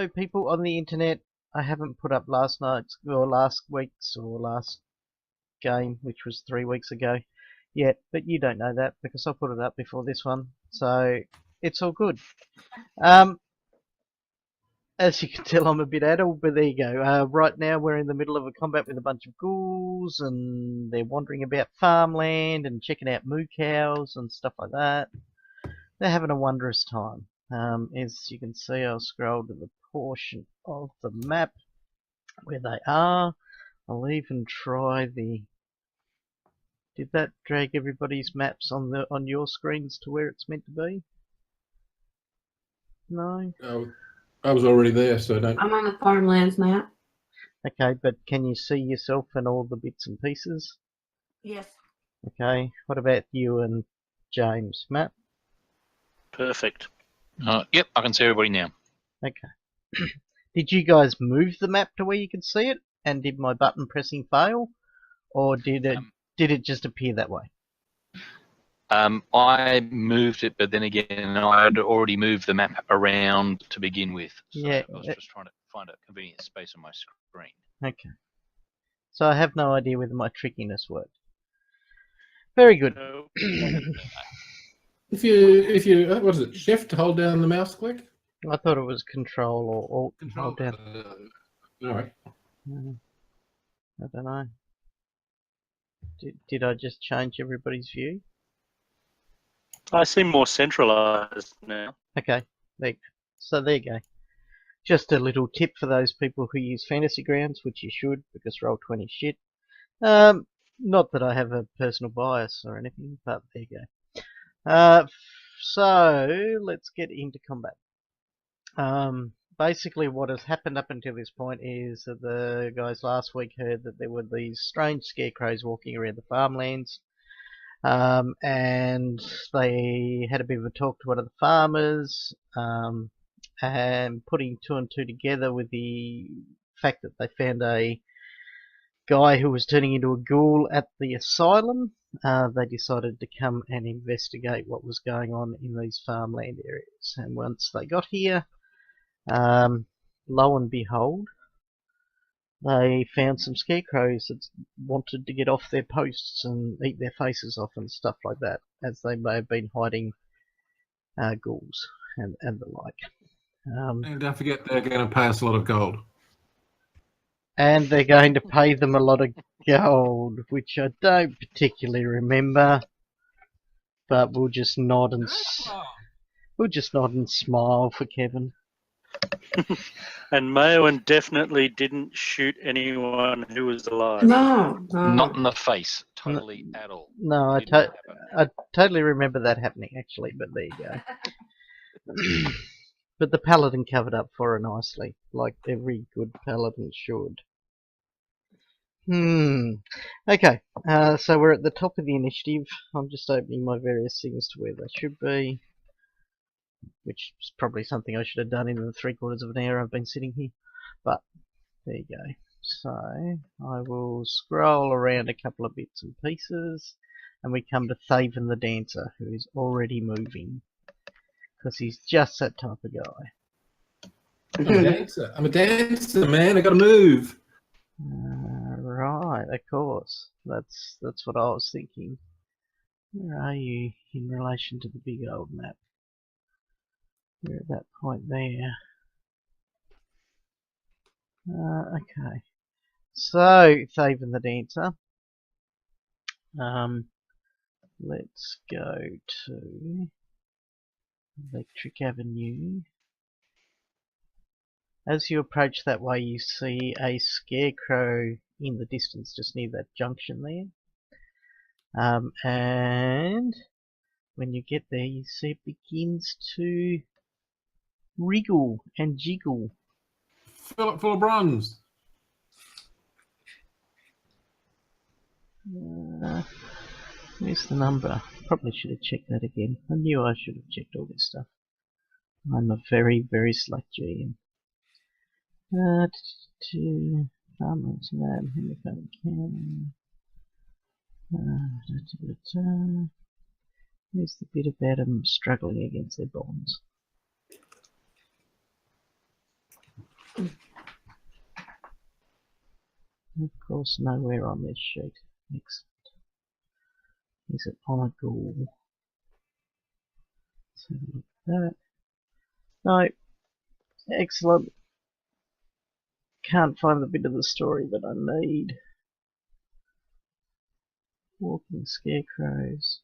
also, people on the internet, I haven't put up last night's or last week's or last game, which was 3 weeks ago, yet. But you don't know that because I put it up before this one, so it's all good. As you can tell, I'm a bit addled, but there you go. Right now, we're in the middle of a combat with a bunch of ghouls, and they're wandering about farmland and checking out moo cows and stuff like that. They're having a wondrous time. As you can see, I'll scroll to the portion of the map where they are. I'll even try the... Did that drag everybody's maps on your screens to where it's meant to be? No? Oh, I was already there, so don't. I'm on the farmlands map. Okay, but can you see yourself and all the bits and pieces? Yes. Okay, what about you and James? Matt? Perfect. Yep, I can see everybody now. Okay. Did you guys move the map to where you could see it? And did my button pressing fail? Or did it just appear that way? I moved it, but then again, I had already moved the map around to begin with. So Yeah, I was just trying to find a convenient space on my screen. Okay. So I have no idea whether my trickiness worked. Very good. No. If you what is it? Shift to hold down the mouse click. I thought it was Control or Alt. Hold down. All right. I don't know. Did I just change everybody's view? I seem more centralised now. Okay. So there you go. Just a little tip for those people who use Fantasy Grounds, which you should, because Roll20 shit. Not that I have a personal bias or anything, but there you go. So let's get into combat. Basically what has happened up until this point is that the guys last week heard that there were these strange scarecrows walking around the farmlands. And they had a bit of a talk to one of the farmers, and putting two and two together with the fact that they found a guy who was turning into a ghoul at the asylum, they decided to come and investigate what was going on in these farmland areas. And once they got here, lo and behold, they found some scarecrows that wanted to get off their posts and eat their faces off and stuff like that, as they may have been hiding ghouls and the like. And don't forget, they're going to pay us a lot of gold. And they're going to pay them a lot of gold, which I don't particularly remember, but we'll just nod and smile for Kevin. And Mayowan definitely didn't shoot anyone who was alive. No. Not in the face, totally at all. No, I totally remember that happening actually, but there you go. But the paladin covered up for her nicely, like every good paladin should. Okay, so we're at the top of the initiative. I'm just opening my various things to where they should be, which is probably something I should have done in the 3/4 of an hour I've been sitting here. But there you go. So I will scroll around a couple of bits and pieces, and we come to Thaven the Dancer, who is already moving, because he's just that type of guy. I'm a dancer, man. I got to move. Right, of course. That's what I was thinking. Where are you in relation to the big old map? We're at that point there. Okay. So, Thaven the Dancer. Let's go to Electric Avenue. As you approach that way, you see a scarecrow in the distance, just near that junction there. And when you get there, you see it begins to wriggle and jiggle. Fill it full of bronze. Where's the number? Probably should have checked that again. I knew I should have checked all this stuff. I'm a very, very slack GM. Farmlands map, Here's the bit about them struggling against their bonds. Of course, nowhere on this sheet. Excellent. Is it on a ghoul? Let's have a look at that. No. Excellent. Can't find the bit of the story that I need. Walking scarecrows.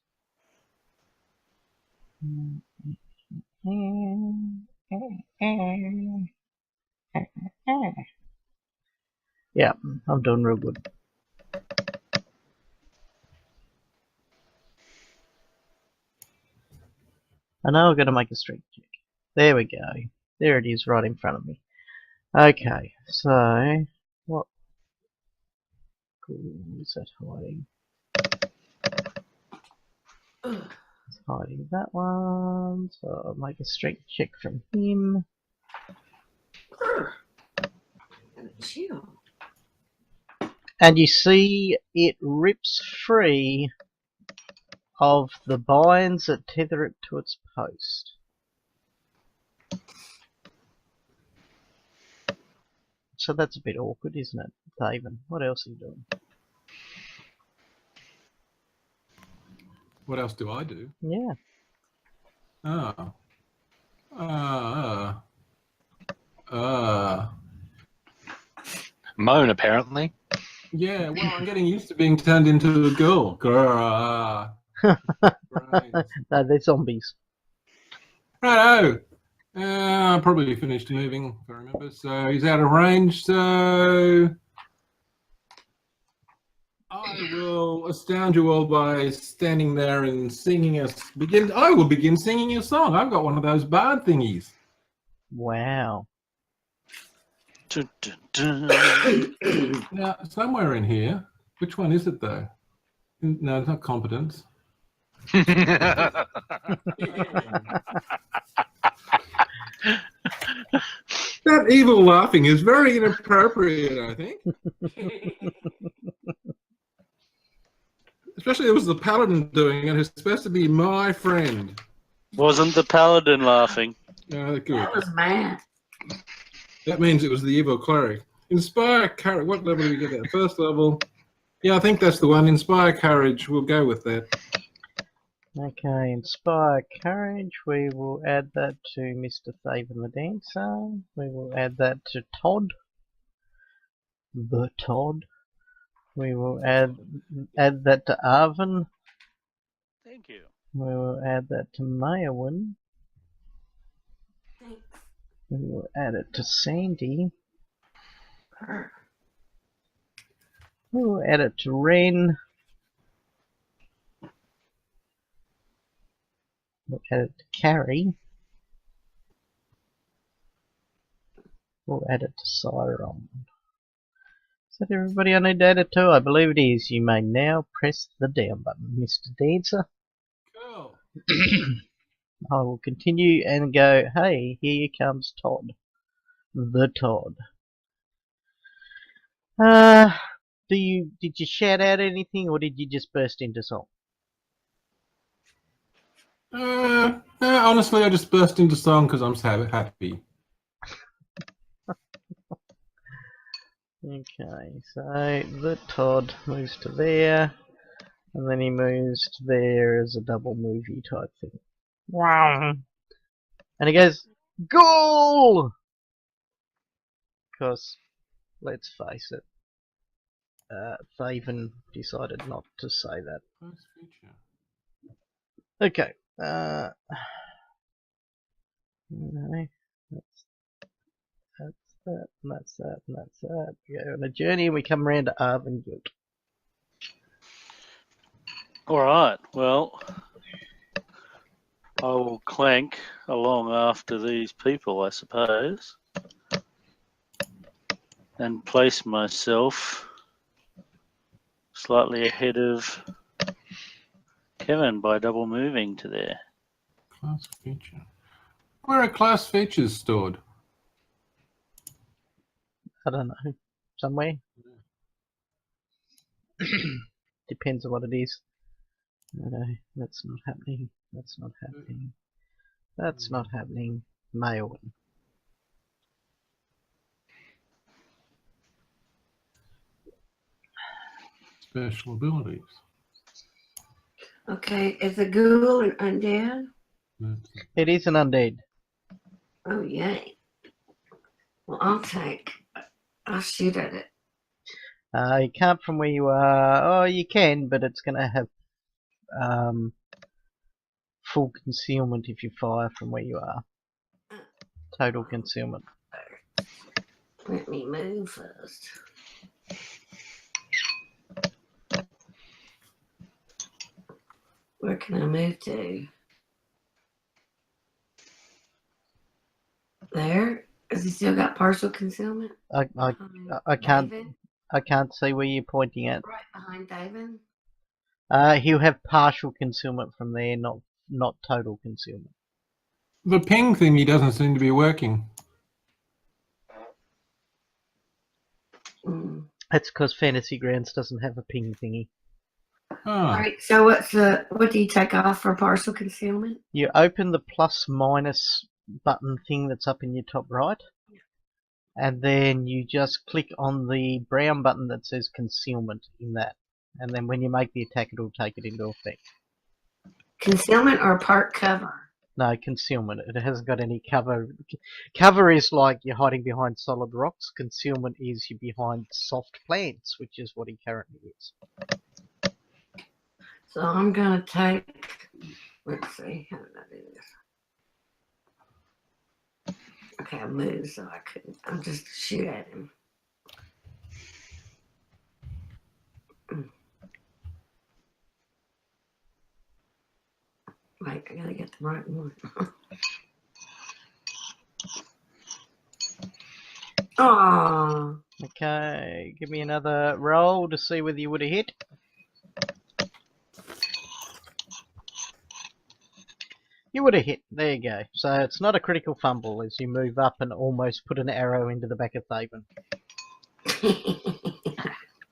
Yeah, I'm doing real good. I know I've got to make a strength check. There we go. There it is right in front of me. Okay, so what is that hiding? It's hiding that one, so I'll make a strength check from him. Chill. And you see it rips free of the binds that tether it to its post. So that's a bit awkward, isn't it, David? What else are you doing? What else do I do? Yeah. Moan, apparently. Yeah, well, I'm getting used to being turned into a girl. Grrr. Brains. No, they're zombies. Righto. I probably finished moving, if I remember. So he's out of range. So I will astound you all by standing there and singing us. I will begin singing a song. I've got one of those bard thingies. Wow. Dun, dun, dun. Now, somewhere in here, which one is it though? No, it's not competence. That evil laughing is very inappropriate, I think. Especially it was the paladin doing it, who's supposed to be my friend. Wasn't the paladin laughing? Good. That was mad. That means it was the evil cleric. Inspire courage. What level do we get that? First level. Yeah, I think that's the one. Inspire courage. We'll go with that. Okay, inspire courage. We will add that to Mr. Thaven the Dancer. We will add that to Todd. The Todd. We will add that to Arvin. Thank you. We will add that to Mayowen. Thanks. We will add it to Sandy. We will add it to Ren. We'll add it to Carrie. We'll add it to Cyron. Is that everybody I need to add it to? I believe it is. You may now press the down button, Mr. Dancer. Cool. I will continue and go, hey, here comes Todd. The Todd. Did you shout out anything or did you just burst into song? Honestly, I just burst into song because I'm so happy. Okay, so the Todd moves to there, and then he moves to there as a double movie type thing. Wow. And he goes, goal! Because, let's face it, Thaven decided not to say that. First feature. Okay, no, that's that, and that's that, and that's that. We go on a journey and we come around to Arvingwood. All right. Well, I will clank along after these people, I suppose, and place myself slightly ahead of Kevin by double moving to there. Class feature. Where are class features stored? I don't know, somewhere. Depends on what it is. No, that's not happening. That's not happening. That's not happening. Mailman. special abilities. Okay, is a ghoul an undead? It is an undead. Oh, yay. Well, I'll shoot at it. You can't from where you are. Oh, you can, but it's going to have full concealment if you fire from where you are. Total concealment. Let me move first. Where can I move to? There? Has he still got partial concealment? I Behind can't David? I can't see where you're pointing at. Right behind David? He'll have partial concealment from there, not total concealment. The ping thingy doesn't seem to be working. Mm. That's because Fantasy Grounds doesn't have a ping thingy. Ah, Alright, so what do you take off for partial concealment? You open the plus minus button thing that's up in your top right, and then you just click on the brown button that says concealment in that, and then when you make the attack it'll take it into effect. Concealment or part cover? No, concealment. It hasn't got any cover. Cover is like you're hiding behind solid rocks. Concealment is you're behind soft plants, which is what he currently is. So I'm gonna take, let's see, how did I do this? Okay, I moved so I couldn't, I'm just shoot at him. Wait, I gotta get the right one. Oh, Okay, give me another roll to see whether you would have hit. You would have hit. There you go. So it's not a critical fumble as you move up and almost put an arrow into the back of Thaven.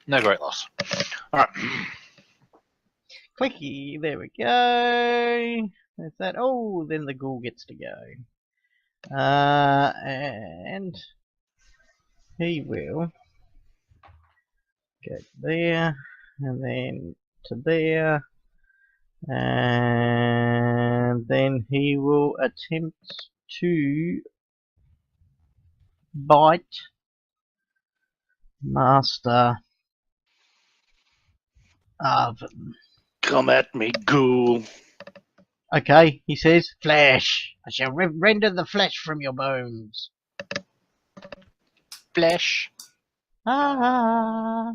No great loss. All right. Clicky, there we go. There's that. Oh, then the ghoul gets to go. And he will go there, and then to there, and then he will attempt to bite Master Arvin. Come at me, ghoul. Okay, he says, flesh. I shall render the flesh from your bones. Flesh. Ah.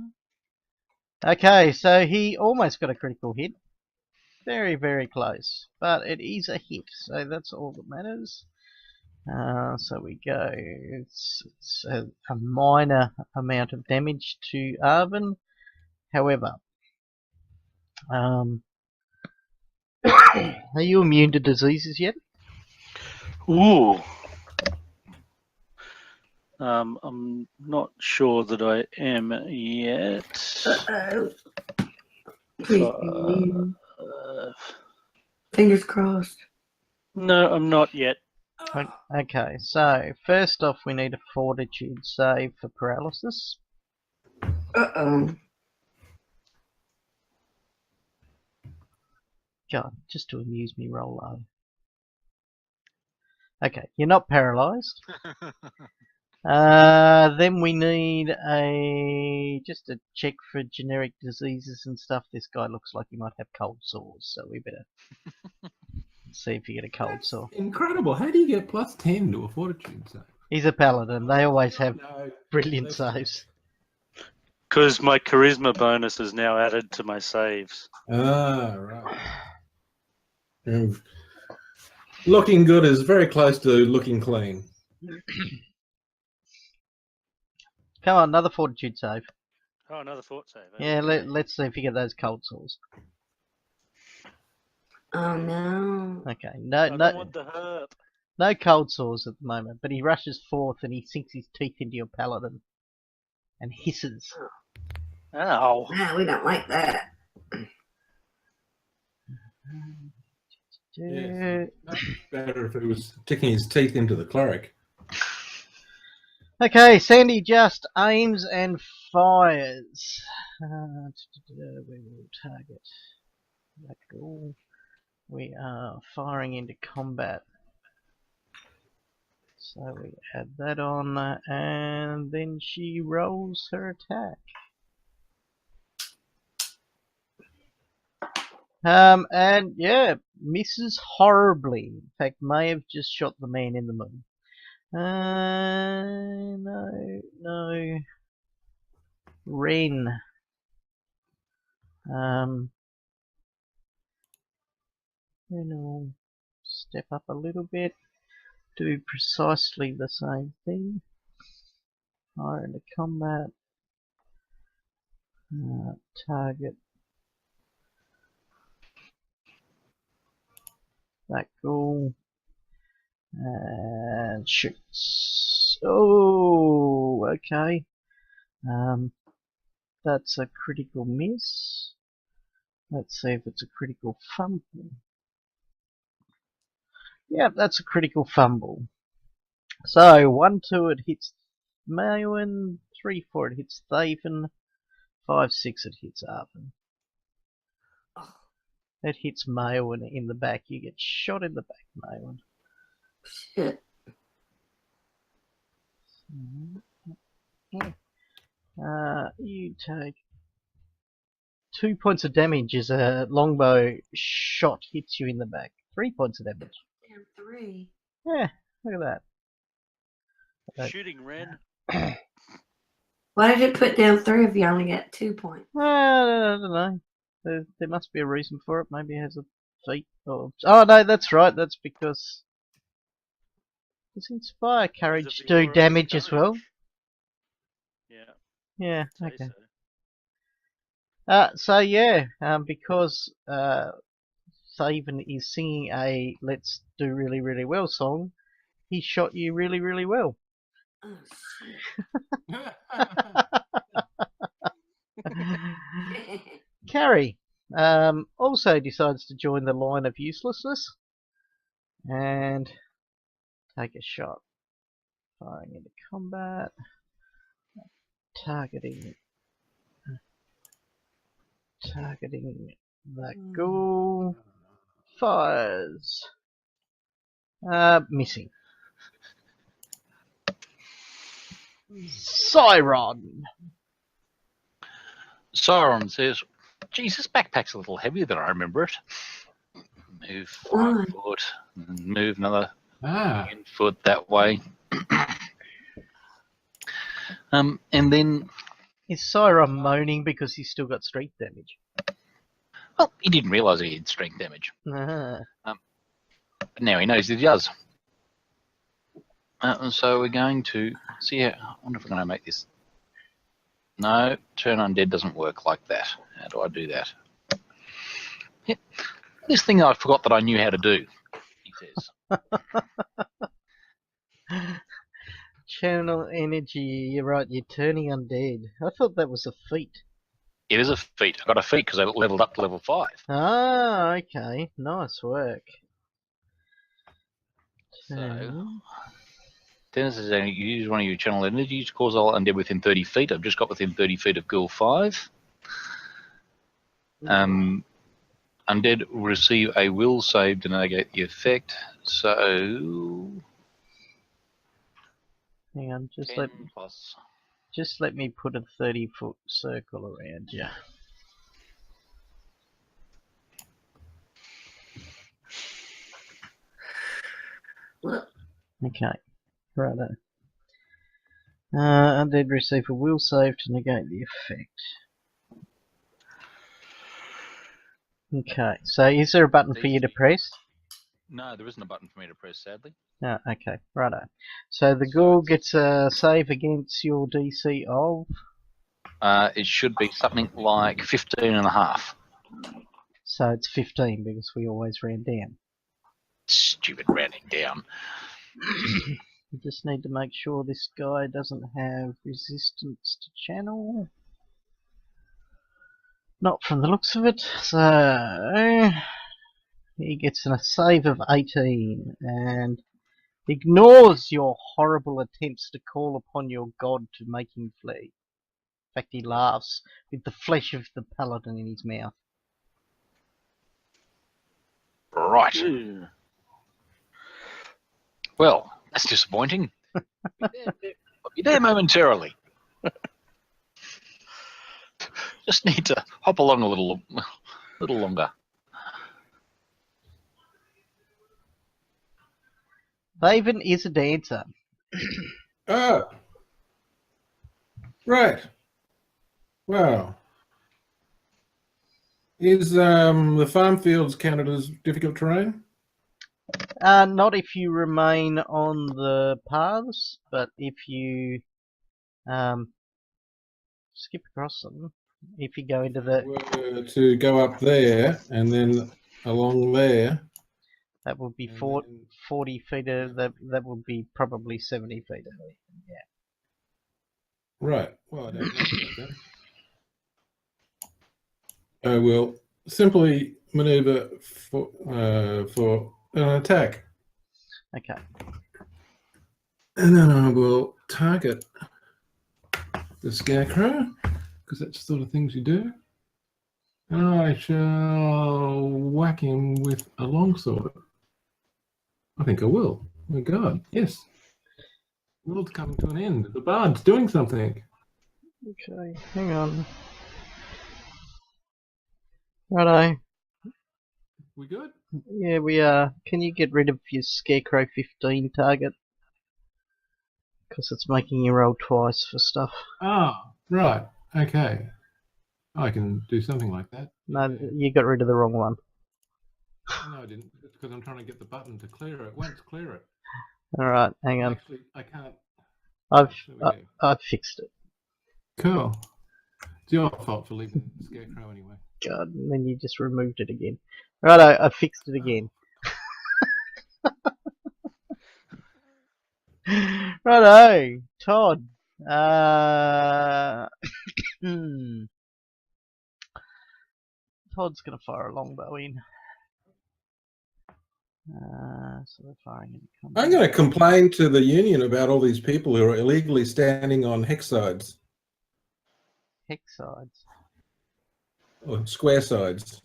Okay, so he almost got a critical hit. Very, very close. But it is a hit, so that's all that matters. So we go. It's a minor amount of damage to Arvin. However, are you immune to diseases yet? Ooh. I'm not sure that I am yet. uh-oh. Please be immune. Fingers crossed. No, I'm not yet. Okay, so first off we need a fortitude save for paralysis. Uh-oh. God, just to amuse me, roll low. Okay, you're not paralyzed. Then we need just a check for generic diseases and stuff. This guy looks like he might have cold sores, so we better see if you get a cold sore. incredible. How do you get plus 10 to a fortitude save? He's a paladin. They always have No. brilliant saves. Because my charisma bonus is now added to my saves. Ah, right. Looking good is very close to looking clean. Come on, another fortitude save. Oh, another fort save. Yeah, let's see if you get those cold sores. Oh no. Okay, I don't no want the hurt. cold sores at the moment, but he rushes forth and he sinks his teeth into your paladin and hisses. Ow. No, we don't like that. Yes. Much better if it was sticking his teeth into the cleric. Okay, Sandy just aims and fires. We will target that ghoul. We are firing into combat. So we add that on, and then she rolls her attack. And yeah, misses horribly. In fact, may have just shot the man in the moon. No. Ren. Then I'll step up a little bit, do precisely the same thing. Fire into combat. Target that ghoul. And shoots. Oh, okay. That's a critical miss. Let's see if it's a critical fumble. Yep, that's a critical fumble. So 1-2 it hits Maewyn, 3-4 it hits Thaven, 5-6 it hits Arvin. Oh, It hits Maewyn in the back. You get shot in the back, Maewyn. shit. You take 2 points of damage as a longbow shot hits you in the back. 3 points of damage. Damn, 3. Yeah, look at that. Okay. Shooting Ren. Why did it put down 3 if you only got 2 points? I don't know. There must be a reason for it. Maybe it has a feat. Or... Oh no, that's right. That's because does Inspire Courage of the do aura of damage as well? courage. Yeah. Yeah. Say Okay. so. So yeah, because Thaven is singing a "Let's Do Really Really Well" song, he shot you really really well. Oh, shit. Carrie also decides to join the line of uselessness and take a shot. Firing into combat. Targeting that ghoul. Fires. Missing. Siron. Sauron says, "Geez, this backpack's a little heavier than I remember it." Move 5 foot, and move another 10 foot that way. And then, Is Siron moaning because he's still got strength damage? well, he didn't realise he had strength damage. Ah. But now he knows that he does. And so we're going to see how. I wonder if we're going to make this. No, turn undead doesn't work like that. How do I do that? Yep. This thing I forgot that I knew how to do, he says. Channel energy. You're right. You're turning undead. I thought that was a feat. It is a feat. I got a feat because I leveled up to level 5. Ah, okay. Nice work. So, Dennis says, use one of your channel energies to cause all undead within 30 feet. I've just got within 30 feet of Ghoul 5. Undead will receive a will save to negate the effect. So, hang on. 10 plus. Just let me put a 30-foot circle around you. Okay, righto. Undead receive a will save to negate the effect. Okay, so is there a button for you to press? No, there isn't a button for me to press, sadly. Oh, okay, righto. So the ghoul gets a save against your DC of? It should be something like 15 and a half. So it's 15 because we always ran down. Stupid rounding down. We just need to make sure this guy doesn't have resistance to channel. Not from the looks of it. So he gets a save of 18 and ignores your horrible attempts to call upon your god to make him flee. In fact, he laughs with the flesh of the paladin in his mouth. Right. Ew. Well, that's disappointing. I'll be there momentarily. Just need to hop along a little longer. Vaven is a dancer. Ah, right. Wow. Is the farm fields counted as difficult terrain? Not if you remain on the paths, but if you skip across them, if you go into the, Were to go up there and then along there. that would be and 40 feet. That would be probably 70 feet. Yeah. Right. Well, I don't know that then. I will simply maneuver for an attack. Okay. And then I will target the scarecrow, because that's the sort of things you do. And I shall whack him with a longsword. I think I will. Oh my God, yes. The world's coming to an end. The bard's doing something. Okay. Hang on. Righto. We good? Yeah, we are. Can you get rid of your Scarecrow 15 target? Because it's making you roll twice for stuff. Ah, right. Okay. I can do something like that. No, Yeah. you got rid of the wrong one. No, I didn't. It's because I'm trying to get the button to clear it. Once clear it. Alright, hang on. Actually, I can't. I've There we go. I've fixed it. Cool. It's your fault for leaving the scarecrow anyway. God, and then you just removed it again. Righto, I fixed it again. Righto, Todd. Todd's gonna fire a longbow in. So they're firing in combat. I'm going to complain to the union about all these people who are illegally standing on hex sides Hex sides. or square sides.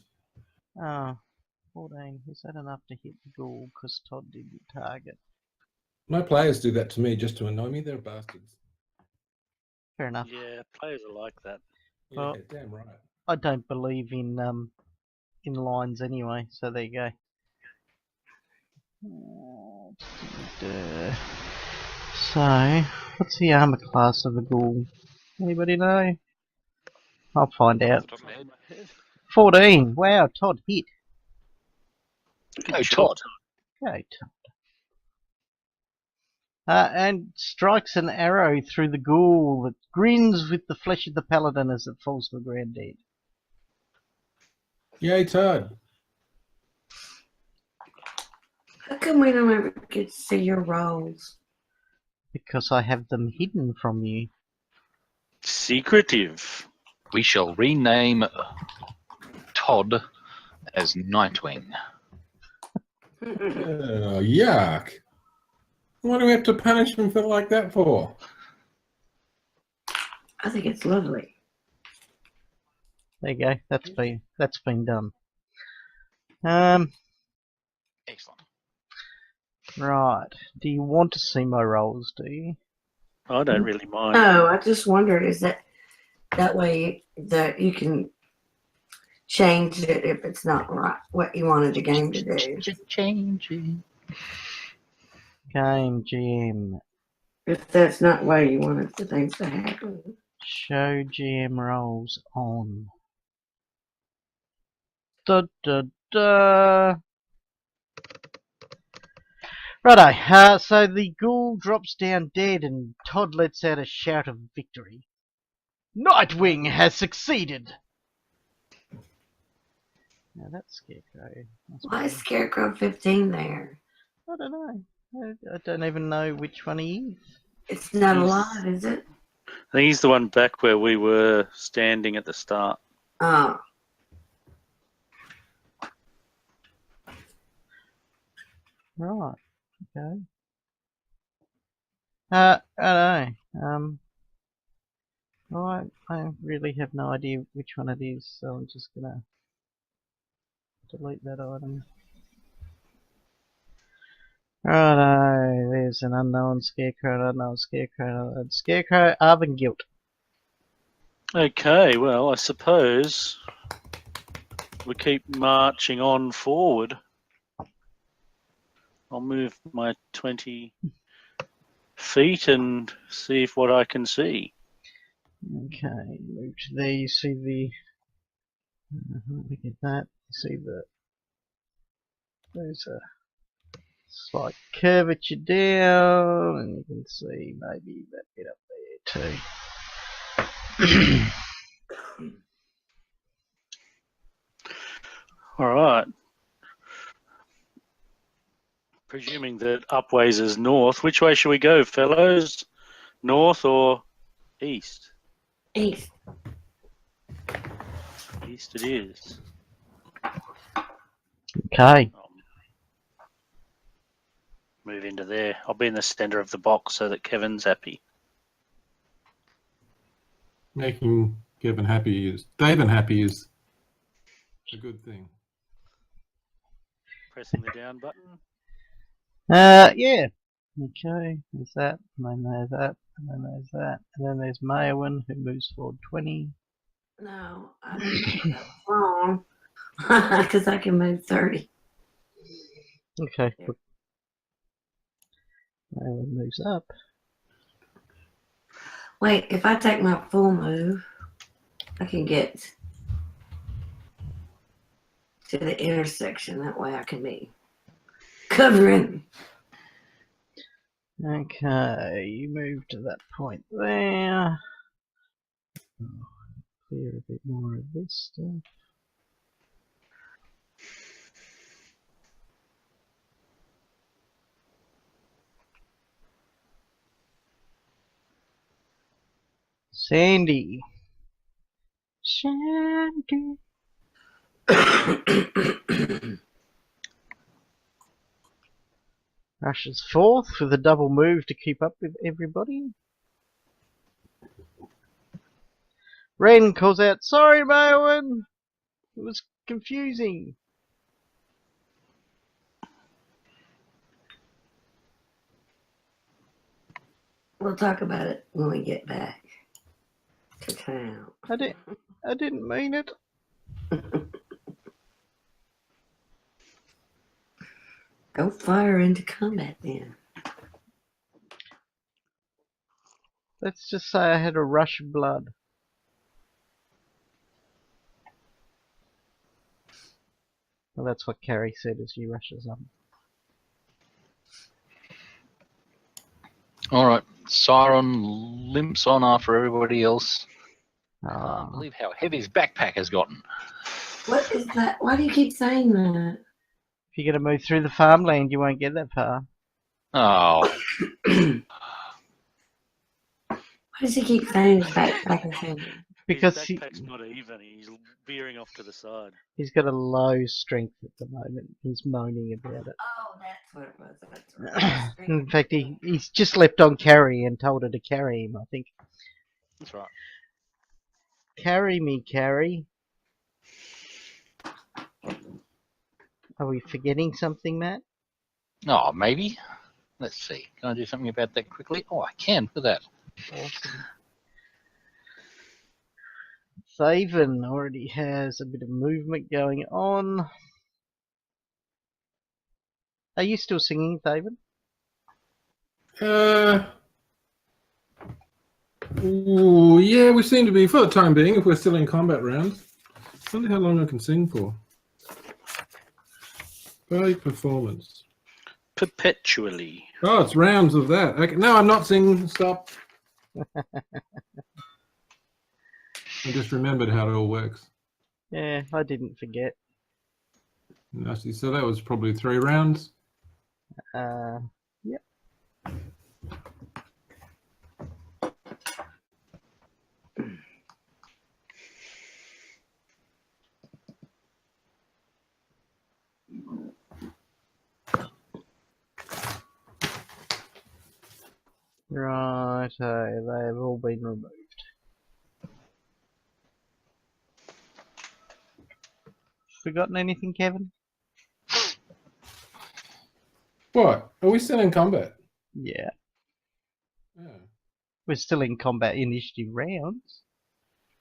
Oh, 14. Is that enough to hit the ghoul? Because Todd didn't target. My players do that to me just to annoy me. They're bastards. Fair enough. Yeah, players are like that. Well- Yeah, damn right. I don't believe in lines anyway, so there you go. So, what's the armor class of a ghoul? Anybody know? I'll find out. 14. Wow, Todd hit. Oh, Todd. Okay, Todd. And strikes an arrow through the ghoul that grins with the flesh of the paladin as it falls to the ground dead. Yay, Todd. How come we don't ever get to see your rolls? Because I have them hidden from you. Secretive. We shall rename Todd as Nightwing. Oh, yuck. What do we have to punish him for like that for? I think it's lovely. There you go. That's been done. Excellent. Right. Do you want to see my rolls? Do you? I don't really mind. No, I just wondered, is that way that you can change it if it's not right what you wanted the game to do. Changing. Game GM. If that's not the way you wanted the things to happen. Show GM rolls on. Da da da. Righto. So the ghoul drops down dead, and Todd lets out a shout of victory. Nightwing has succeeded. Now that's Scarecrow. Why is Scarecrow 15 there? I don't know. I don't even know which one he is. It's not He's- alive, is it? I think he's the one back where we were standing at the start. Oh, Right. Okay. I don't know. Well, I really have no idea which one it is, so I'm just gonna delete that item. Righto, there's an unknown scarecrow, scarecrow, Arvengilt. Okay, well, I suppose we keep marching on forward. I'll move my 20 feet and see if what I can see. Okay, move to there, you see the... look at that, you see there's a slight curvature down, and you can see maybe that bit up there too. All right. Presuming that upways is north, which way should we go, fellows? North or east? East. East it is. Okay. I'll move into there. I'll be in the center of the box so that Kevin's happy. Making David happy is a good thing. Pressing the down button. Yeah. Okay, there's that, and then there's that, and then there's that, and then there's Mayowen who moves forward 20. No, I think that was wrong. Because I can move 30. Okay, look. Mayowen moves up. Wait, if I take my full move, I can get to the intersection. That way I can be covering. Okay, you move to that point there. Clear a bit more of this stuff. Sandy. Sandy. Rushes forth with a double move to keep up with everybody. Ren calls out, "Sorry, Mayowen! It was confusing." We'll talk about it when we get back to town. I didn't mean it. Go fire into combat then. Let's just say I had a rush of blood. Well, that's what Carrie said as she rushes up. All right, Siren limps on after everybody else. I can't Ah, believe how heavy his backpack has gotten. What is that? Why do you keep saying that? if you're going to move through the farmland, you won't get that far. Oh, Why does he keep saying his backpack is heavy? Because His backpack's not even. He's veering off to the side. he's got a low strength at the moment. He's moaning about it. Oh, that's what it was. That's right. In fact, he's just leapt on Carrie and told her to carry him, I think. that's right. Carry me, Carrie. Are we forgetting something, Matt? Oh, maybe. Let's see. Can I do something about that quickly? Oh, I can. Look at that. Awesome. Thaven already has a bit of movement going on. Are you still singing, Thaven? Ooh, yeah, we seem to be, for the time being, if we're still in combat rounds. I wonder how long I can sing for. By performance. Perpetually. Oh, it's rounds of that. Okay, no, I'm not singing. Stop. I just remembered how it all works. Yeah, I didn't forget. Nasty. So that was probably 3 rounds. Yep. Right, they've all been removed. Forgotten anything, Kevin? What? Are we still in combat? Yeah, Oh. we're still in combat initiative rounds.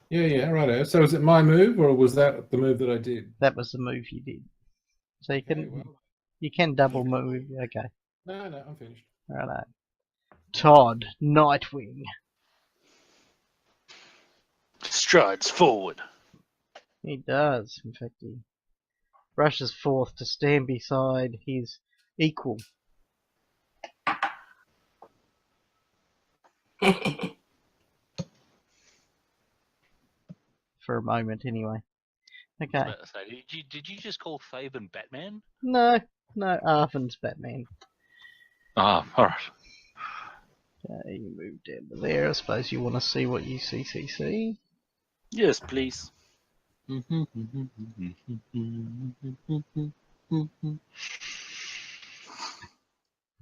Yeah, righto. So is it my move, or was that the move that I did? That was the move you did. So you Okay, can well, double move. Okay, no, I'm finished. righto. Todd, Nightwing. Strides forward. He does. In fact, he rushes forth to stand beside his equal. For a moment, anyway. Okay. So, did you just call Faven Batman? No, Arvin's Batman. Ah, all right. You move down to there. I suppose you want to see what you see. Yes, please.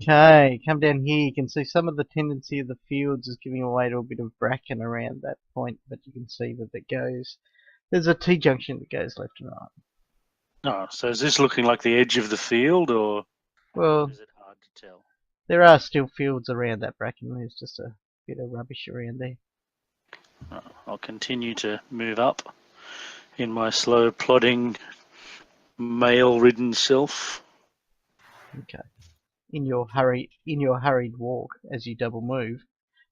Okay, come down here. You can see some of the tendency of the fields is giving away to a bit of bracken around that point, but you can see that it goes. There's a T-junction that goes left and right. Oh, so is this looking like the edge of the field, or Well, is it hard to tell? there are still fields around that bracken. There's just a bit of rubbish around there. Oh, I'll continue to move up in my slow, plodding, male-ridden self. Okay. In your hurried walk as you double move.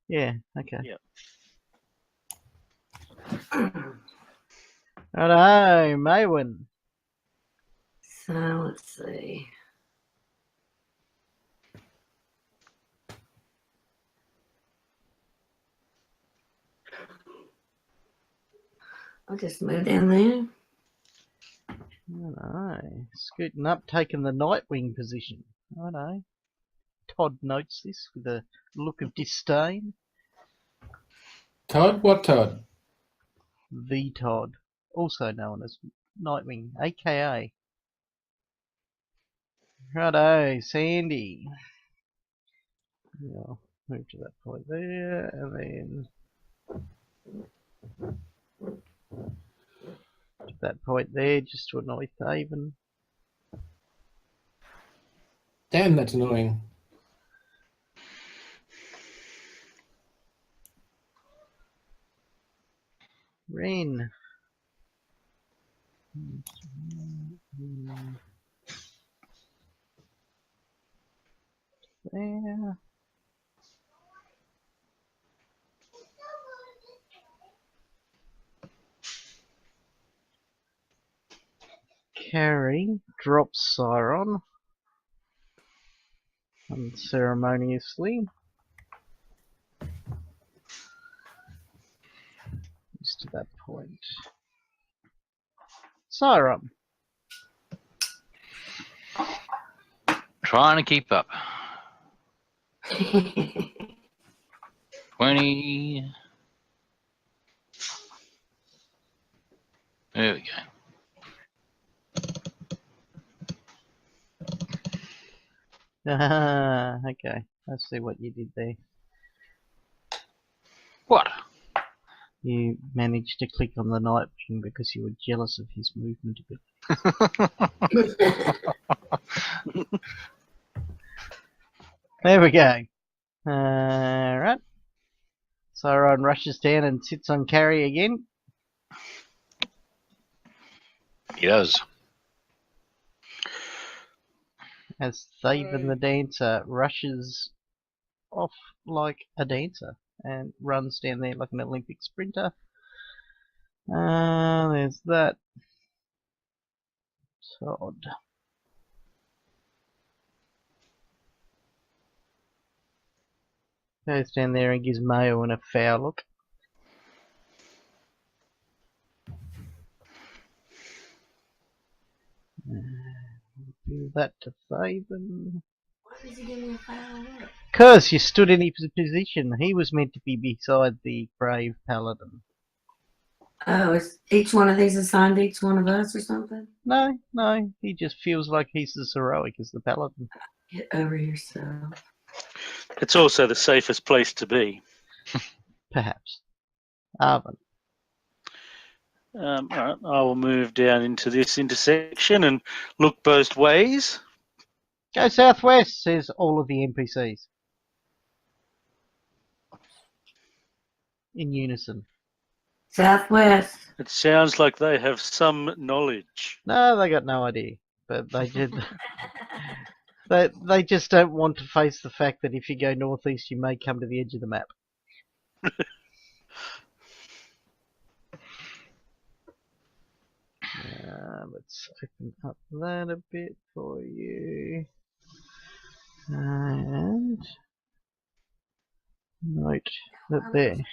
Yeah. Okay. Yep. Righto, Maywin. So let's see. I'll just move down there. Righto. Scooting up, taking the Nightwing position. Righto. Todd notes this with a look of disdain. Todd? What Todd? The Todd, also known as Nightwing, aka. Righto, Sandy. Yeah, I'll move to that point there, and then to that point there, just to annoy Thaven. Damn, that's annoying. Ren. There. Carrie drops Siron unceremoniously. Just to that point. Siron. Trying to keep up. 20. There we go. Ah, okay. I see what you did there. What? You managed to click on the Nightwing because you were jealous of his movement a bit. There we go. Alright. Siron rushes down and sits on Carrie again. He does. As Thaven the Dancer rushes off like a dancer and runs down there like an Olympic sprinter. There's that. Todd. Goes down there and gives Mayo a foul look. Do that to Thaven. Why does he give me a foul look? Because you stood in his position. He was meant to be beside the brave paladin. Oh, is each one of these assigned to each one of us or something? No, he just feels like he's as heroic as the paladin. Get over yourself. It's also the safest place to be. Perhaps. Arvin. All right, I will move down into this intersection and look both ways. Go southwest, says all of the NPCs. In unison. Southwest. It sounds like they have some knowledge. No, they got no idea. But they did. They just don't want to face the fact that if you go northeast, you may come to the edge of the map. Let's open up that a bit for you. And note that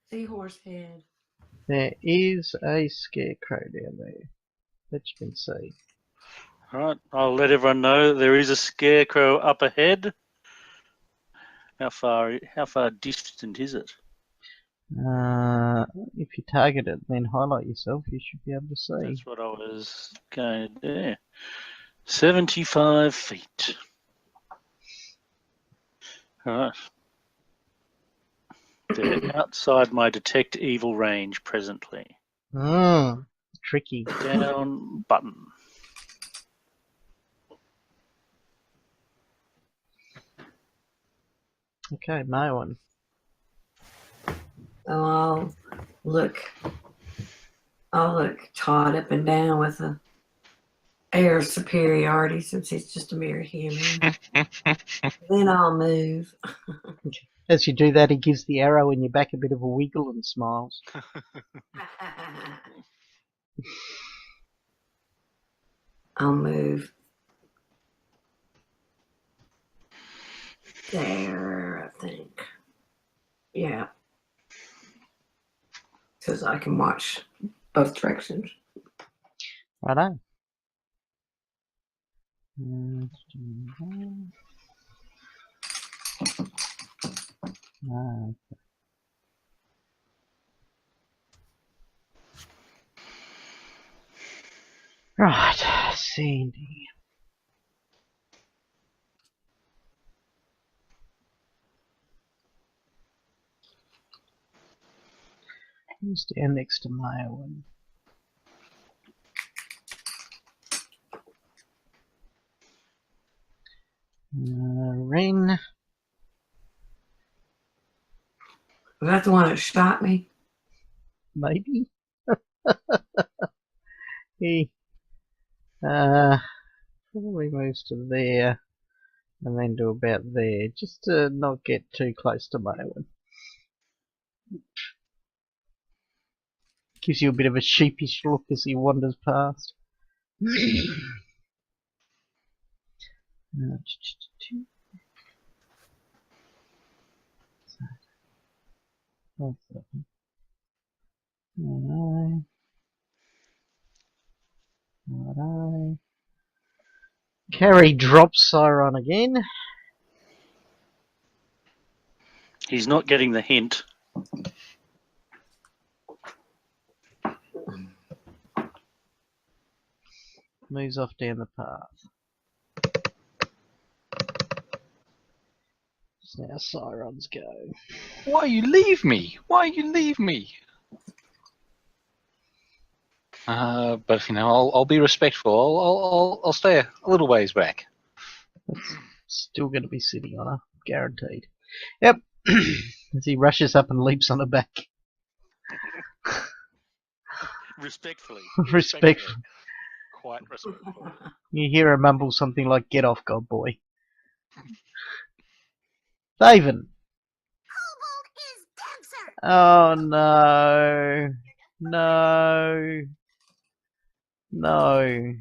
Seahorse head. there is a scarecrow down there that you can see. All right, I'll let everyone know there is a scarecrow up ahead. How far distant is it? If you target it, then highlight yourself, you should be able to see. That's what I was going to do. 75 feet. All right. They're outside my detect evil range presently. Tricky. Down button. Okay, my one. Oh, I'll look Todd up and down with a air of superiority since he's just a mere human. Then I'll move. As you do that, he gives the arrow in your back a bit of a wiggle and smiles. I'll move there, I think. Yeah. Because I can watch both directions. Righto. Right, Sandy. Who's down next to my one? Ren. Was that the one that shot me? Maybe. He probably moves to there and then to about there, just to not get too close to my one. Gives you a bit of a sheepish look as he wanders past. Righto. Carrie drops Siron again. He's not getting the hint. Moves off down the path. It's now Siron's go. Why you leave me? Why you leave me? But you know, I'll be respectful. I'll stay a little ways back. It's still going to be sitting on her, guaranteed. Yep. As he rushes up and leaps on her back. Respectfully. Respectful. Quite respectful. You hear her mumble something like, "Get off, God boy." Daven. Oh no. No. No.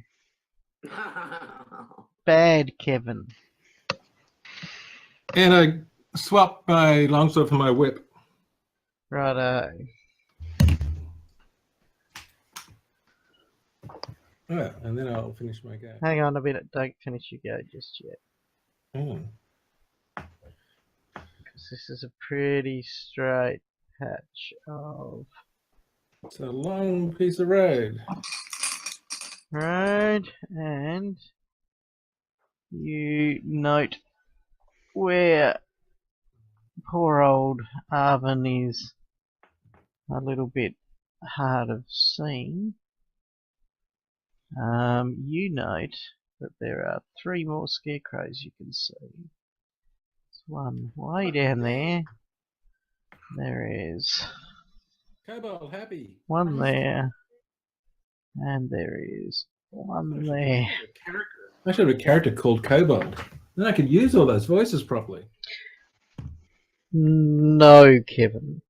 Bad Kevin. And I swap my longsword for my whip. Righto. Yeah, and then I'll finish my game. Hang on a minute, don't finish your go just yet. Mm. Because this is a pretty straight patch of It's a long piece of road. road, and you note where poor old Arvin is a little bit hard of seeing, you note that there are 3 more scarecrows you can see. There's one way down there. There is Cobalt, happy. one there, and there is one there. I should have a character called Cobalt. Then I could use all those voices properly. No, Kevin.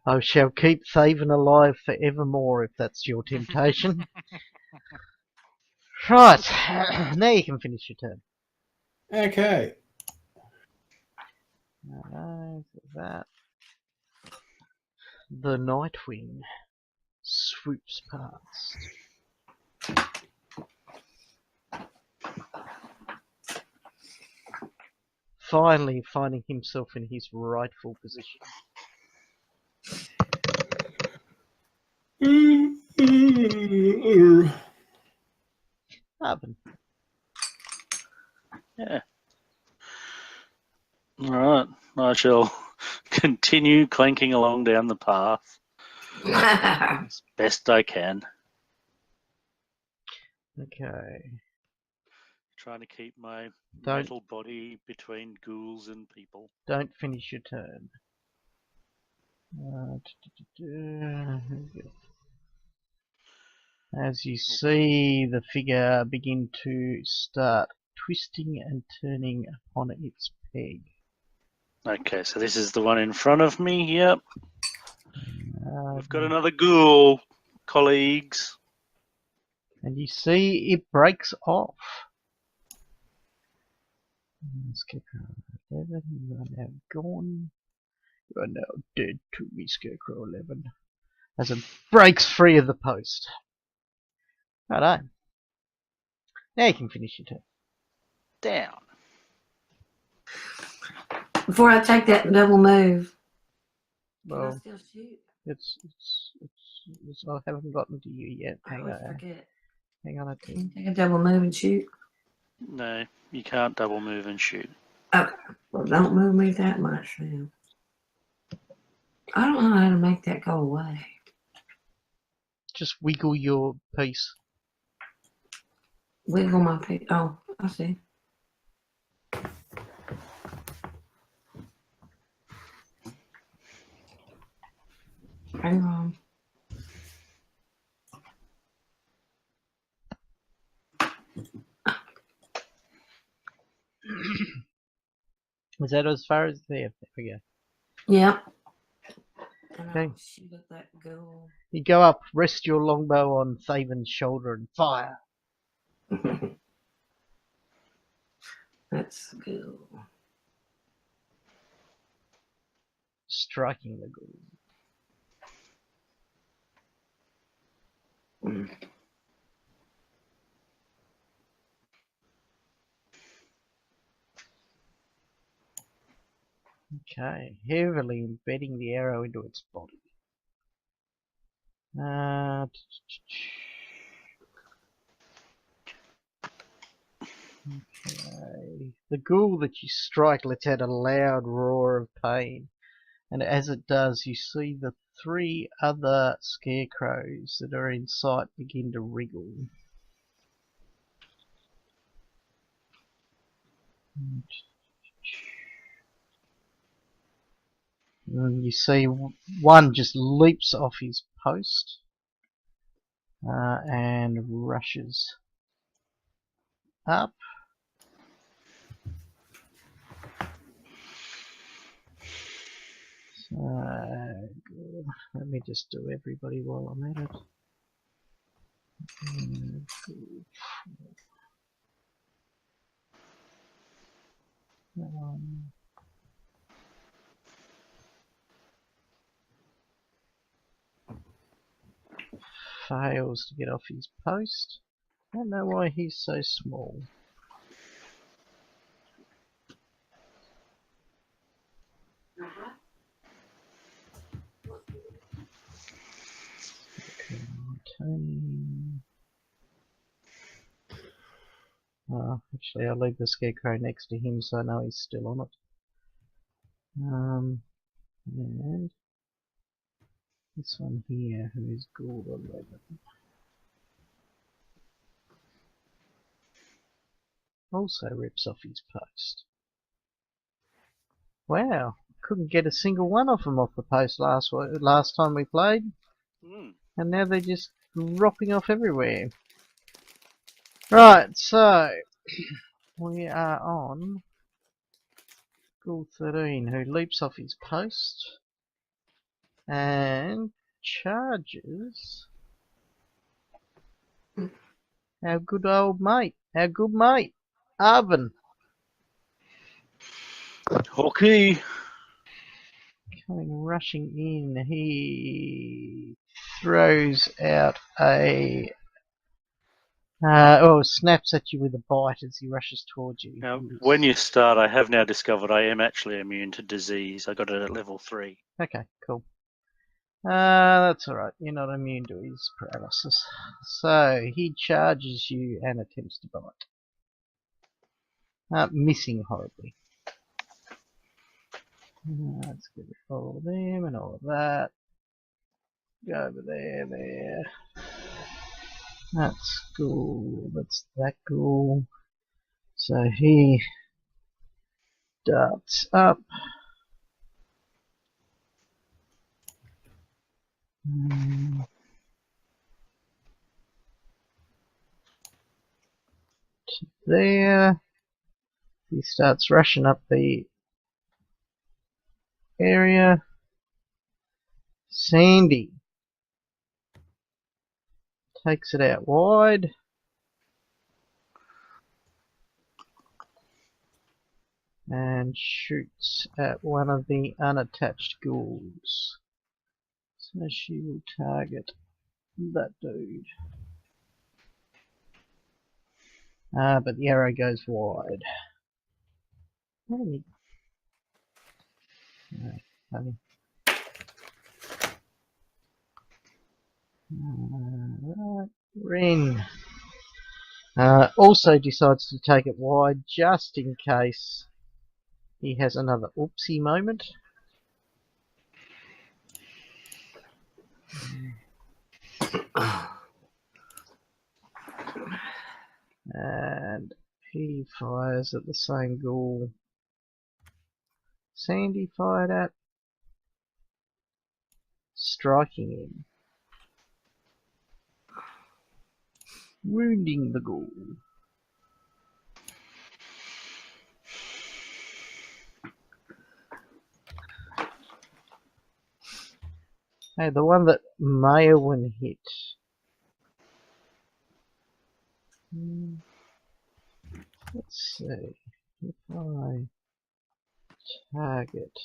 I shall keep Thaven alive forevermore if that's your temptation. Right, now you can finish your turn. Okay. Alright, so that. The Nightwing swoops past. Finally finding himself in his rightful position. Arvin. Yeah. All right. I shall continue clanking along down the path as best I can. Okay. Trying to keep my Don't- metal body between ghouls and people. Don't finish your turn. As you see the figure begin to start twisting and turning upon its peg. Okay, so this is the one in front of me. Yep. We've got Um, another ghoul, colleagues. and you see it breaks off. Scarecrow 11, you are now gone. You are now dead to me, Scarecrow 11. As it breaks free of the post. Righto. Now you can finish your turn. Down. Before I take that double move, can I Well, still shoot? it's I haven't gotten to you yet. I always forget. Hang on a Can second. you take a double move and shoot? No, you can't double move and shoot. Okay. Well, don't move me that much then. I don't know how to make that go away. Just wiggle your piece. Wiggle my piece. Oh, I see. Hang on. Is that as far as there? There we go. Yep. And Okay. I'll shoot at that goal. You go up, rest your longbow on Thaven's shoulder and fire. That's good. Striking the ghoul. Okay, heavily embedding the arrow into its body. Okay. The ghoul that you strike lets out a loud roar of pain, and as it does, you see the 3 other scarecrows that are in sight begin to wriggle. And you see one just leaps off his post and rushes up. So, let me just do everybody while I'm at it. Fails to get off his post. I don't know why he's so small. Actually, I'll leave the scarecrow next to him so I know he's still on it. And this one here, who is Gould 11. Also rips off his post. Wow, couldn't get a single one of them off the post last time we played, and now they're just dropping off everywhere. Right, so we are on Gould 13, who leaps off his post and charges our good mate, Arvin. Okay. Coming rushing in, he throws out a snaps at you with a bite as he rushes towards you. Now, when you start, I have now discovered I am actually immune to disease. I got it at level 3. Okay, cool. That's alright. You're not immune to his paralysis. So, he charges you and attempts to bite. Missing horribly. Let's get rid of all of them and all of that. Go over there. That's cool. That's that cool. So he darts up. To there. He starts rushing up the area. Sandy takes it out wide. And shoots at one of the unattached ghouls. So she will target that dude. But the arrow goes wide. Funny. Right, Ren. Also decides to take it wide just in case he has another oopsie moment. And he fires at the same ghoul Sandy fired at, striking him, wounding the ghoul. Hey, the one that Mayowen hit. Let's see if I target.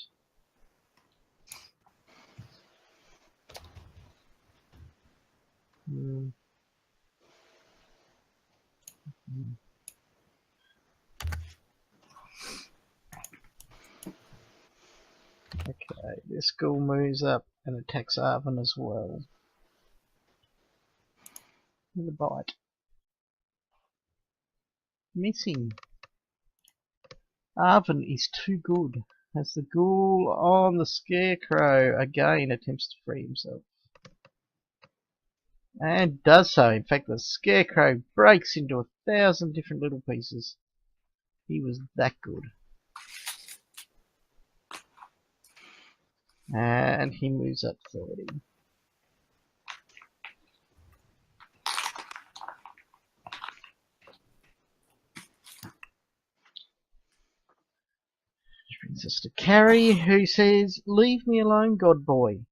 Okay, this ghoul moves up and attacks Arvin as well. With a bite. Missing. Arvin is too good. As the ghoul on the scarecrow again attempts to free himself. And does so. In fact, the scarecrow breaks into 1,000 different little pieces. He was that good. And he moves up 30. Which brings us to Carrie, who says, "Leave me alone, God boy."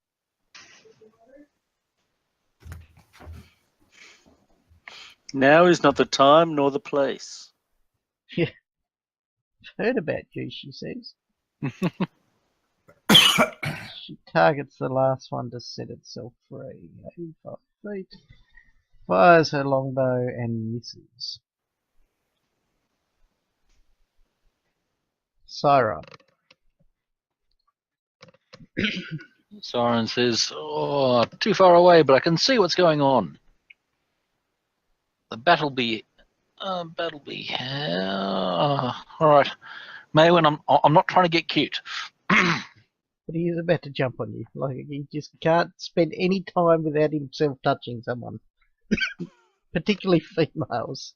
Now is not the time nor the place. Heard about you, she says. She targets the last one to set itself free. 85 feet. Fires her longbow and misses. Syra. Siren says, "Oh, too far away, but I can see what's going on. The battle be Battle be. All right, Maywin, I'm not trying to get cute. But he is about to jump on you. Like, he just can't spend any time without himself touching someone. Particularly females.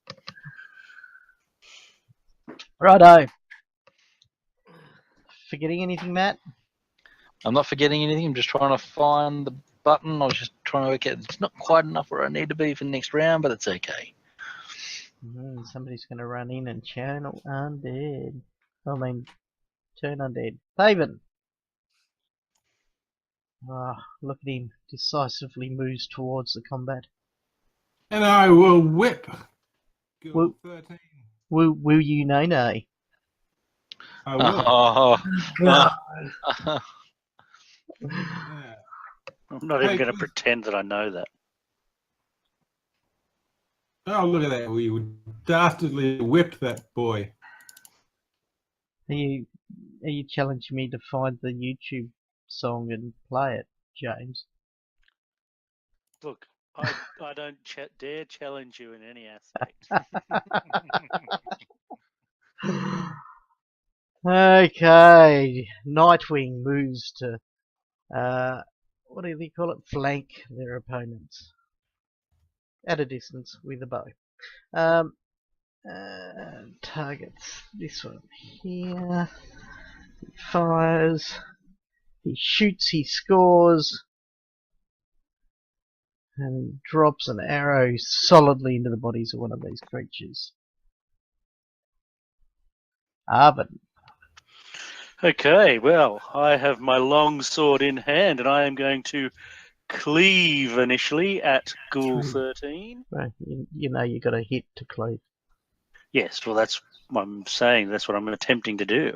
Righto. Forgetting anything, Matt? I'm not forgetting anything. I'm just trying to find the button. I was just trying to work out. It's not quite enough where I need to be for the next round, but it's okay. Somebody's going to run in and channel undead. I mean, turn undead. Haven! Ah, look at him. Decisively moves towards the combat. And I will whip. Well- 13. Will you nay? I will. Oh, God. Yeah. I'm not even Hey, going to please. pretend that I know that. Oh, look at that. We dastardly whipped that boy. Are you challenging me to find the YouTube song and play it, James? Look, I don't dare challenge you in any aspect. Okay, Nightwing moves to what do they call it? Flank their opponents at a distance with a bow. Targets this one here. He fires. He shoots. He scores. And drops an arrow solidly into the bodies of one of these creatures. Arvin. Okay, well, I have my long sword in hand, and I am going to cleave initially at Ghoul 13. Well, you know you got to hit to cleave. Yes, well, that's what I'm saying. That's what I'm attempting to do.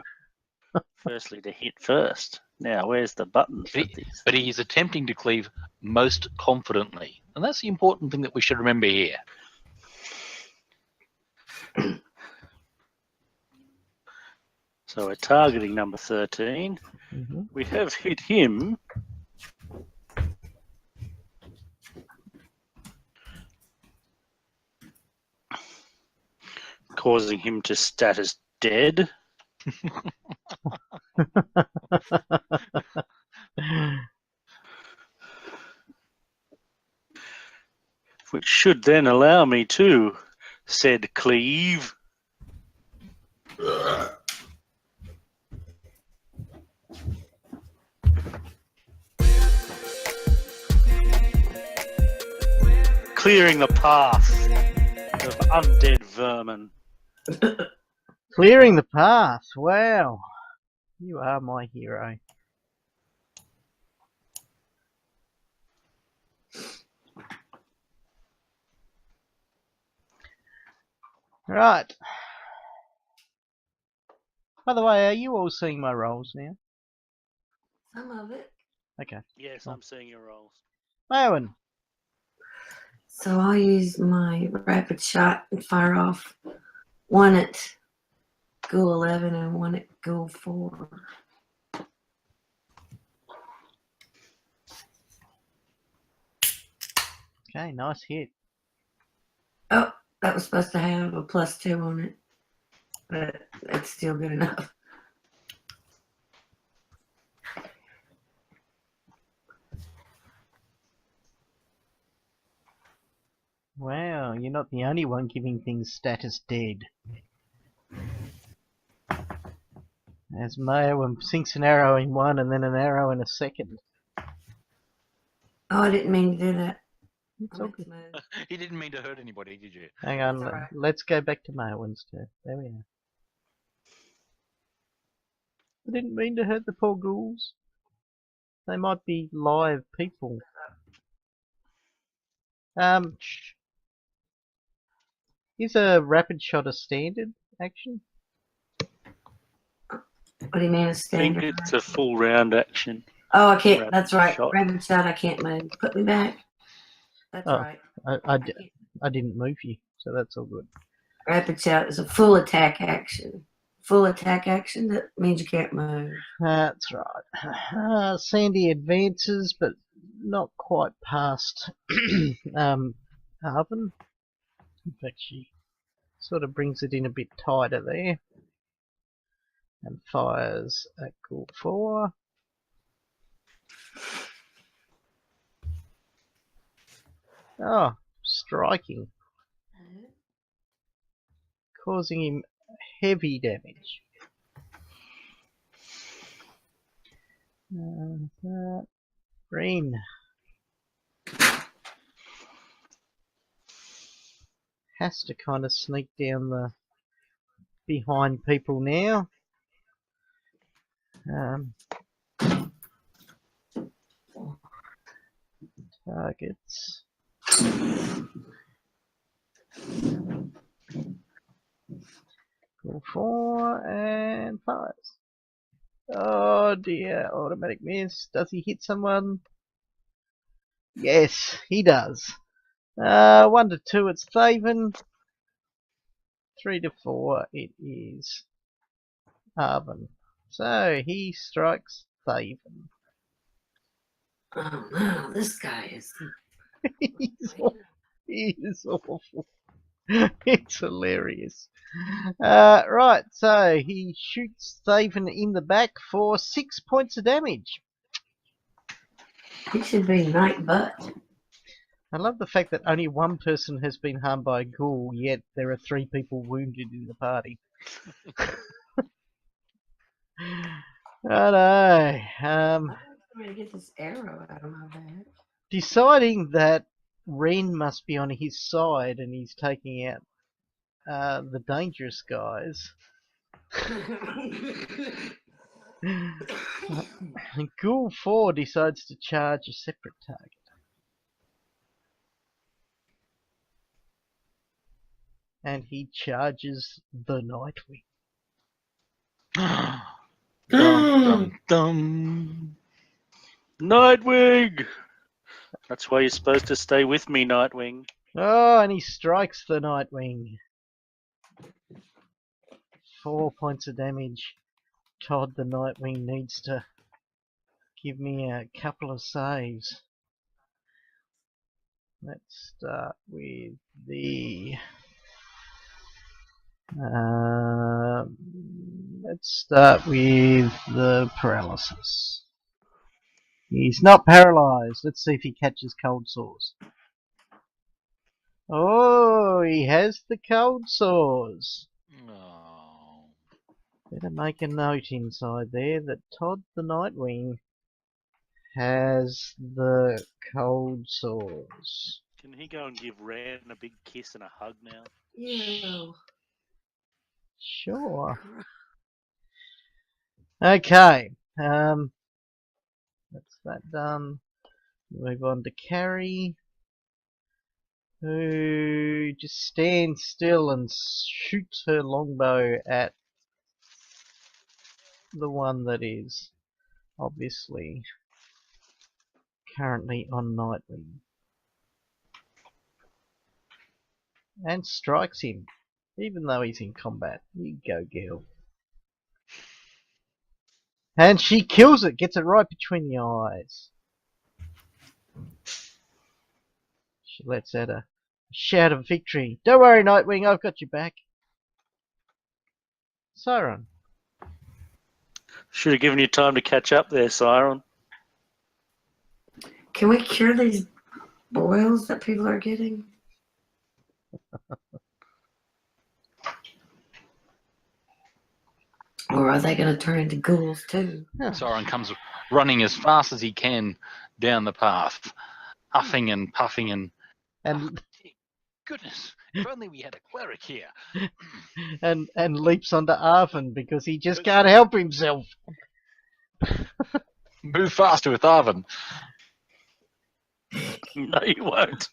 Firstly, to hit first. Now, where's the button for this? but he is attempting to cleave most confidently, and that's the important thing that we should remember here. So we're targeting number 13. Mm-hmm. We have hit him. Causing him to status dead. Which should then allow me to said cleave. Clearing the path of undead vermin. Clearing the path. Wow. You are my hero. Right. By the way, are you all seeing my rolls now? Some of it. Okay. Yes, I'm seeing your rolls. Owen. So I'll use my rapid shot and fire off one at Ghoul 11 and one at Ghoul 4. Okay, nice hit. Oh, that was supposed to have a +2 on it, but it's still good enough. Wow, you're not the only one giving things status dead. As Mayo sinks an arrow in one and then an arrow in a second. Oh, I didn't mean to do that. It's I all meant good. to move. He didn't mean to hurt anybody, did you? Hang on, That's all right. let's go back to Mayo's turn. There we are. I didn't mean to hurt the poor ghouls. They might be live people. Is a rapid shot a standard action? What do you mean a I think standard? it's a full round action. Oh, I can't. Rapid That's right. shot. Rapid shot. I can't move. Put me back. That's Oh. right. I didn't move you, so that's all good. Rapid shot is a full attack action. Full attack action. That means you can't move. That's right. Sandy advances, but not quite past Arvin. In fact, she Sort of brings it in a bit tighter there. And fires at Ghoul 4. Oh, striking. Causing him heavy damage. Green. Has to kind of sneak down the behind people now. Targets. Go 4 and fires. Oh dear, automatic miss. Does he hit someone? Yes, he does. 1 to 2, it's Thaven. 3 to 4, it is Arvin. So he strikes Thaven. Oh no, this guy is. He is awful. It's hilarious. Right, so he shoots Thaven in the back for 6 points of damage. He should be night butt. I love the fact that only one person has been harmed by a ghoul, yet there are 3 people wounded in the party. I know. I'm trying to get this arrow out of my back. Deciding that Ren must be on his side and he's taking out the dangerous guys. Ghoul 4 decides to charge a separate target. And he charges the Nightwing. Dum, dum, dum. Nightwing! That's why you're supposed to stay with me, Nightwing. Oh, and he strikes the Nightwing. 4 points of damage. Todd the Nightwing needs to give me a couple of saves. Let's start with the... let's start with the paralysis. He's not paralyzed. Let's see if he catches cold sores. Oh, he has the cold sores. Oh. Better make a note inside there that Todd the Nightwing has the cold sores. Can he go and give Ran a big kiss and a hug now? Ew. Sure. Okay. That's that done. Move on to Carrie, who just stands still and shoots her longbow at the one that is obviously currently on Nightwing. And strikes him, even though he's in combat. You go, girl. And she kills it, gets it right between the eyes. She lets out a shout of victory. Don't worry, Nightwing, I've got your back. Siren. Should have given you time to catch up there, Siren. Can we cure these boils that people are getting? Or are they going to turn into ghouls too? Sauron comes running as fast as he can down the path, huffing and puffing and... And goodness, if only we had a cleric here. and leaps onto Arvin because he just can't help himself. Move faster with Arvin. No, you won't.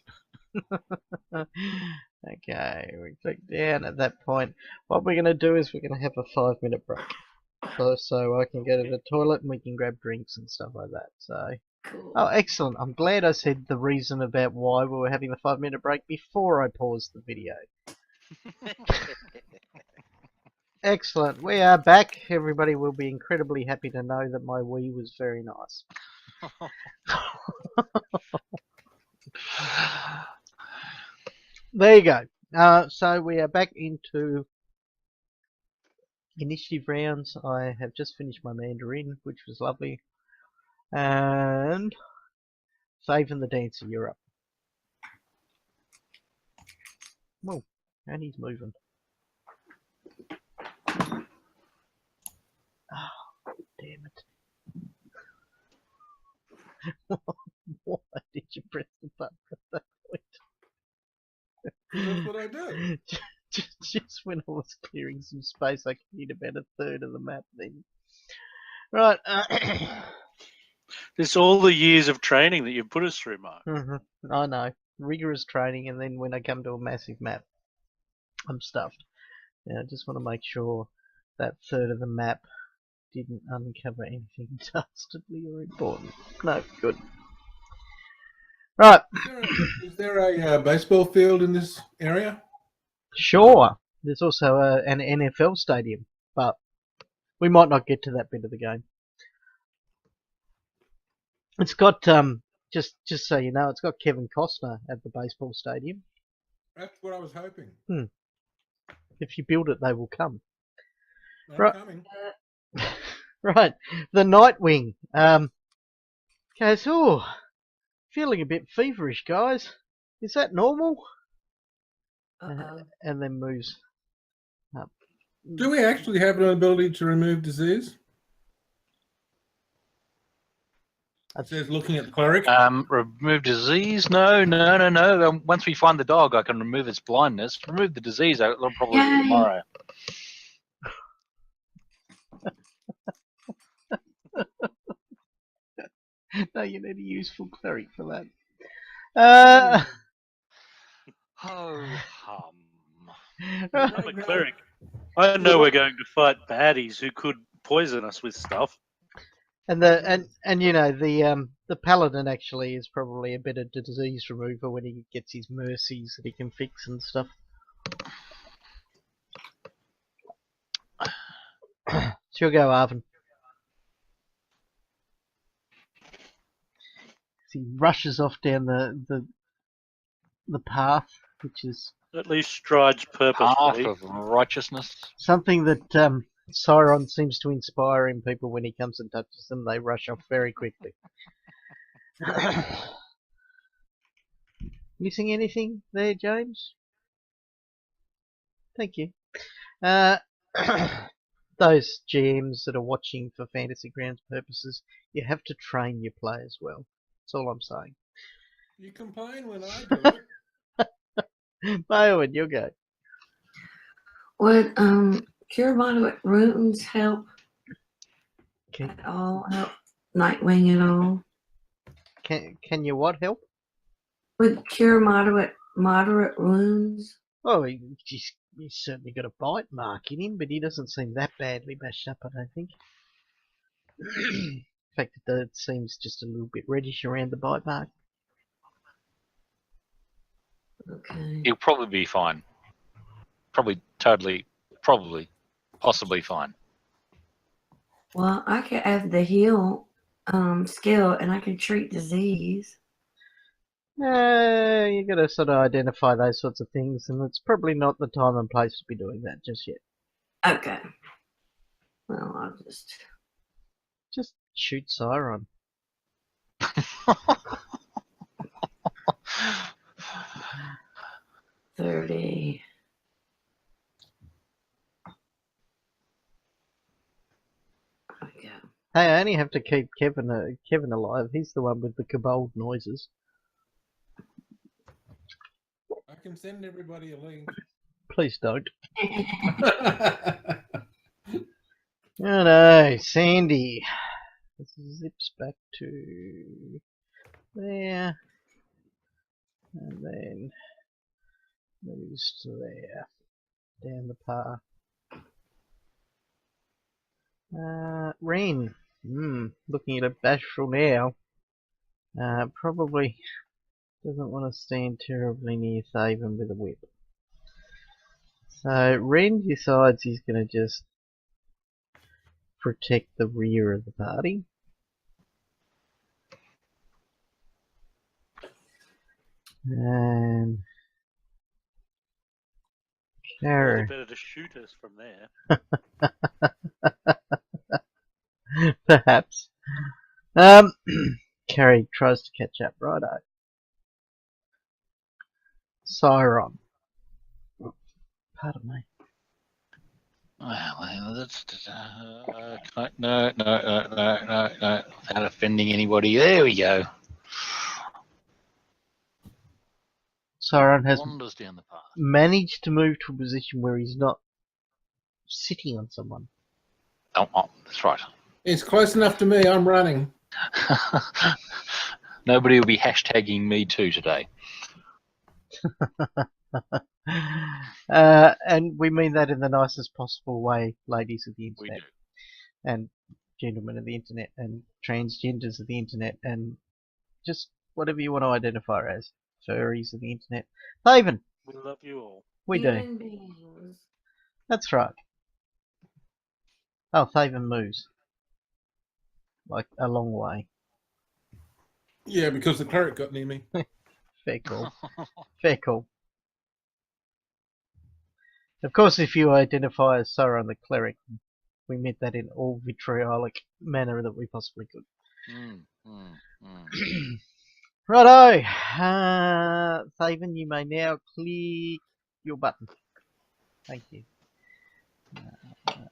Okay, we click down at that point. What we're going to do is we're going to have a 5-minute break. So I can go to the toilet and we can grab drinks and stuff like that. So, Cool. oh, excellent. I'm glad I said the reason about why we were having the 5-minute break before I paused the video. Excellent. We are back. Everybody will be incredibly happy to know that my Wii was very nice. There you go. So we are back into initiative rounds. I have just finished my Mandarin, which was lovely. And saving the dancer, you're up. Whoa, and he's moving. Oh, damn it. Why did you press the button at that That's what I do. point? Just when I was clearing some space, I could hit about a third of the map then. Right. This all the years of training that you've put us through, Mark. I know. Rigorous training, and then when I come to a massive map, I'm stuffed. Now, I just want to make sure that third of the map didn't uncover anything dastardly or important. No, good. Right. Is there a baseball field in this area? Sure. There's also an NFL stadium, but we might not get to that bit of the game. It's got just so you know, it's got Kevin Costner at the baseball stadium. That's what I was hoping. If you build it, they will come. I'm Right. coming. Right. The Nightwing goes, oh, feeling a bit feverish, guys. Is that normal? Uh-oh. And then moves up. Do we actually have an ability to remove disease? It says looking at the cleric. Remove disease? No. Once we find the dog, I can remove its blindness. Remove the disease, I'll probably do Yay. tomorrow. No, you need a useful cleric for that. Ho hum. I'm a cleric. I know we're going to fight baddies who could poison us with stuff. And you know the paladin actually is probably a better disease remover when he gets his mercies that he can fix and stuff. Sure, go Arvin. He rushes off down the path, which is At least strides Path purposefully. of righteousness. something that Siron seems to inspire in people. When he comes and touches them, they rush off very quickly. Missing anything there, James? Thank you. Those GMs that are watching for Fantasy Grounds purposes, you have to train your players well. That's all I'm saying. You complain when I do it. Owen, you'll go. Would cure moderate wounds help Can, at all? Help Nightwing at all? can you what help? Would cure moderate wounds? Oh, he's certainly got a bite mark in him, but he doesn't seem that badly bashed up, I don't think. In fact, it seems just a little bit reddish around the bite mark. Okay. He'll probably be fine. Possibly fine. Well, I could have the heal skill, and I can treat disease. You got to sort of identify those sorts of things, and it's probably not the time and place to be doing that just yet. Okay. Well, I'll Just shoot Siron. $30. Okay. Hey, I only have to keep Kevin alive. He's the one with the kobold noises. I can send everybody a link. Please don't. Oh no, Sandy. This zips back to there, and then moves to there, down the path. Ren. Looking at a bashful now. Probably doesn't want to stand terribly near Thaven with a whip. So Ren decides he's going to just protect the rear of the party. And Probably Arrow. better to shoot us from there. Perhaps. Carrie tries to catch up. Righto. Siron. Pardon me. Well, that's no. Without offending anybody. There we go. Siron has Wanders down the path. managed to move to a position where he's not sitting on someone. Oh, that's right. It's close enough to me. I'm running. Nobody will be hashtagging me too today. And we mean that in the nicest possible way, ladies of the We internet, do. and gentlemen of the internet, and transgenders of the internet, and just whatever you want to identify as, furries of the internet. Thaven, We love you all. we do. Human beings. That's right. Oh, Thaven moves. Like a long way. Yeah, because the cleric got near me. Fair call. Fair call. Of course, if you identify as Sauron the Cleric, we meant that in all vitriolic manner that we possibly could. Righto! Thaven, you may now click your button. Thank you.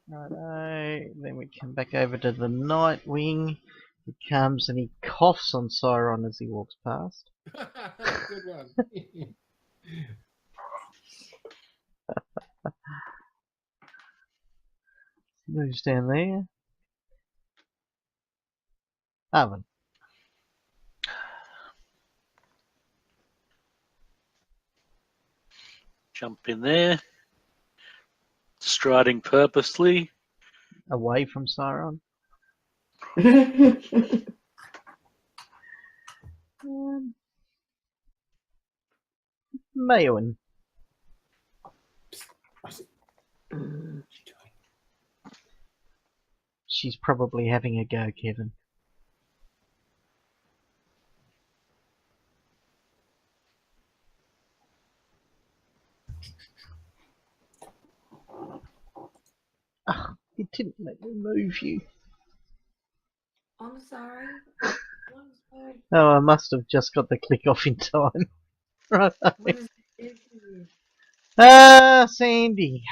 Righto. Then we come back over to the Nightwing. He comes and he coughs on Sauron as he walks past. Good one. Moves down there. Oven. Jump in there. Striding purposely. Away from Sauron. Mayoin. She's probably having a go, Kevin. Oh, it didn't let me move you. I'm sorry. I'm sorry. Oh, I must have just got the click off in time. Right. What is it for you? Sandy.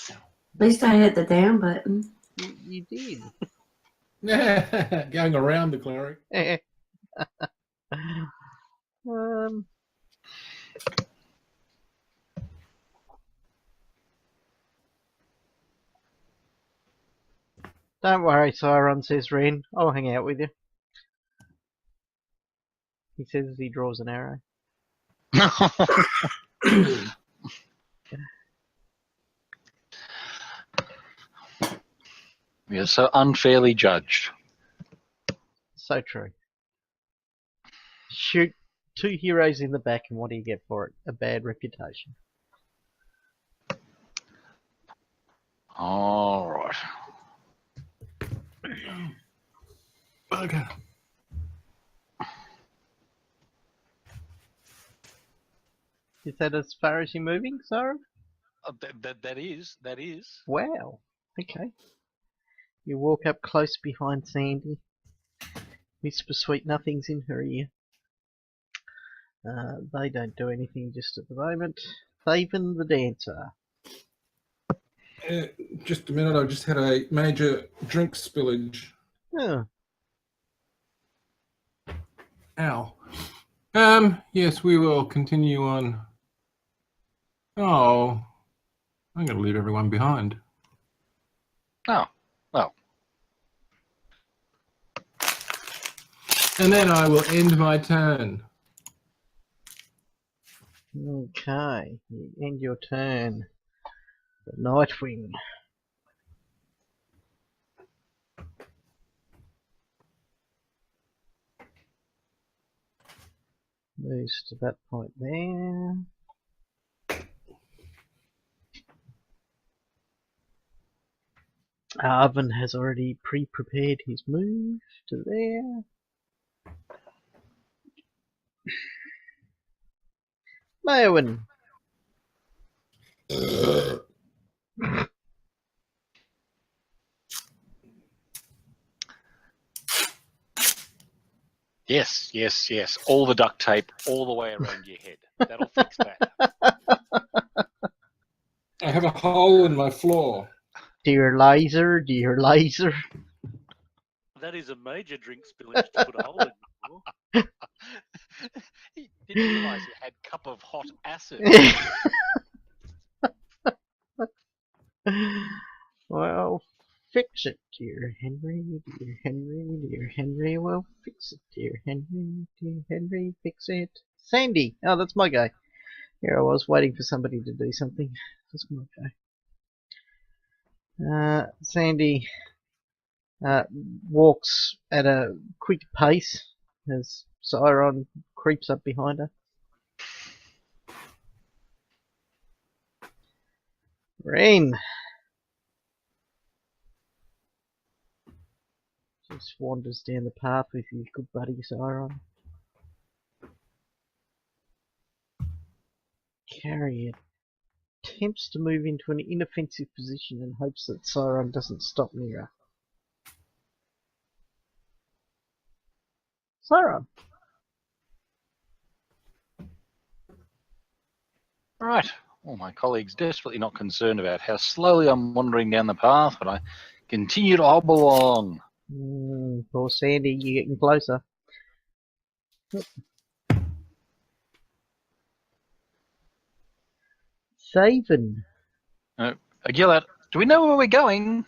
At least I hit the down button. You did. Going around the cleric. um, don't worry, Sauron, says Ren. I'll hang out with you. He says as he draws an arrow. You're so unfairly judged. So true. Shoot 2 heroes in the back, and what do you get for it? A bad reputation. All right. Okay. Is that as far as you're moving, Sauron? That is. Wow. Okay. You walk up close behind Sandy. Whisper sweet nothings in her ear. They don't do anything just at the moment. Thaven the Dancer. Just a minute. I just had a major drink spillage. Oh, Ow. Yes, we will continue on. Oh, I'm going to leave everyone behind. Oh, well. And then I will end my turn. okay. You end your turn. The Nightwing. Moves to that point there. Arvin has already pre-prepared his move to there. Mayowen. Yes, yes, yes. All the duct tape all the way around your head. That'll fix that. I have a hole in my floor. Dear laser, dear laser. That is a major drink spillage to put a hole in the floor. He didn't realise he had cup of hot acid. Well, fix it, dear Henry, dear Henry, dear Henry. Well, fix it, dear Henry, fix it. Sandy. Oh, that's my guy. Here I was waiting for somebody to do something. That's my guy. Sandy walks at a quick pace as Siron creeps up behind her. Rain. Just wanders down the path with his good buddy Siron. Carrier attempts to move into an inoffensive position and hopes that Siron doesn't stop near her. Siron. Right. Well, my colleague's desperately not concerned about how slowly I'm wandering down the path, but I continue to hobble along. Poor Sandy, you're getting closer. Saven. Gillett, do we know where we're going?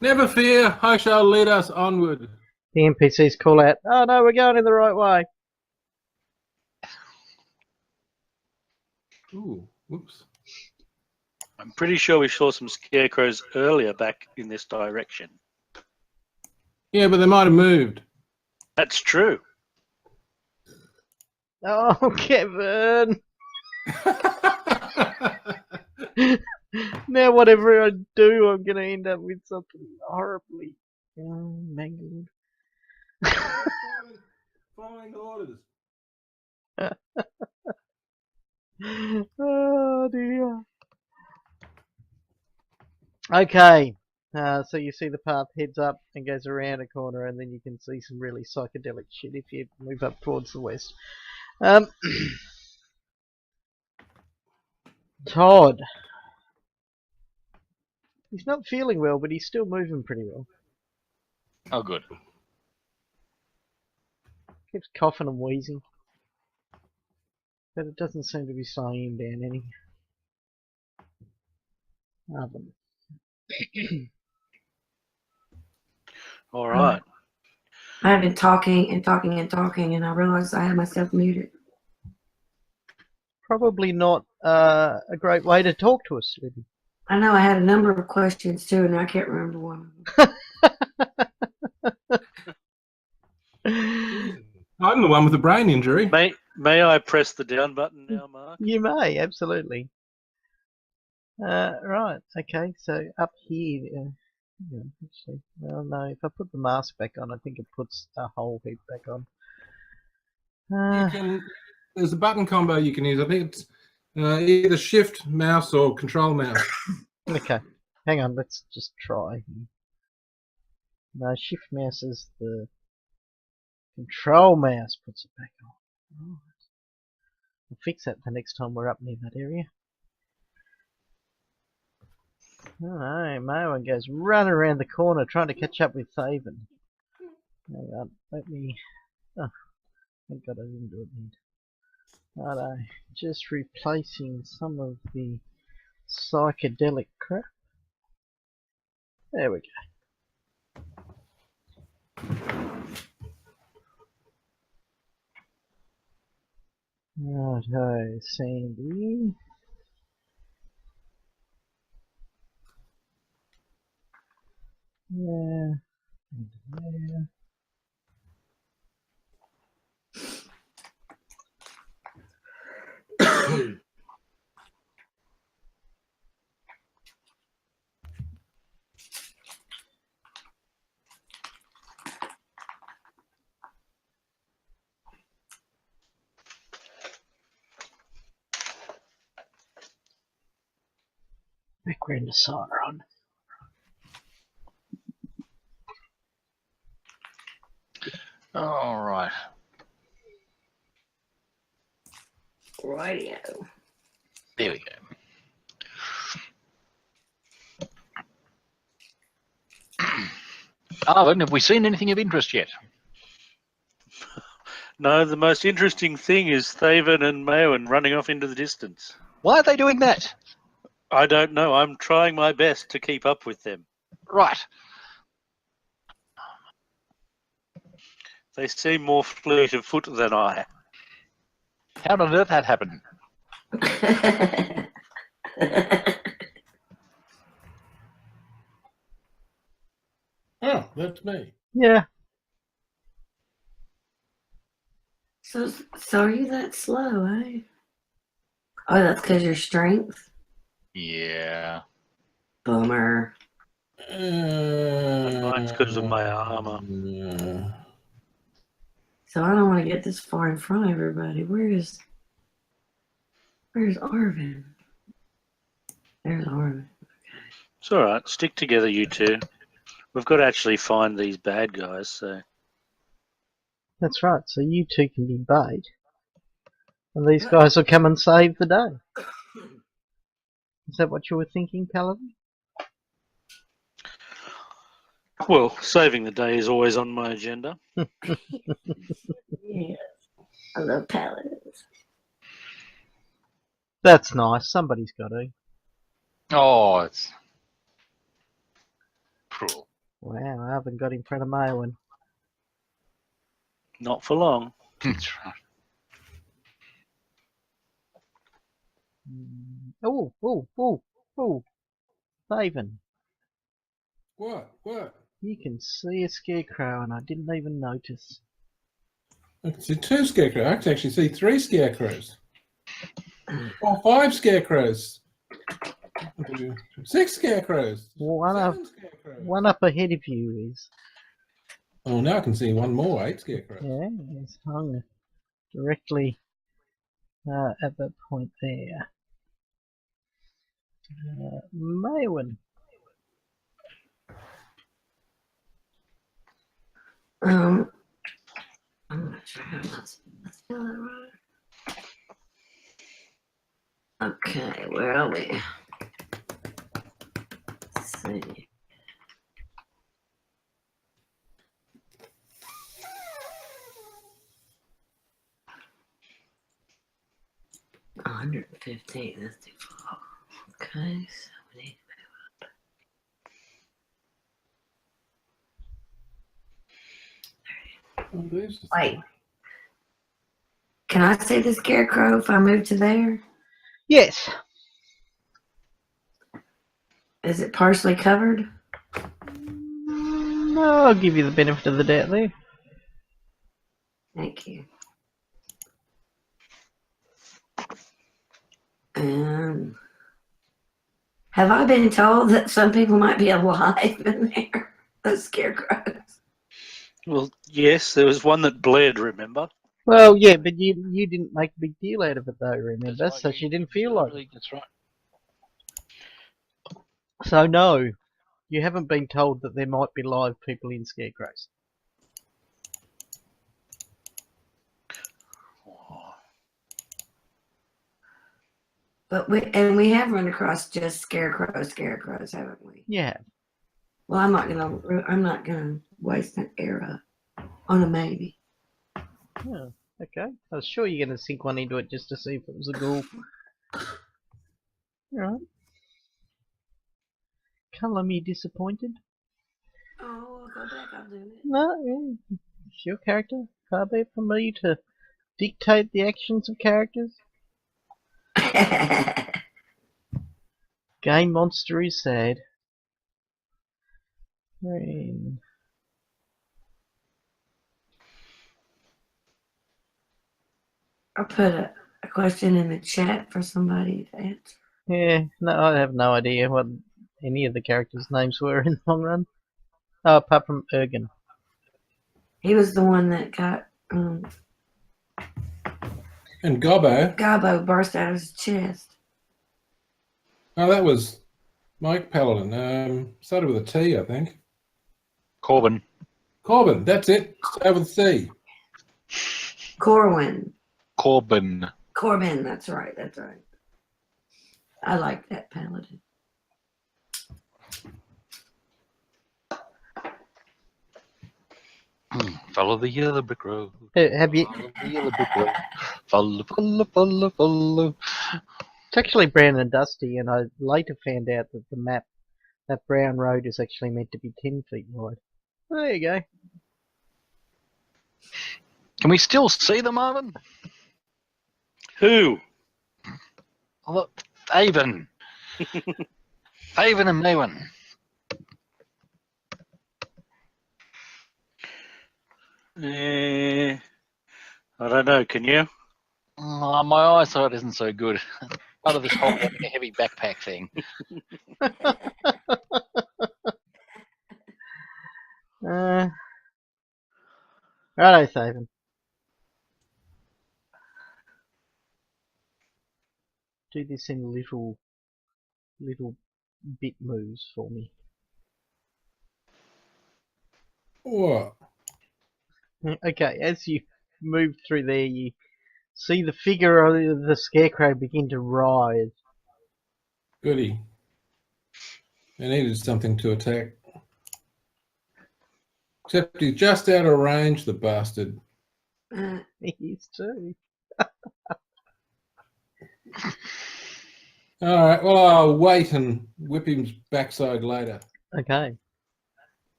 Never fear, I shall lead us onward. The NPCs call out, "Oh no, we're going in the right way." Ooh, whoops. I'm pretty sure we saw some scarecrows earlier back in this direction. Yeah, but they might have moved. That's true. Oh, Kevin. Now whatever I do, I'm going to end up with something horribly mangled. Following orders. Oh dear. Okay, so you see the path heads up and goes around a corner, and then you can see some really psychedelic shit if you move up towards the west. Todd. He's not feeling well, but he's still moving pretty well. Oh, good. Keeps coughing and wheezing. But it doesn't seem to be slowing him down any. All right. I've been talking and talking and talking, and I realized I had myself muted. Probably not a great way to talk to us, Libby. I know I had a number of questions too, and I can't remember one. I'm the one with the brain injury. May I press the down button now, Mark? You may, absolutely. Right, okay, so up here, actually, well, no, if I put the mask back on, I think it puts a whole heap back on. There's a button combo you can use. I think it's either shift mouse or control mouse. Okay, hang on, let's just try. No, shift mouse is the control mouse puts it back on. Right. I'll fix that the next time we're up near that area. Alright, Mayowen goes run around the corner trying to catch up with Saven. Hang on, let me... Oh, thank God I didn't do it then. Righto, just replacing some of the psychedelic crap. There we go. Righto, Sandy. Yeah. Yeah. Background to Sauron. All right. Radio. There we go. Arvin, have we seen anything of interest yet? No, the most interesting thing is Thaven and Maewyn running off into the distance. Why are they doing that? I don't know. I'm trying my best to keep up with them. Right. They seem more fleet of foot than I. How on earth that happened? Oh, that's me. Yeah. So are you that slow, eh? Oh, that's because your strength? Yeah. Bummer. Mine's because of my armor. So I don't want to get this far in front of everybody. Where's Arvin? There's Arvin. It's all right. Stick together, you two. We've got to actually find these bad guys. So That's right. So you two can be bait. And these guys will come and save the day. Is that what you were thinking, Paladin? well, saving the day is always on my agenda. Yeah. I love paladins. That's nice. Somebody's got to. Oh, it's cruel. Wow, I haven't got in front of Maewyn. Not for long. That's right. Oh, oh, oh, oh. Thaven, What? you can see a scarecrow and I didn't even notice. I can see 2 scarecrows. I can actually see 3 scarecrows. Or 5 scarecrows. 6 scarecrows. One up, 7 scarecrows. one up ahead of you is, Oh, now I can see one more, 8 scarecrows. yeah, it's hung directly at that point there. Maewyn. I'm not sure how to spell that right. Okay, where are we? Let's see. $115. That's too far. Okay, so we need Oh, there's the Wait. Can I see the scarecrow if I move to there? Yes. Is it partially covered? No, I'll give you the benefit of the doubt there. Thank you. Have I been told that some people might be alive in there? Those scarecrows. Well, yes, there was one that bled, remember? Well, yeah, but you didn't make a big deal out of it though, remember? That's right, So you- she didn't you feel like it. really- That's right. So no, you haven't been told that there might be live people in scarecrows. But we have run across just scarecrows, haven't we? Yeah. Well, I'm not gonna waste an era on a maybe. Yeah. Okay. I was sure you're going to sink one into it just to see if it was a ghoul. Alright. Colour me disappointed. Oh, I'll go back. I'll do it. No, yeah. It's your character. Far be it from me to dictate the actions of characters. Game monster is sad. Green. I'll put a question in the chat for somebody to answer. Yeah, no, I have no idea what any of the characters' names were in the long run. Oh, apart from Ergen. He was the one that got And Gobbo. Gabo burst out of his chest. Oh, that was Mike Paladin. Started with a T, I think. Corbin. Corbin, that's it. Start with a C. Corwin. Corbin. Corbin, that's right. I like that paladin. Follow the yellow brick road. Have you? Follow the yellow brick road. Follow, follow, follow, follow. It's actually brown and dusty, and I later found out that the map, that brown road, is actually meant to be 10 feet wide. There you go. Can we still see them, Marvin? Who? Oh, look, Avon. Avon and Maywin. I don't know. Can you? Oh, my eyesight isn't so good. Part of this whole heavy backpack thing. Righto, Saban. Do this in little bit moves for me. What? Okay, as you move through there, you see the figure of the scarecrow begin to rise. Goody. I needed something to attack. Except he's just out of range, the bastard. He is too. All right, well, I'll wait and whip his backside later. Okay.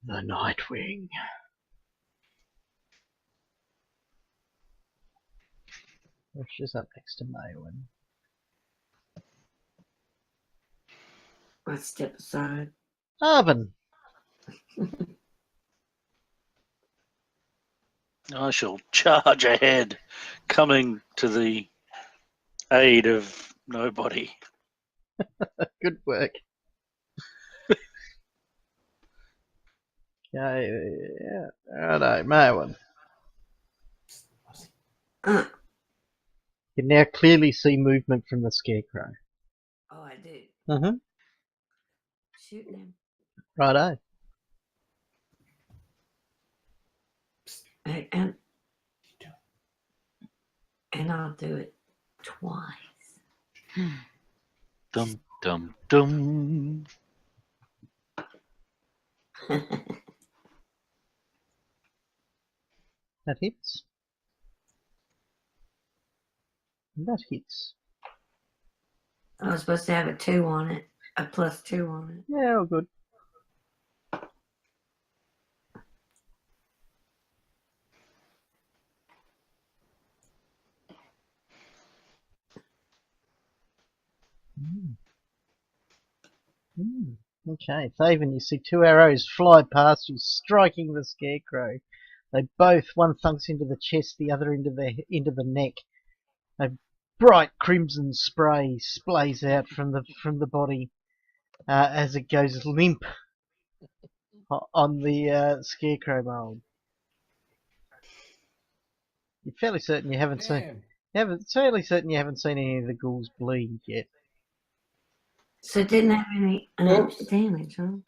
The Nightwing. She's up next to Maywin. Let's step aside. Arvin. I shall charge ahead, coming to the aid of nobody. Good work. Okay, yeah. Righto, Maywin. Uh, You can now clearly see movement from the scarecrow. oh, I do. Mm-hmm. Shooting him. Righto. And I'll do it twice. Dum, dum, dum. That hits. And that hits. I was supposed to have a 2 on it, a +2 on it. Yeah, all good. Okay, Thaven, you see 2 arrows fly past you, striking the scarecrow. They both, one thunks into the chest, the other into the neck. A bright crimson spray splays out from the body as it goes limp on the scarecrow mold. You're fairly certain you haven't seen. Fairly certain you haven't seen any of the ghouls bleed yet. So it didn't have any Oops. damage, huh?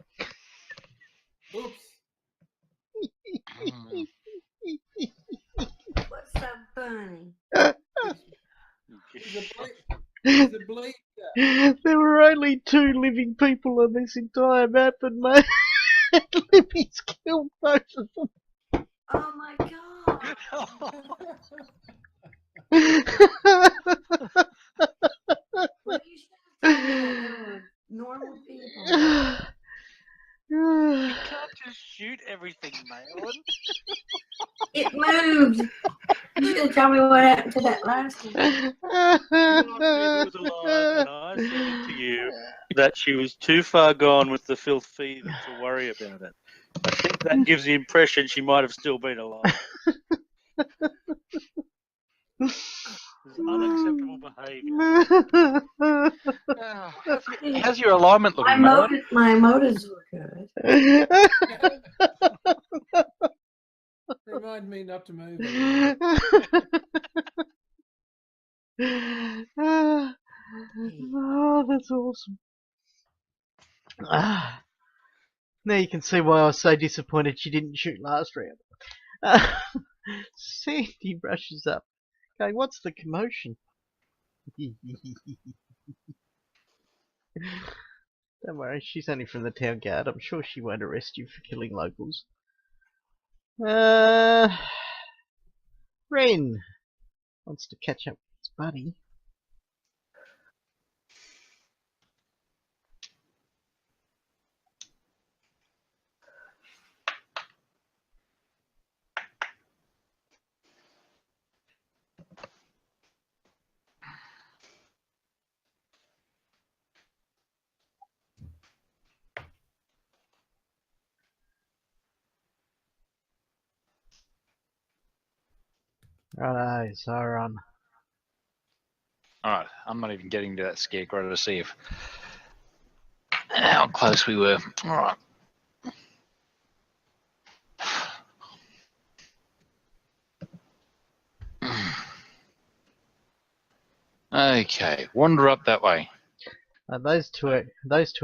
Oops. What's so funny? There's a bleed. There were only 2 living people on this entire map, and mate, Libby's killed both of them. Oh my god! Well, you should have told me that they were normal people. You can't just shoot everything, Maylin. It moved! You should have told me what happened to that last one. It was alive, and I said to you that she was too far gone with the filth fever to worry about it. I think that gives the impression she might have still been alive. It's unacceptable behaviour. How's your alignment looking, Maywin? My motives were good. Remind me not to move. Oh, the That's awesome. Ah, now you can see why I was so disappointed she didn't shoot last round. Sandy rushes up. Going, what's the commotion? Don't worry, she's only from the town guard. I'm sure she won't arrest you for killing locals. Ren wants to catch up with his buddy. Righto, so run. Alright, I'm not even getting to that scarecrow to see if how close we were. Alright. Okay, wander up that way. Those two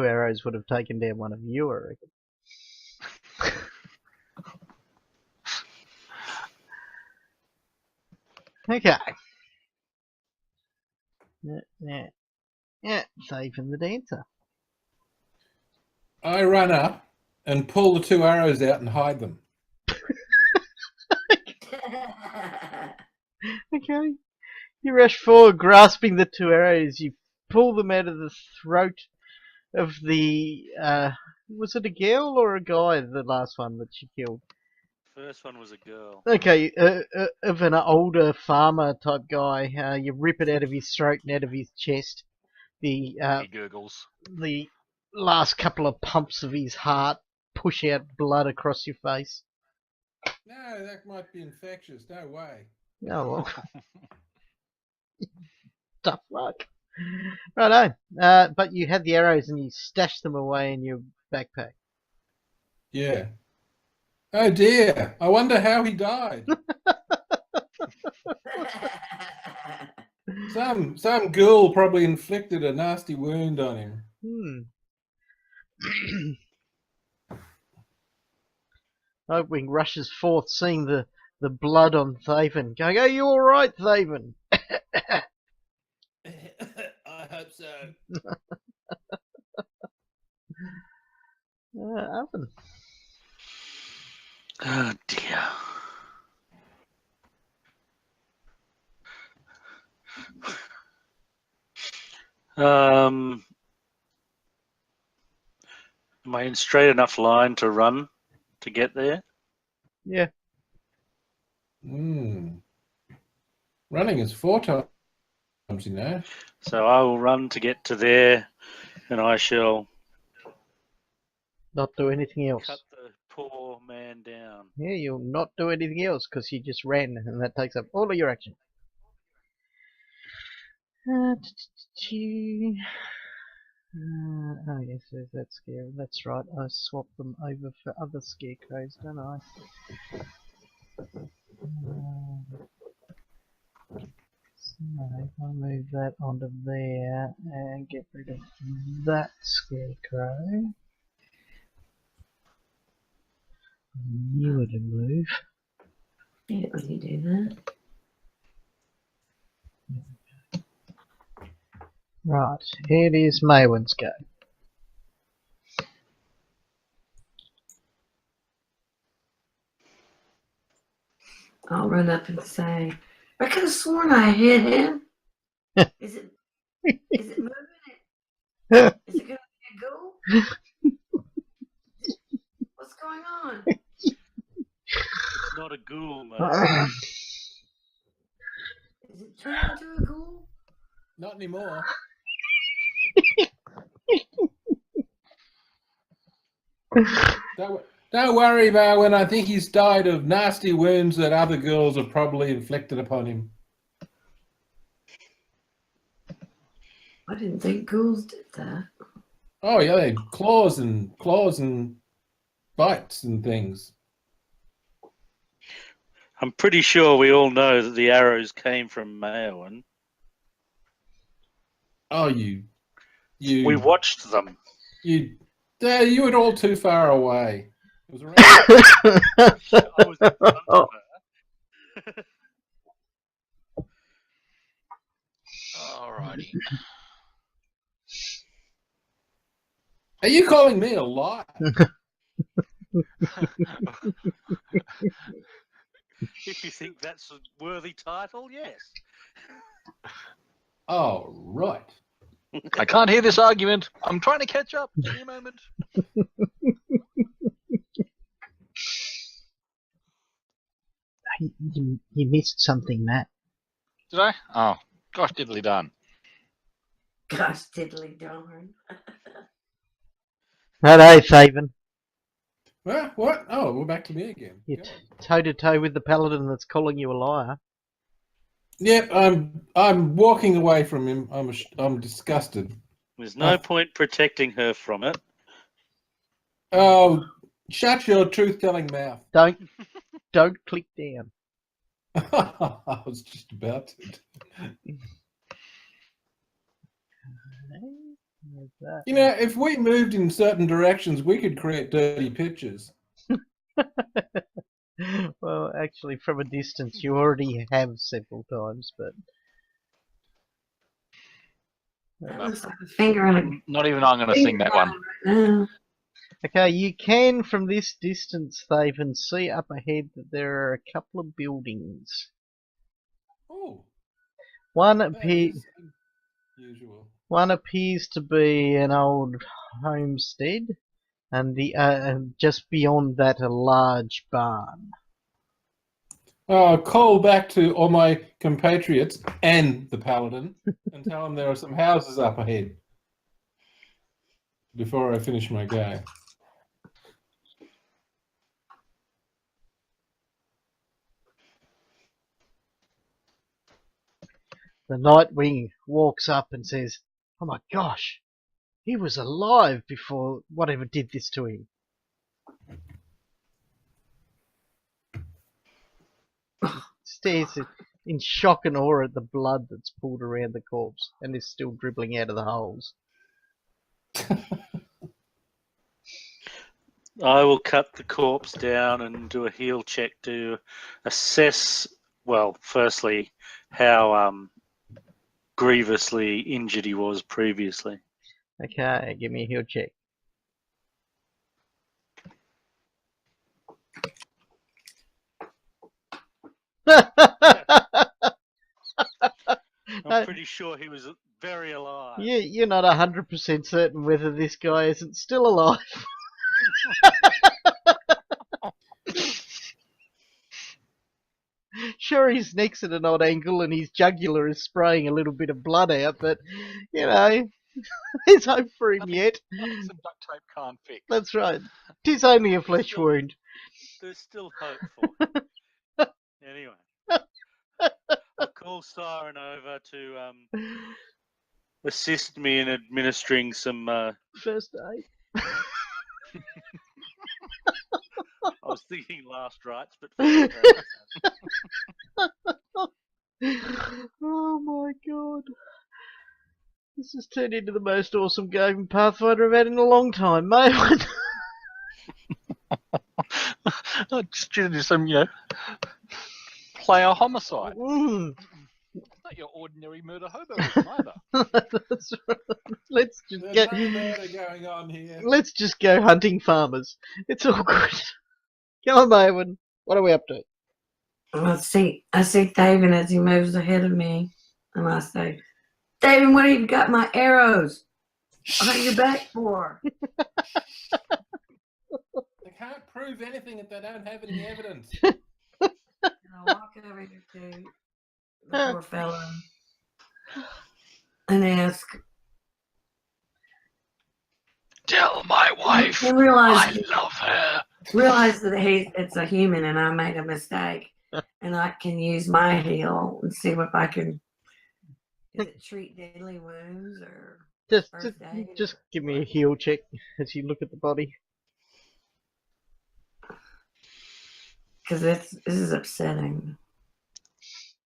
arrows would have taken down one of you, I reckon. Okay. Yeah, saving the dancer. I run up and pull the 2 arrows out and hide them. Okay. You rush forward, grasping the 2 arrows. You pull them out of the throat of the. Was it a girl or a guy? The last one that she killed. First one was a girl. Okay, of an older farmer type guy. You rip it out of his throat and out of his chest. He gurgles. The last couple of pumps of his heart push out blood across your face. No, that might be infectious. No way. Oh well. Tough luck. Righto. But you had the arrows and you stashed them away in your backpack. Yeah. Oh dear. I wonder how he died. Some ghoul probably inflicted a nasty wound on him. Nightwing rushes forth, seeing the blood on Thaven, going, "Are you all right, Thaven?" I hope so. Oven. Oh dear. Am I in straight enough line to run to get there? Yeah. Running is 4 times, you know. So I will run to get to there, and I shall Not do anything else. cut the poor man down. Yeah, you'll not do anything else because you just ran, and that takes up all of your action. Oh yes, there's that scare. That's right. I swapped them over for other scarecrows, don't I? So if I move that onto there and get rid of that scarecrow, you would move. Yeah, when you do that. Right, it is Maywin's go. I'll run up and say, I could have sworn I hit him. Is it moving? Is it going to be a ghoul? What's going on? It's not a ghoul, mate. Is it turned into a ghoul? Not anymore. Don't worry about when I think he's died of nasty wounds that other girls have probably inflicted upon him. I didn't think ghouls did that. Oh yeah, they had claws and bites and things. I'm pretty sure we all know that the arrows came from Mayowan. Oh, you We watched them. You were all too far away. It was around. I was in front of her. Alrighty. Are you calling me a liar? If you think that's a worthy title, yes. Oh, right. I can't hear this argument. I'm trying to catch up. Give me a moment. You missed something, Matt. Did I? Oh, gosh, diddly done. Gosh, diddly darn. Hello, Faven. What? Oh, we're back to me again. You're Go. toe to toe with the paladin that's calling you a liar. Yep, I'm walking away from him. I'm disgusted. There's no point protecting her from it. Oh, shut your truth-telling mouth. Don't click down. I was just about to. Where's that? You know, if we moved in certain directions, we could create dirty pictures. Well, actually, from a distance, you already have several times, but That looks like a finger on a Not even I'm going to sing that one. No. okay, you can from this distance, Faven, see up ahead that there are a couple of buildings. Oh, One that appears. is unusual. One appears to be an old homestead, and the just beyond that a large barn. Call back to all my compatriots and the paladin and tell them there are some houses up ahead before I finish my go. The Nightwing walks up and says, "Oh my gosh, he was alive before whatever did this to him." Stares in shock and awe at the blood that's pooled around the corpse and is still dribbling out of the holes. I will cut the corpse down and do a heal check to assess, well, firstly, how grievously injured he was previously. Okay, give me a heal check. I'm pretty sure he was very alive. You're not 100% certain whether this guy isn't still alive. Sure, his neck's at an odd angle and his jugular is spraying a little bit of blood out, but, you know, there's hope for him yet. Nothing some duct tape can't fix. That's right. 'Tis only a flesh wound. There's still hope for him. Anyway, I'll call Siren over to assist me in administering some. First aid. I was thinking last rites, but first Oh my god. This has turned into the most awesome game Pathfinder I've had in a long time, mate. Just do some, player homicide. Mm. Not your ordinary murder hobo either. That's right. Let's just There's go. no murder going on here. Let's just go hunting farmers. It's all good. Come on, Maven. What are we up to? I see Thaven as he moves ahead of me, and I say, Thaven, what have you got my arrows on your back for? They can't prove anything if they don't have any evidence. And I walk over to the poor fellow and ask, Tell my wife and I love her. realize that it's a human and I made a mistake, and I can use my heal and see if I can. Is it treat deadly wounds or Just first aid? just give me a heal check as you look at the body. Because this is upsetting.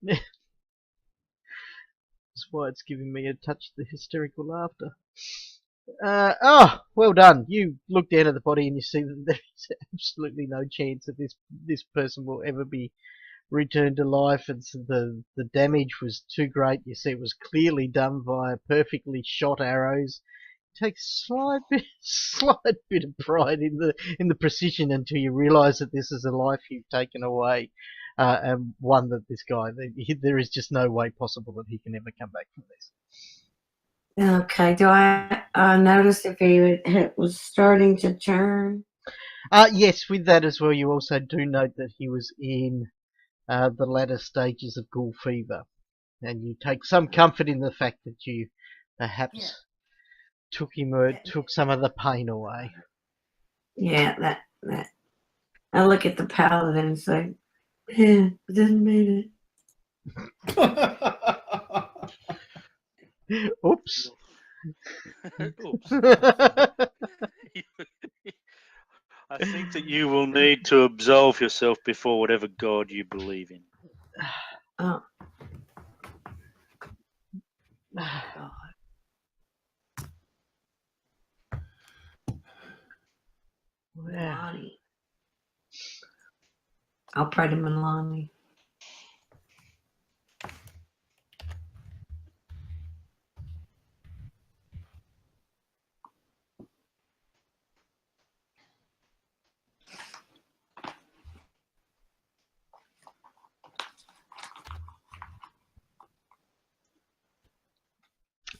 That's why it's giving me a touch of the hysterical laughter. Oh, well done. You look down at the body and you see that there's absolutely no chance that this person will ever be returned to life. The damage was too great. You see, it was clearly done via perfectly shot arrows. Take slight bit of pride in the precision until you realise that this is a life you've taken away, and one that this guy there is just no way possible that he can ever come back from this. Okay, do I notice if he was starting to turn? Yes, with that as well, you also do note that he was in the latter stages of ghoul fever, and you take some comfort in the fact that you perhaps took some of the pain away. Yeah, that. I look at the paladin and say, "Yeah, I didn't mean Oops. Oops. I think that you will need to absolve yourself before whatever god you believe in. Oh, God. Milani. I'll pray to Milani.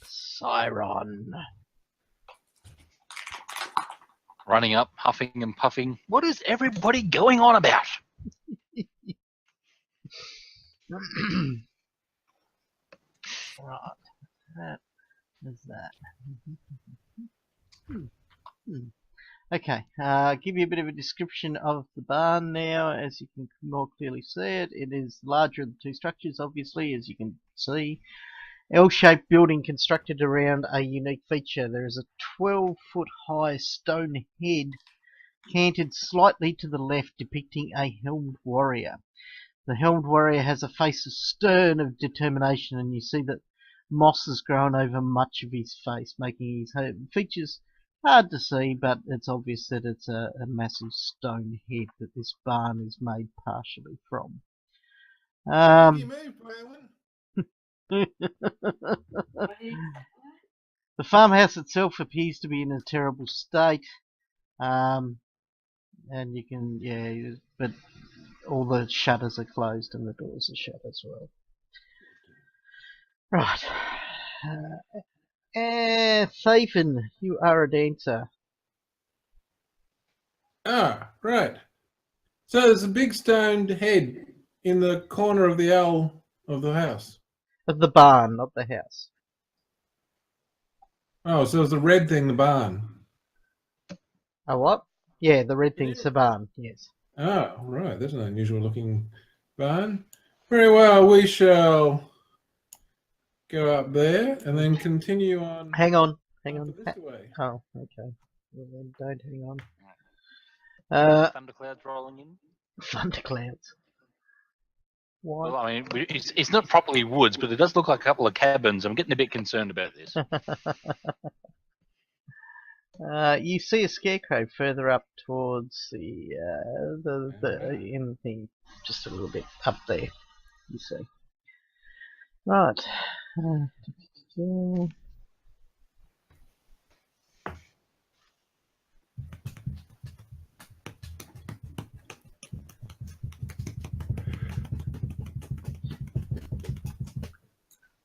Siron. Running up, huffing and puffing. What is everybody going on about? Right. That is that. Okay, give you a bit of a description of the barn now. As you can more clearly see it, it is larger of the two structures, obviously, as you can see. L-shaped building constructed around a unique feature. There is a 12-foot high stone head canted slightly to the left, depicting a helmed warrior. The helmed warrior has a face as stern of determination, and you see that moss has grown over much of his face, making his features hard to see, but it's obvious that it's a massive stone head that this barn is made partially from. The farmhouse itself appears to be in a terrible state, and you can, but all the shutters are closed and the doors are shut as well. Right. Thafen, you are a dancer. Ah, right. So there's a big stone head in the corner of the L of the house. Of the barn, not the house. Oh, so it's the red thing, the barn. A what? Yeah, the red thing's the barn, yes. Oh, right. That's an unusual looking barn. Very well, we shall go up there and then continue on. Hang on. This way. Oh, okay. Well, then don't hang on. Thunderclouds rolling in. Thunderclouds. What? Well, I mean, it's not properly woods, but it does look like a couple of cabins. I'm getting a bit concerned about this. You see a scarecrow further up towards the thing, just a little bit up there. You see. Right.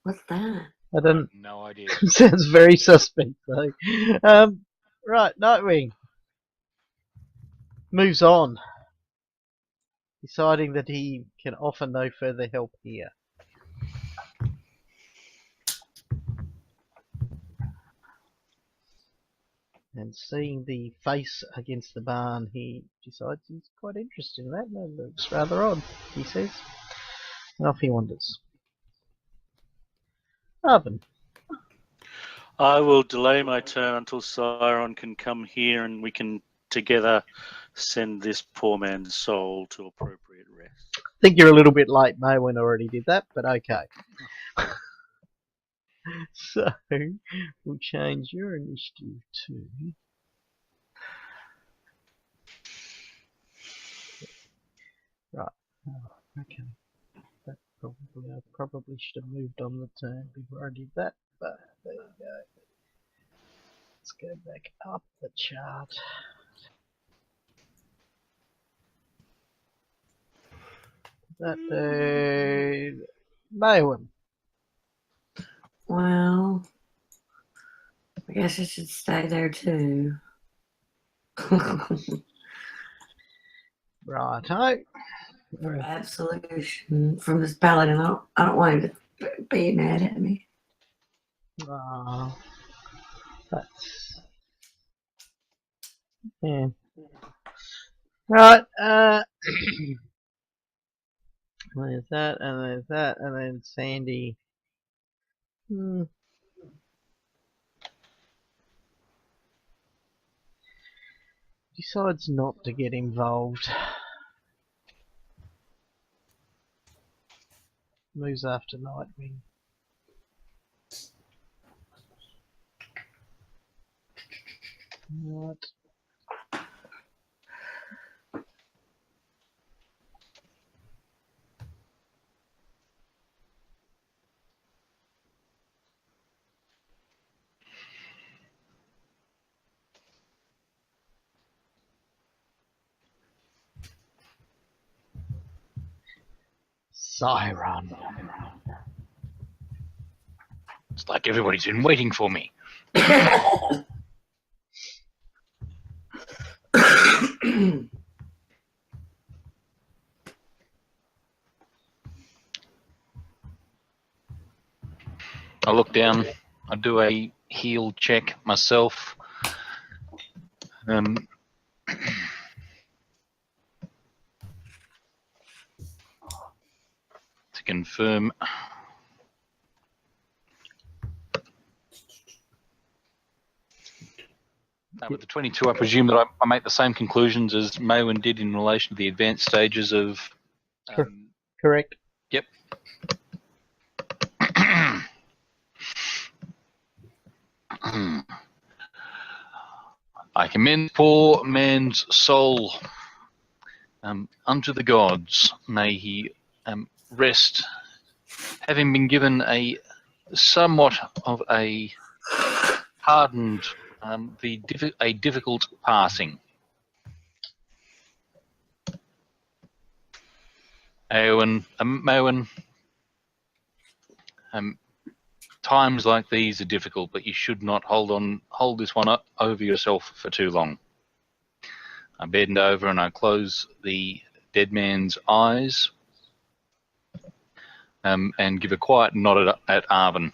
What's that? I don't. No idea. Sounds very suspect though. Right, Nightwing moves on, deciding that he can offer no further help here. And seeing the face against the barn, he decides he's quite interested in that. That looks rather odd, he says. And off he wanders. Arvin. I will delay my turn until Siron can come here and we can together send this poor man's soul to appropriate rest. I think you're a little bit late. No one already did that, but okay. So we'll change your initiative to right. Oh, okay. That probably I probably should have moved on the turn before I did that, but there you go. Let's go back up the chart. That dude, Maywin. Well, I guess I should stay there too. Righto. For absolution from this paladin. I don't want him to be mad at me. That's yeah. Right. There's that, and there's that, and then Sandy. Decides not to get involved. Moves after Nightwing. What? Siron. It's like everybody's been waiting for me. I look down, I do a heal check myself. To confirm. With the 22, I presume that I make the same conclusions as Maywin did in relation to the advanced stages of... Correct. Yep. I commend poor man's soul unto the gods. May he rest, having been given a somewhat of a hardened, a difficult passing. Maywin, times like these are difficult, but you should not hold this one up over yourself for too long. I bend over and I close the dead man's eyes and give a quiet nod at Arvin.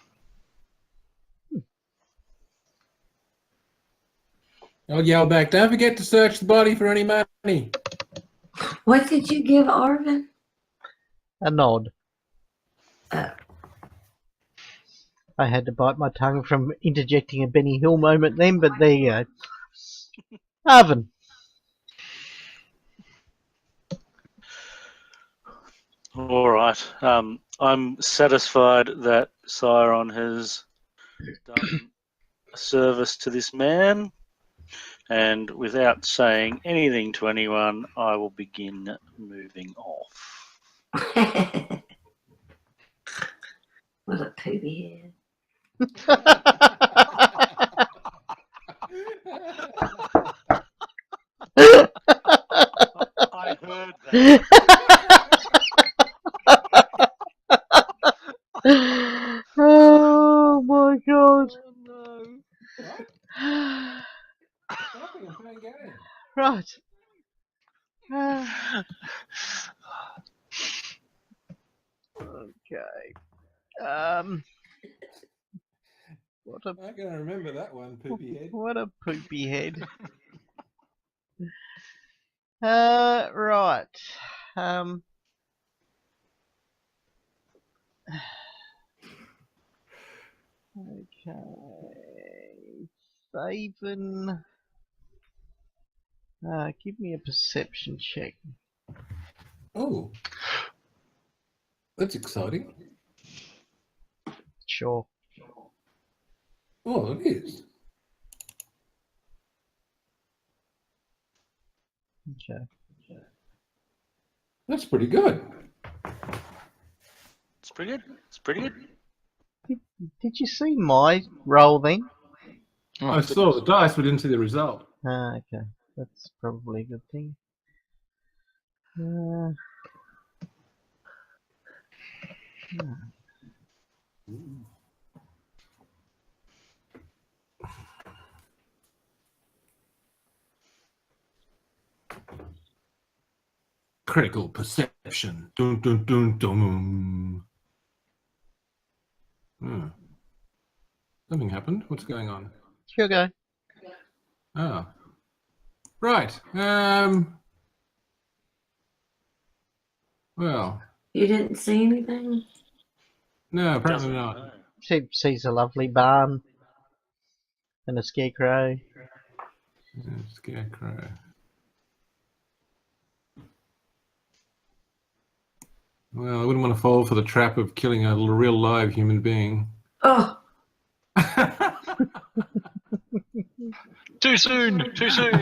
I'll yell back, don't forget to search the body for any money. What did you give Arvin? A nod. Oh. I had to bite my tongue from interjecting a Benny Hill moment then, but there you go. Arvin. All right. I'm satisfied that Siron has done a service to this man, and without saying anything to anyone, I will begin moving off. What a poopy head. I heard that. Oh my god. Oh, What? Stopping, I'm playing game. Right. Okay. What a I'm going to remember that one, poopy head. what a poopy head. Right. Okay. Faven. Give me a perception check. Oh, that's exciting. Sure. Oh, it is. Okay. That's pretty good. It's pretty good. It's pretty good. Did you see my roll then? Oh, I saw the dice, but didn't see the result. Ah, okay. That's probably a good thing. Uh, Critical perception. Dun, dun, dun, dun. Hmm. Something happened. What's going on? sure go. Ah. Right. Well, You didn't see anything? no, apparently Doesn't not. know. She sees a lovely barn and a scarecrow. Yeah, scarecrow. Well, I wouldn't want to fall for the trap of killing a real live human being. Oh, too soon. Too soon.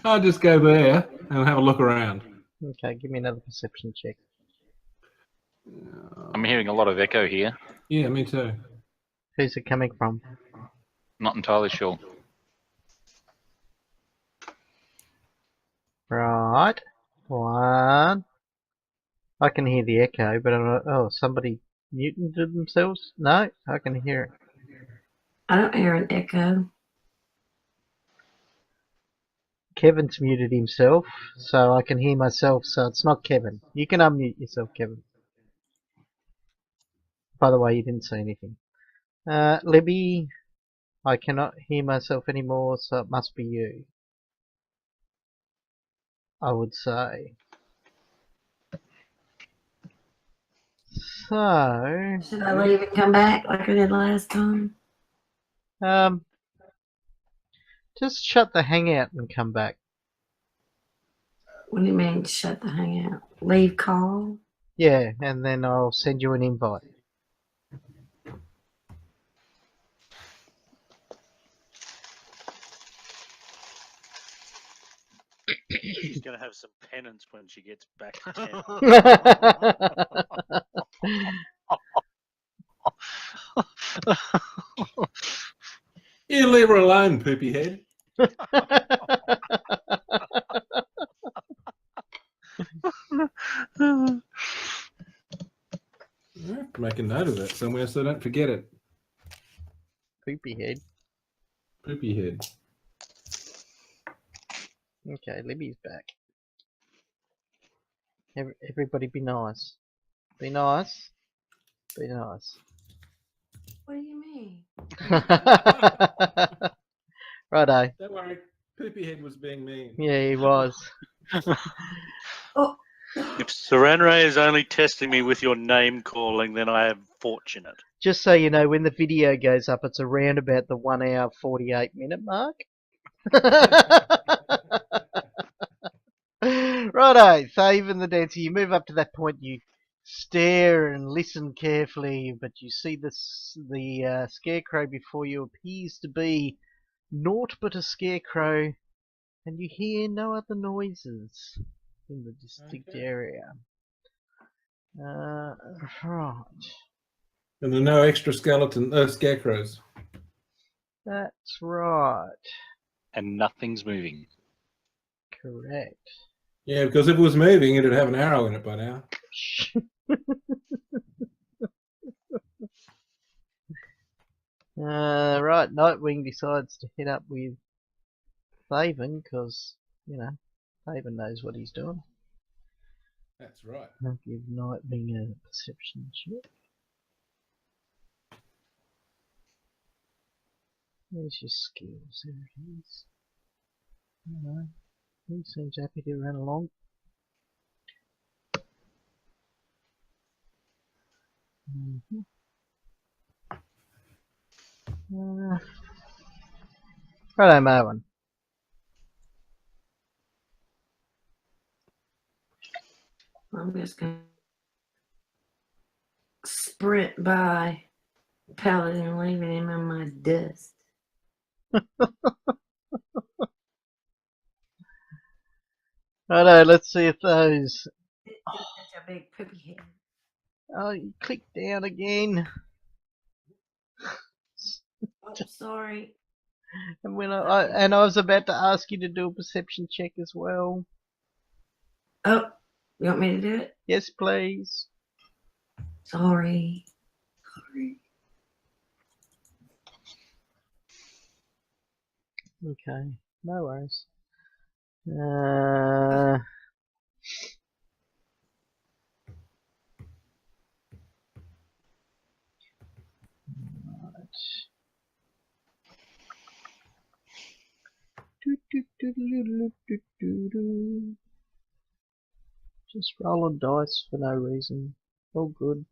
I'll just go there and have a look around. Okay, give me another perception check. I'm hearing a lot of echo here. Yeah, me too. Who's it coming from? Not entirely sure. Right. One. I can hear the echo, but I'm not, oh, somebody muted themselves? No, I can hear it. I don't hear an echo. Kevin's muted himself, so I can hear myself, so it's not Kevin. You can unmute yourself, Kevin. By the way, you didn't say anything. Libby, I cannot hear myself anymore, so it must be you. I would say. So, Should I leave and come back like I did last time? just shut the hangout and come back. What do you mean shut the hangout? Leave call? Yeah, and then I'll send you an invite. She's going to have some penance when she gets back to town. You leave her alone, poopy head. I have to make a note of that somewhere so I don't forget it. Poopy head. Poopy head. Okay, Libby's back. Everybody be nice. Be nice. Be nice. What do you mean? Righto. Don't worry, poopy head was being mean. Yeah, he was. Oh, If Saranray is only testing me with your name calling, then I am fortunate. Just so you know, when the video goes up, it's around about the 1 hour 48-minute mark. Righto, so even the dancer, you move up to that point, you stare and listen carefully, but you see the scarecrow before you appears to be naught but a scarecrow, and you hear no other noises in the distinct Okay. area. Right. And there are no extra scarecrows. That's right. And nothing's moving. Correct. Yeah, because if it was moving, it'd have an arrow in it by now. Right, Nightwing decides to head up with Thaven because, you know, Thaven knows what he's doing. That's right. I'll give Nightwing a perception check. Where's your skills? There it is. Alright, he seems happy to run along. Righto, Marvin. I'm just going to sprint by Paladin leaving him in my dust. Righto, let's see if those. It's such a big poopy head. Oh, you click down again. Oh, sorry. And when I was about to ask you to do a perception check as well. Oh, you want me to do it? Yes, please. Sorry. Sorry. Okay, no worries. Uh, just rolling dice for no reason. All good.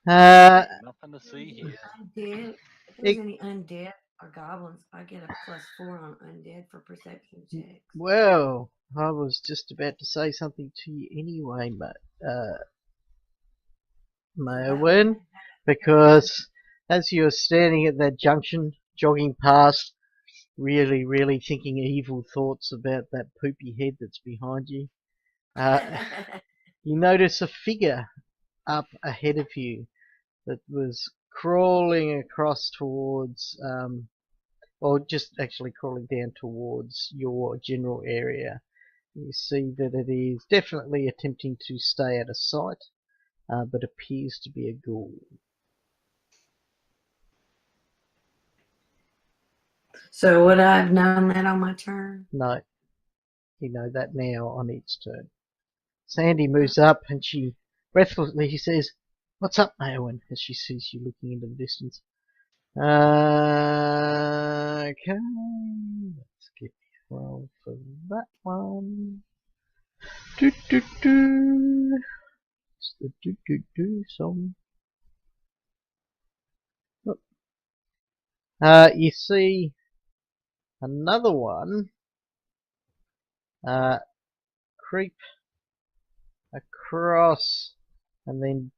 Nothing to see here. Undead. If there's any undead or goblins, I get a +4 on undead for perception checks. Well, I was just about to say something to you anyway, Mayowen, because as you were standing at that junction, jogging past, really thinking evil thoughts about that poopy head that's behind you, you notice a figure up ahead of you that was crawling across towards, or just actually crawling down towards your general area. You see that it is definitely attempting to stay out of sight, but appears to be a ghoul. So would I have known that on my turn? No, you know that now on its turn. Sandy moves up and she breathlessly says, "What's up, Mayowen?" as she sees you looking into the distance. Okay, let's get 12 for that one. Do. It's the do song. You see another one creep across and then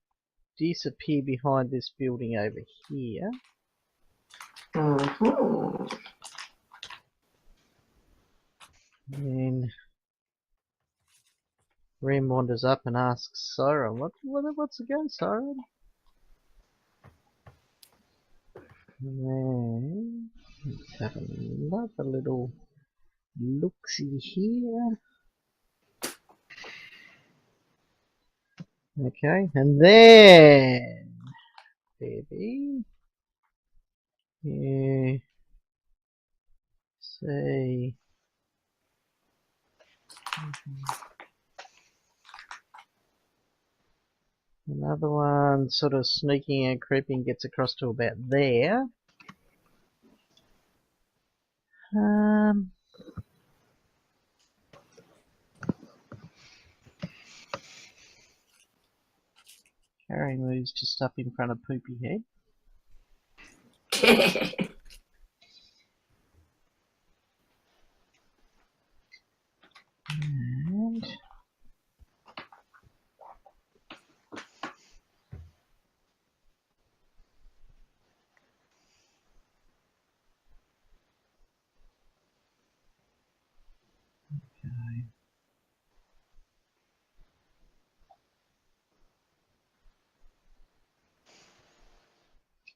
disappear behind this building over here. Mm-hmm. And Rem wanders up and asks Siren, what's the go, Siren? And then let's have another little look-see here. Okay, and then baby, you see another one sort of sneaking and creeping, gets across to about there. Harry moves just up in front of Poopy Head. And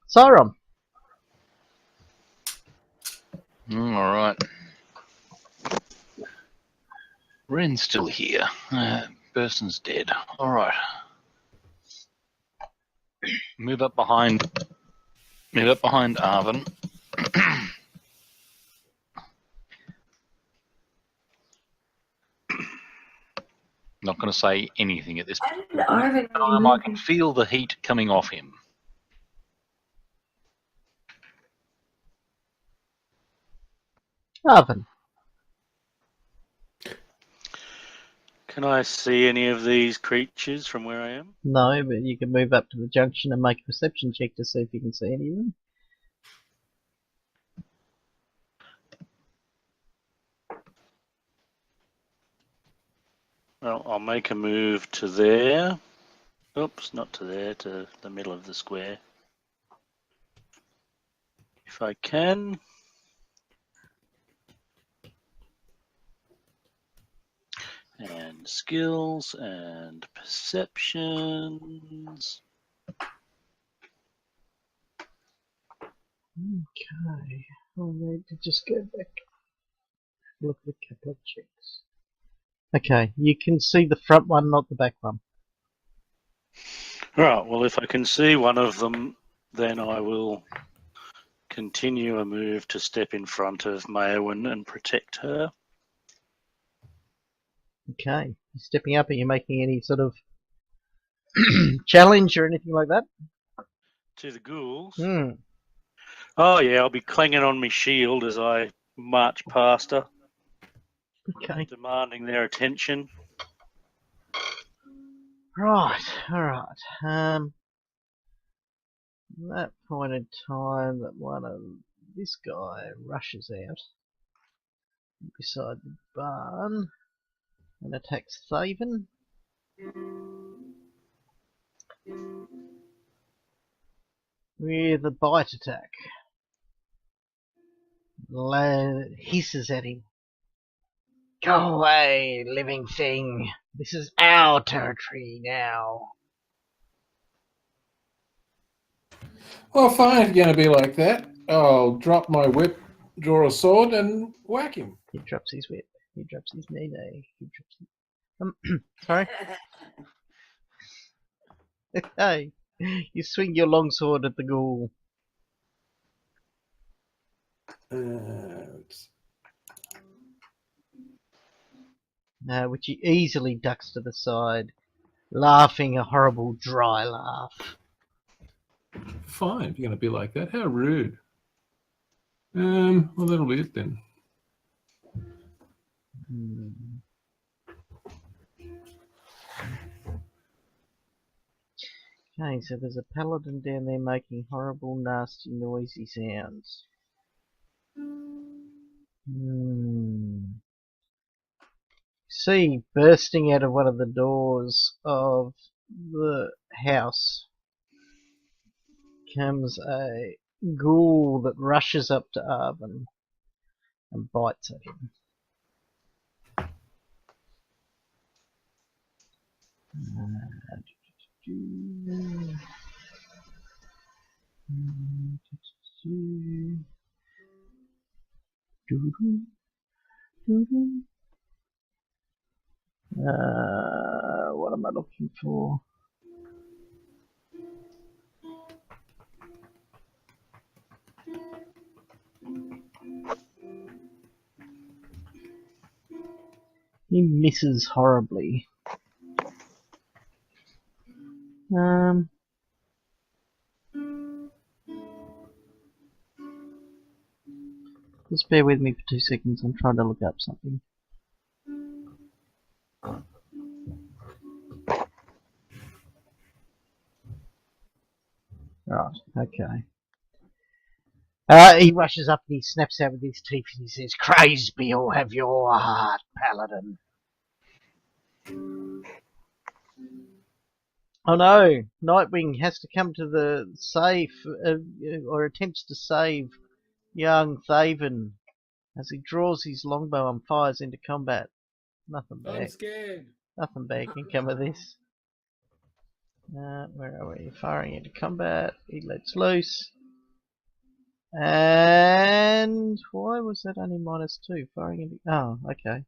Siren. All right. Ren's still here. Person's dead. All right. Move up behind Arvin. Not going to say anything at this point. I can feel the heat coming off him. Arvin. Can I see any of these creatures from where I am? No, but you can move up to the junction and make a perception check to see if you can see any of them. Well, I'll make a move to there. Oops, not to there, to the middle of the square. if I can. And skills and perceptions. Okay. I'll need to just go back. Look at a couple of checks. Okay, you can see the front one, not the back one. Right, well, if I can see one of them, then I will continue a move to step in front of Maewyn and protect her. Okay. You stepping up, are you making any sort of challenge or anything like that? To the ghouls. Hmm. Oh, yeah, I'll be clanging on my shield as I march past her, Okay. demanding their attention. Right, alright. At that point in time that one of this guy rushes out beside the barn and attacks Thaven. With a bite attack. Hisses at him. Go away, living thing. This is our territory now. Well, fine, if you're going to be like that, I'll drop my whip, draw a sword, and whack him. He drops his whip. He drops his knee. He drops his... Sorry? Hey, you swing your longsword at the ghoul. Which he easily ducks to the side, laughing a horrible dry laugh. Fine, if you're going to be like that. How rude. Well, that'll be it then. Okay, so there's a paladin down there making horrible, nasty, noisy sounds. See, bursting out of one of the doors of the house comes a ghoul that rushes up to Arvin and bites at him. What am I looking for? He misses horribly. Just bear with me for 2 seconds. I'm trying to look up something. Right, okay. He rushes up and he snaps out with his teeth and he says, "Crazed be or have your heart, paladin." Oh no, Nightwing has to come to the safe, or attempts to save young Thaven as he draws his longbow and fires into combat. Nothing I'm bad. scared. Nothing bad can come of this. Where are we? Firing into combat. He lets loose. And why was that only -2? Firing into... Oh, okay.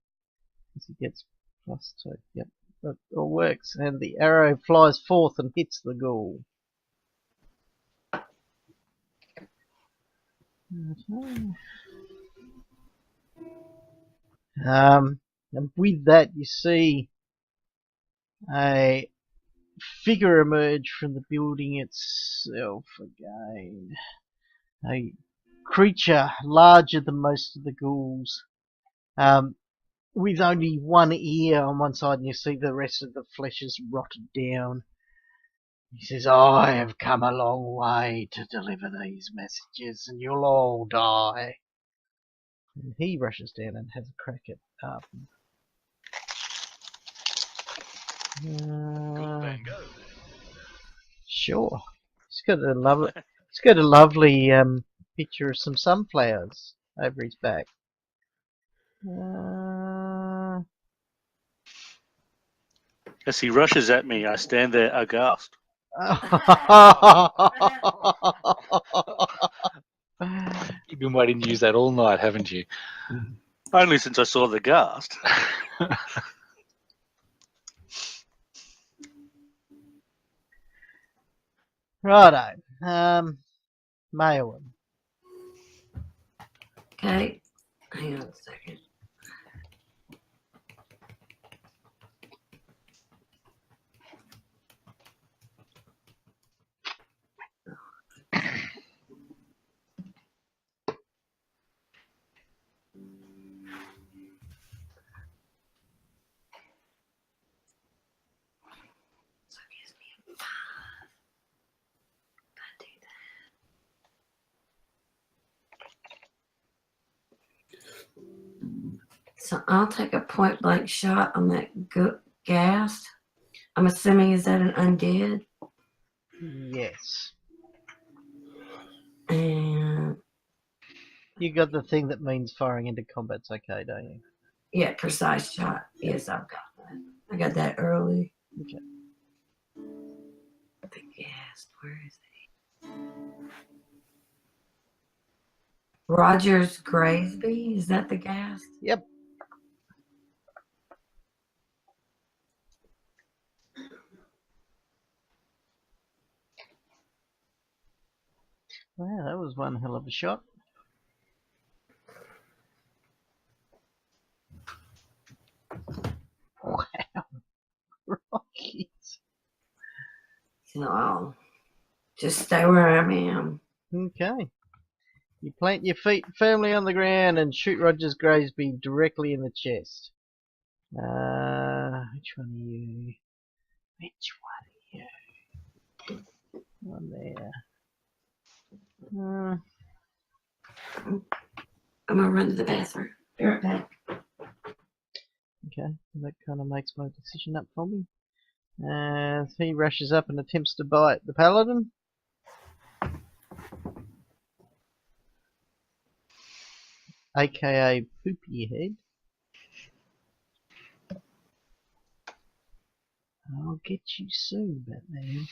Because he gets +2. Yep, that all works. And the arrow flies forth and hits the ghoul. And with that, you see a figure emerge from the building itself again. A creature larger than most of the ghouls, with only one ear on one side, and you see the rest of the flesh is rotted down. He says, "I have come a long way to deliver these messages, and you'll all die." And he rushes down and has a crack at Arvin. Sure. It's got a lovely picture of some sunflowers over his back. As he rushes at me, I stand there aghast. You've been waiting to use that all night, haven't you? Only since I saw the ghast. Righto. Mailin. Okay. Hang on a second. So it gives me a 5. I do that. So I'll take a point blank shot on that ghast. I'm assuming, is that an undead? Yes. And You got the thing that means firing into combat's okay, don't you? yeah, precise shot. Yes, I've got that. I got that early. Okay. The ghast, where is he? Rogers Graysby, is that the ghast? Yep. Wow, that was one hell of a shot. Wow. Rockets. So I'll just stay where I am. Okay. You plant your feet firmly on the ground and shoot Rogers Graysby directly in the chest. Which one are you? Which one are you? One there. I'm gonna run to the bathroom. Be right back. Okay, that kind of makes my decision up for me. As he rushes up and attempts to bite the paladin. AKA Poopy Head. I'll get you soon, Batman.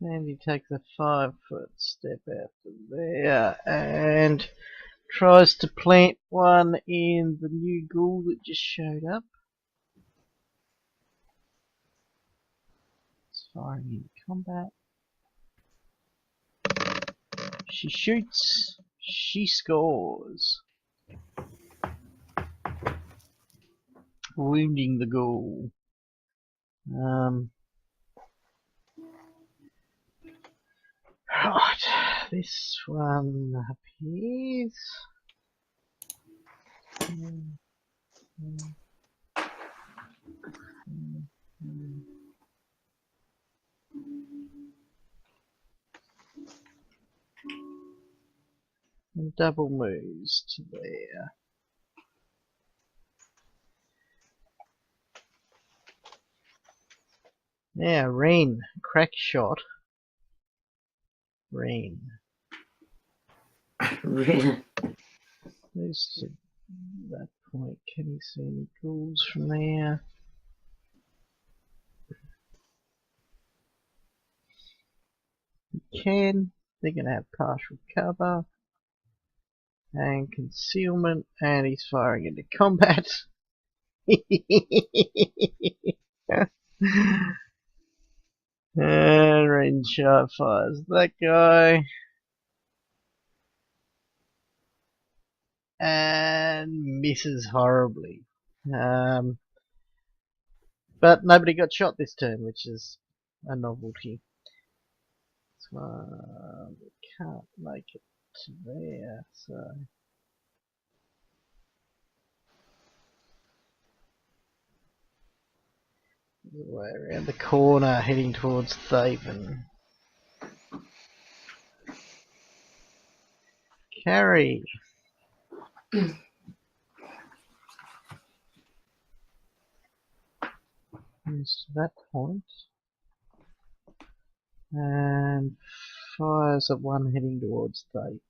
Sandy takes a 5-foot step out of there and tries to plant one in the new ghoul that just showed up. It's firing into combat. She shoots. She scores. Wounding the ghoul. Right, this one appears. And double moves to there. Now, Rain, crack shot. Rain. Really? Moves to that point. Can you see any ghouls from there? You can. They're going to have partial cover and concealment, and he's firing into combat. And Rain Sharp fires that guy. And misses horribly. But nobody got shot this turn, which is a novelty. So we can't make it to there, so the way around the corner heading towards Thaven. Carry. Moves to that point. And fires at one heading towards 8.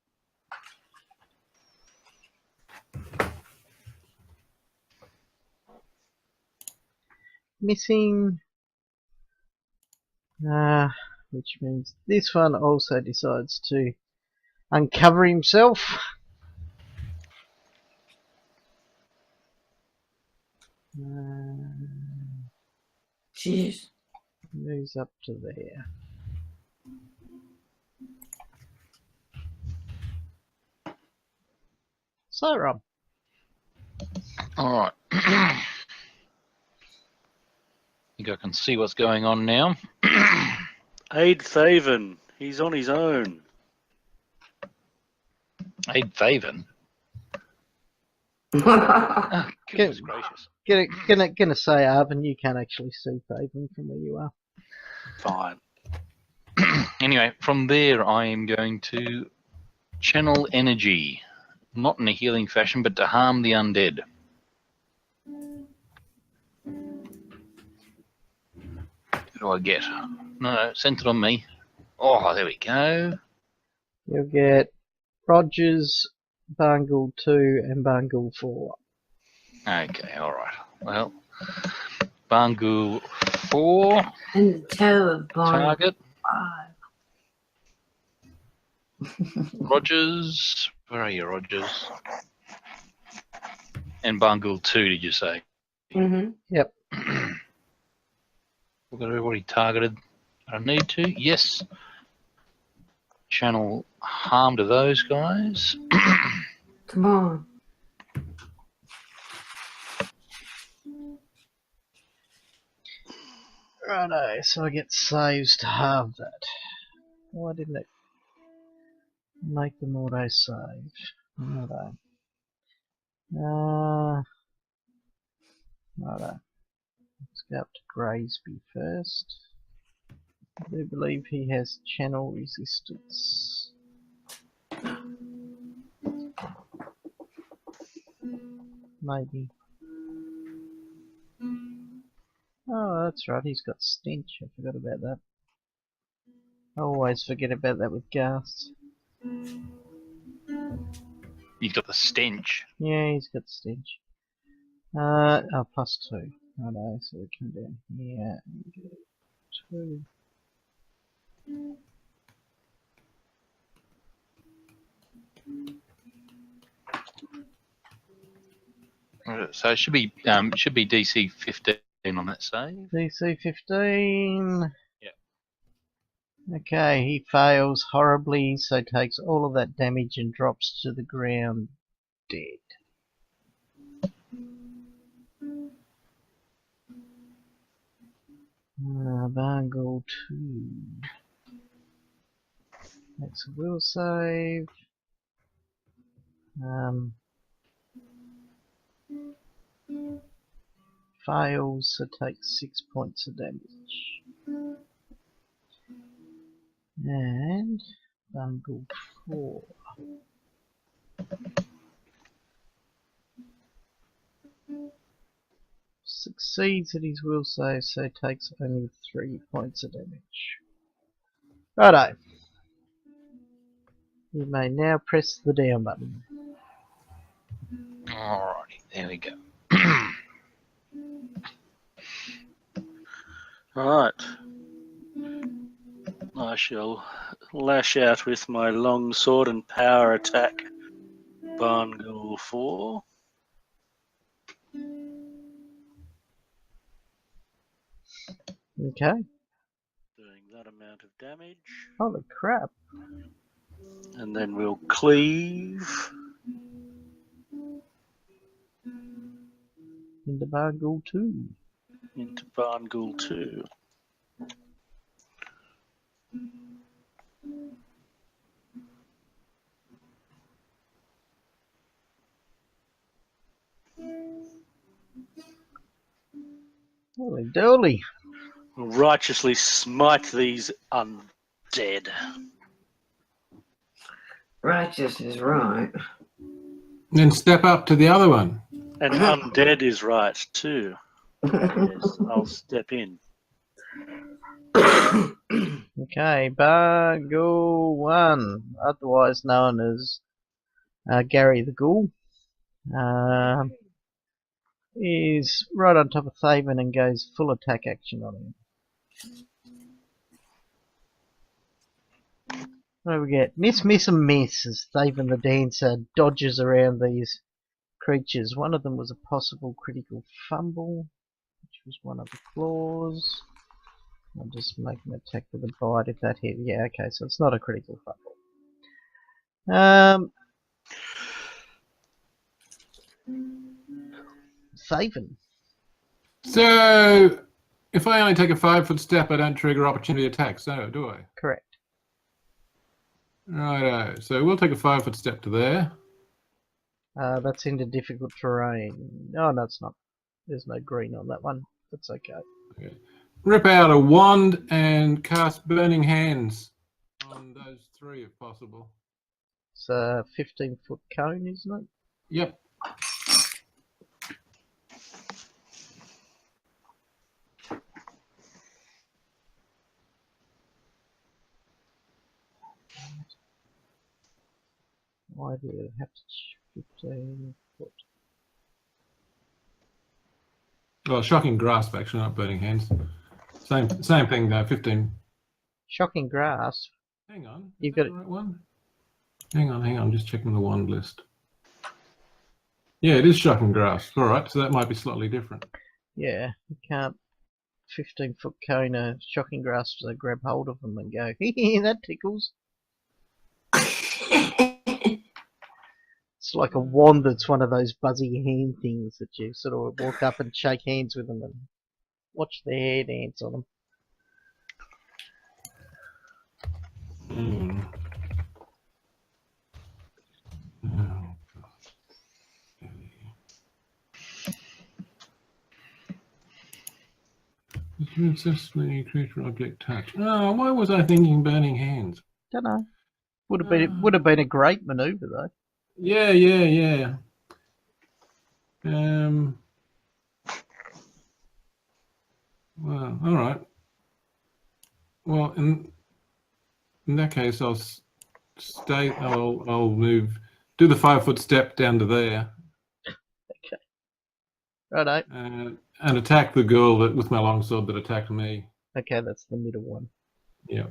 Missing. Which means this one also decides to uncover himself. Jeez. Moves up to there. So, Rob. All right. I think I can see what's going on now. Aid Thaven. He's on his own. Aid Thaven. Oh, Oh, goodness gracious. Gonna say, Arvin, you can't actually see Thaven from where you are. Fine. Anyway, from there I am going to channel energy. Not in a healing fashion, but to harm the undead. Who do I get? No, sent it on me. Oh, there we go. You'll get Rogers, Barngool 2, and Barngool 4. Okay, alright. Well, Barngool 4, and the toe of Barn target. 5. Rogers. Where are you, Rogers? And Barngool 2, did you say? Mm-hmm. Yep. We've got everybody targeted. I need to. Yes. Channel harm to those guys. Come on. Righto, so I get saves to halve that. Why didn't it make them auto save? Righto. Righto. Let's go up to Graysby first. I do believe he has channel resistance. Maybe. Oh, that's right, he's got stench. I forgot about that. I always forget about that with ghasts. You've got the stench. Yeah, he's got stench. Plus 2. Righto, so we come down here and get 2. So it should be DC 15 on that save. DC 15. Yep. Okay, he fails horribly, so takes all of that damage and drops to the ground dead. Barngool 2. Makes a will save. Fails, so takes 6 points of damage. And Barngool 4. Succeeds at his will save, so takes only 3 points of damage. Righto. You may now press the down button. Alrighty, there we go. Right. I shall lash out with my long sword and power attack. Barngool 4. Okay. Doing that amount of damage. Holy crap. And then we'll cleave. Into Barngool 2. Into Barngool 2. Holy dolly. Righteously smite these undead. Righteous is right. Then step up to the other one. And undead is right too. Yes, I'll step in. Okay, Bargo 1, otherwise known as Gary the Ghoul, is right on top of Thaven and goes full attack action on him. What do we get? Miss, miss, and miss as Thaven the Dancer dodges around these creatures. One of them was a possible critical fumble, which was one of the claws. I'll just make an attack with a bite if that hit. Yeah, okay, so it's not a critical fumble. Thaven. So, if I only take a 5-foot step, I don't trigger opportunity attacks, so do I? Correct. Righto. So we'll take a 5-foot step to there. That's into difficult terrain. Oh, no, it's not. There's no green on that one. That's okay. Okay. Rip out a wand and cast Burning Hands on those 3 if possible. It's a 15-foot cone, isn't it? Yep. Why do it have to 15 foot? Well, Shocking Grasp, actually, not Burning Hands. Same thing, though, 15. Shocking Grasp. Hang on. Is You've that got the right one? Hang on. I'm just checking the wand list. Yeah, it is Shocking Grasp. All right, so that might be slightly different. Yeah, you can't 15-foot cone a Shocking Grasp, so grab hold of them and go, hee that tickles. It's like a wand that's one of those buzzy hand things that you sort of walk up and shake hands with them and watch the hair dance on them. Hmm. Oh, successfully creature object touch. Oh, why was I thinking Burning Hands? Don't know. Would have been a great manoeuvre though. Yeah. Well, all right. Well, in that case, I'll stay. I'll move. Do the 5-foot step down to there. Okay. Righto. And attack the girl with my longsword that attacked me. Okay, that's the middle one. Yeah.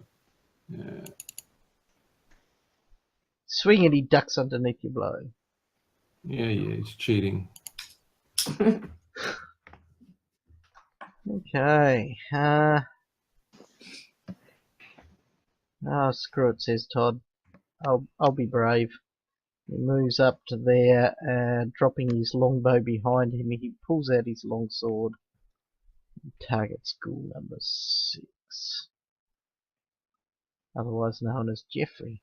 Swing and he ducks underneath your blow. Yeah, it's cheating. Okay. Oh, screw it, says Todd. I'll be brave. He moves up to there and dropping his longbow behind him, he pulls out his longsword and targets ghoul number 6. Otherwise known as Jeffrey.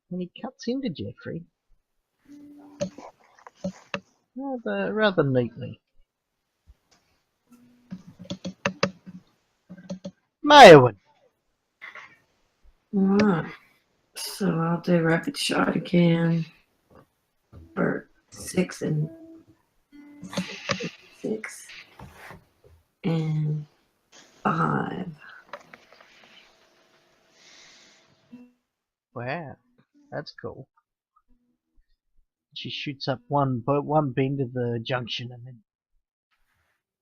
And he cuts into Jeffrey rather neatly. Mayowen. Alright. So I'll do rapid shot again for 6 and 6 and 5. Wow, that's cool. She shoots up one bend of the junction and then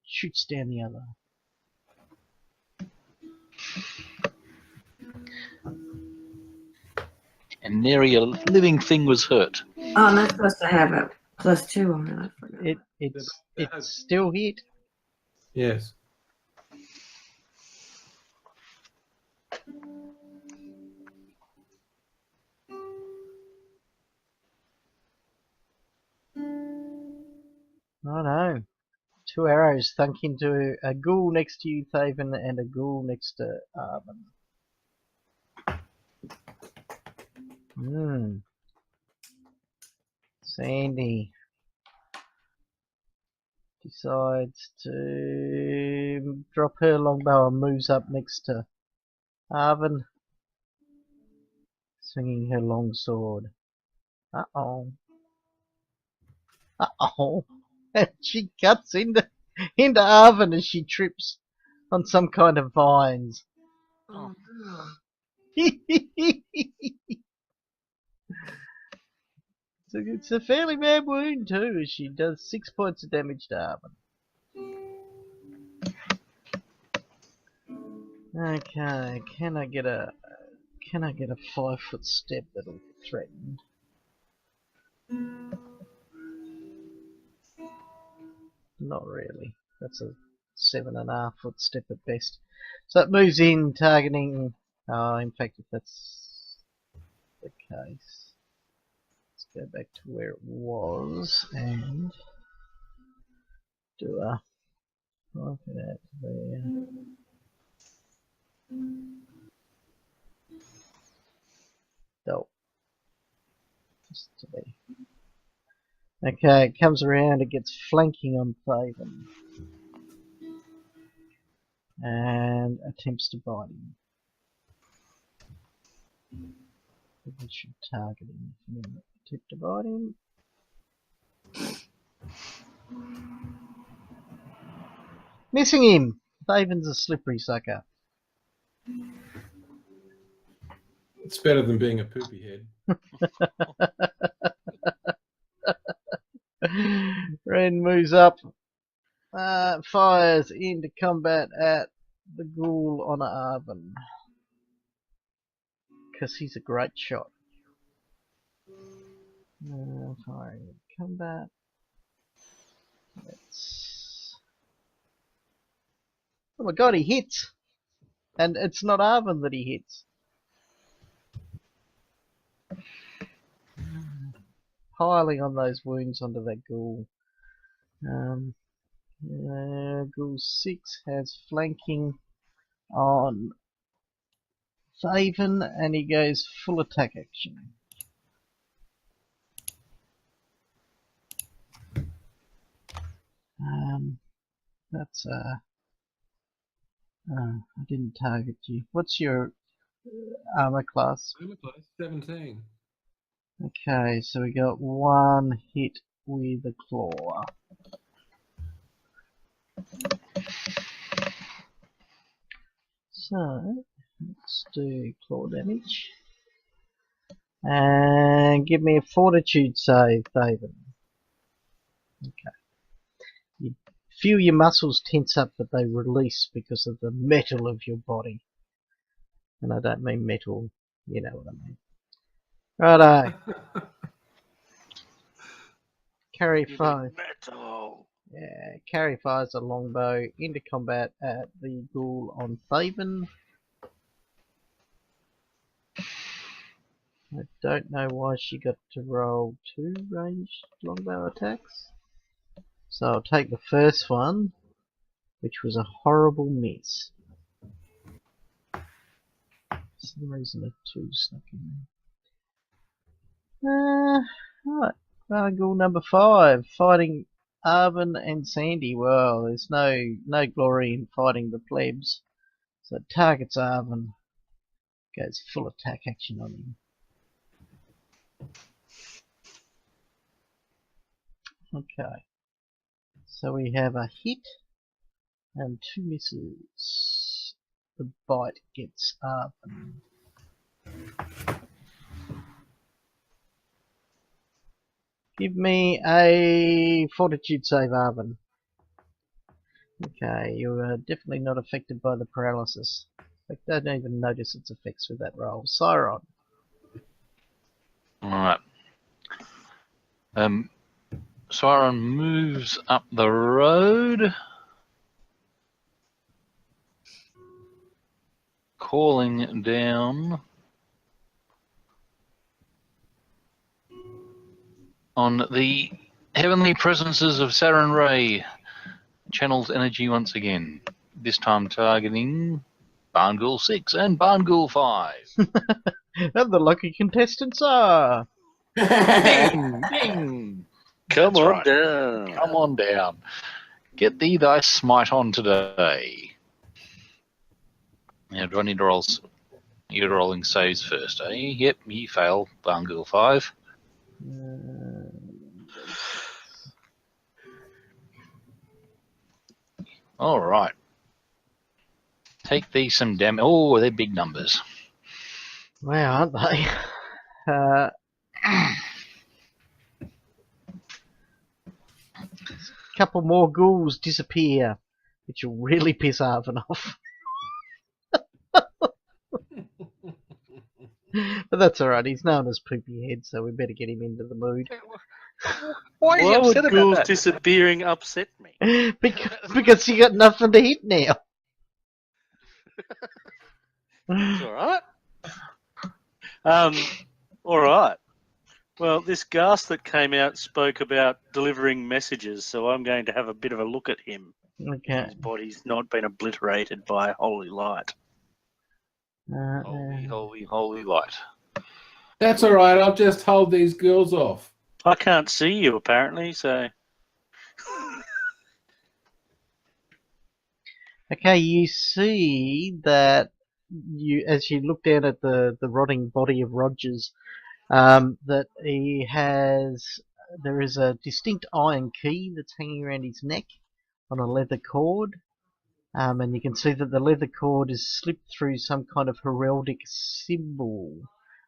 shoots down the other. And nary a living thing was hurt. Oh, I'm not supposed to have a +2 on it. I forgot. It's still hit. Yes. I know. 2 arrows thunk into a ghoul next to you, Thaven, and a ghoul next to Arvin. Sandy decides to drop her longbow and moves up next to Arvin, swinging her longsword. Uh-oh. And she cuts into into oven as she trips on some kind of vines. Oh, no. So it's a fairly bad wound too, as she does 6 points of damage to Arvin. Okay, can I get a 5-foot step that'll threaten? Not really. That's a 7.5-foot step at best. So it moves in, targeting. In fact, if that's the case, let's go back to where it was and do a mark it out there. Oh, just to be. Okay, it comes around, it gets flanking on Faven and attempts to bite him. We should target him. Attempt to bite him. Missing him! Faven's a slippery sucker. It's better than being a poopy head. Ren moves up, fires into combat at the ghoul on Arvin. Because he's a great shot. Firing into combat. Oh my god, he hits! And it's not Arvin that he hits. Piling on those wounds onto that ghoul. Ghoul 6 has flanking on Faven, and he goes full attack action. That's I didn't target you. What's your armor class? Armor class 17. Okay, so we got one hit with a claw. So let's do claw damage. And give me a fortitude save, Faven. Okay. You feel your muscles tense up, but they release because of the metal of your body. And I don't mean metal, you know what I mean. Righto. Carry fire. Metal. Yeah, Carry fires a longbow into combat at the ghoul on Faven. I don't know why she got to roll 2 ranged longbow attacks. So I'll take the first one, which was a horrible miss. For some reason a 2 snuck in there. Right, ghoul number 5, fighting Arvin and Sandy. Well, there's no glory in fighting the plebs. So it targets Arvin, goes full attack action on him. Okay, so we have a hit and 2 misses. The bite gets Arvin. Give me a fortitude save, Arvin. Okay, you are definitely not affected by the paralysis. In fact, I don't even notice its effects with that roll. Siron. Alright. Siren moves up the road, calling down on the heavenly presences of Saren Ray. Channels energy once again, this time targeting Barnghoul 6 and Barnghoul 5. And the lucky contestants are... Ding! Ding! Come That's on right. down. Come on down. Get thee thy smite on today. Now, do I need to roll? You're rolling saves first, eh? Yep, you fail. Barnghoul 5. All right. Take these some damage. Oh, they're big numbers. Wow, aren't they? Uh, couple more ghouls disappear, which will really piss Arvin off. But that's alright, he's known as Poopy Head, so we better get him into the mood. Why are you Why upset would about ghouls that? disappearing upset me? because you got nothing to hit now. It's all right. All right. Well, this ghast that came out spoke about delivering messages, so I'm going to have a bit of a look at him. Okay. His body's not been obliterated by holy light. Holy, holy, holy light. That's all right. I'll just hold these girls off. I can't see you apparently, so Okay, you see that as you look down at the rotting body of Rogers, that there is a distinct iron key that's hanging around his neck on a leather cord, and you can see that the leather cord is slipped through some kind of heraldic symbol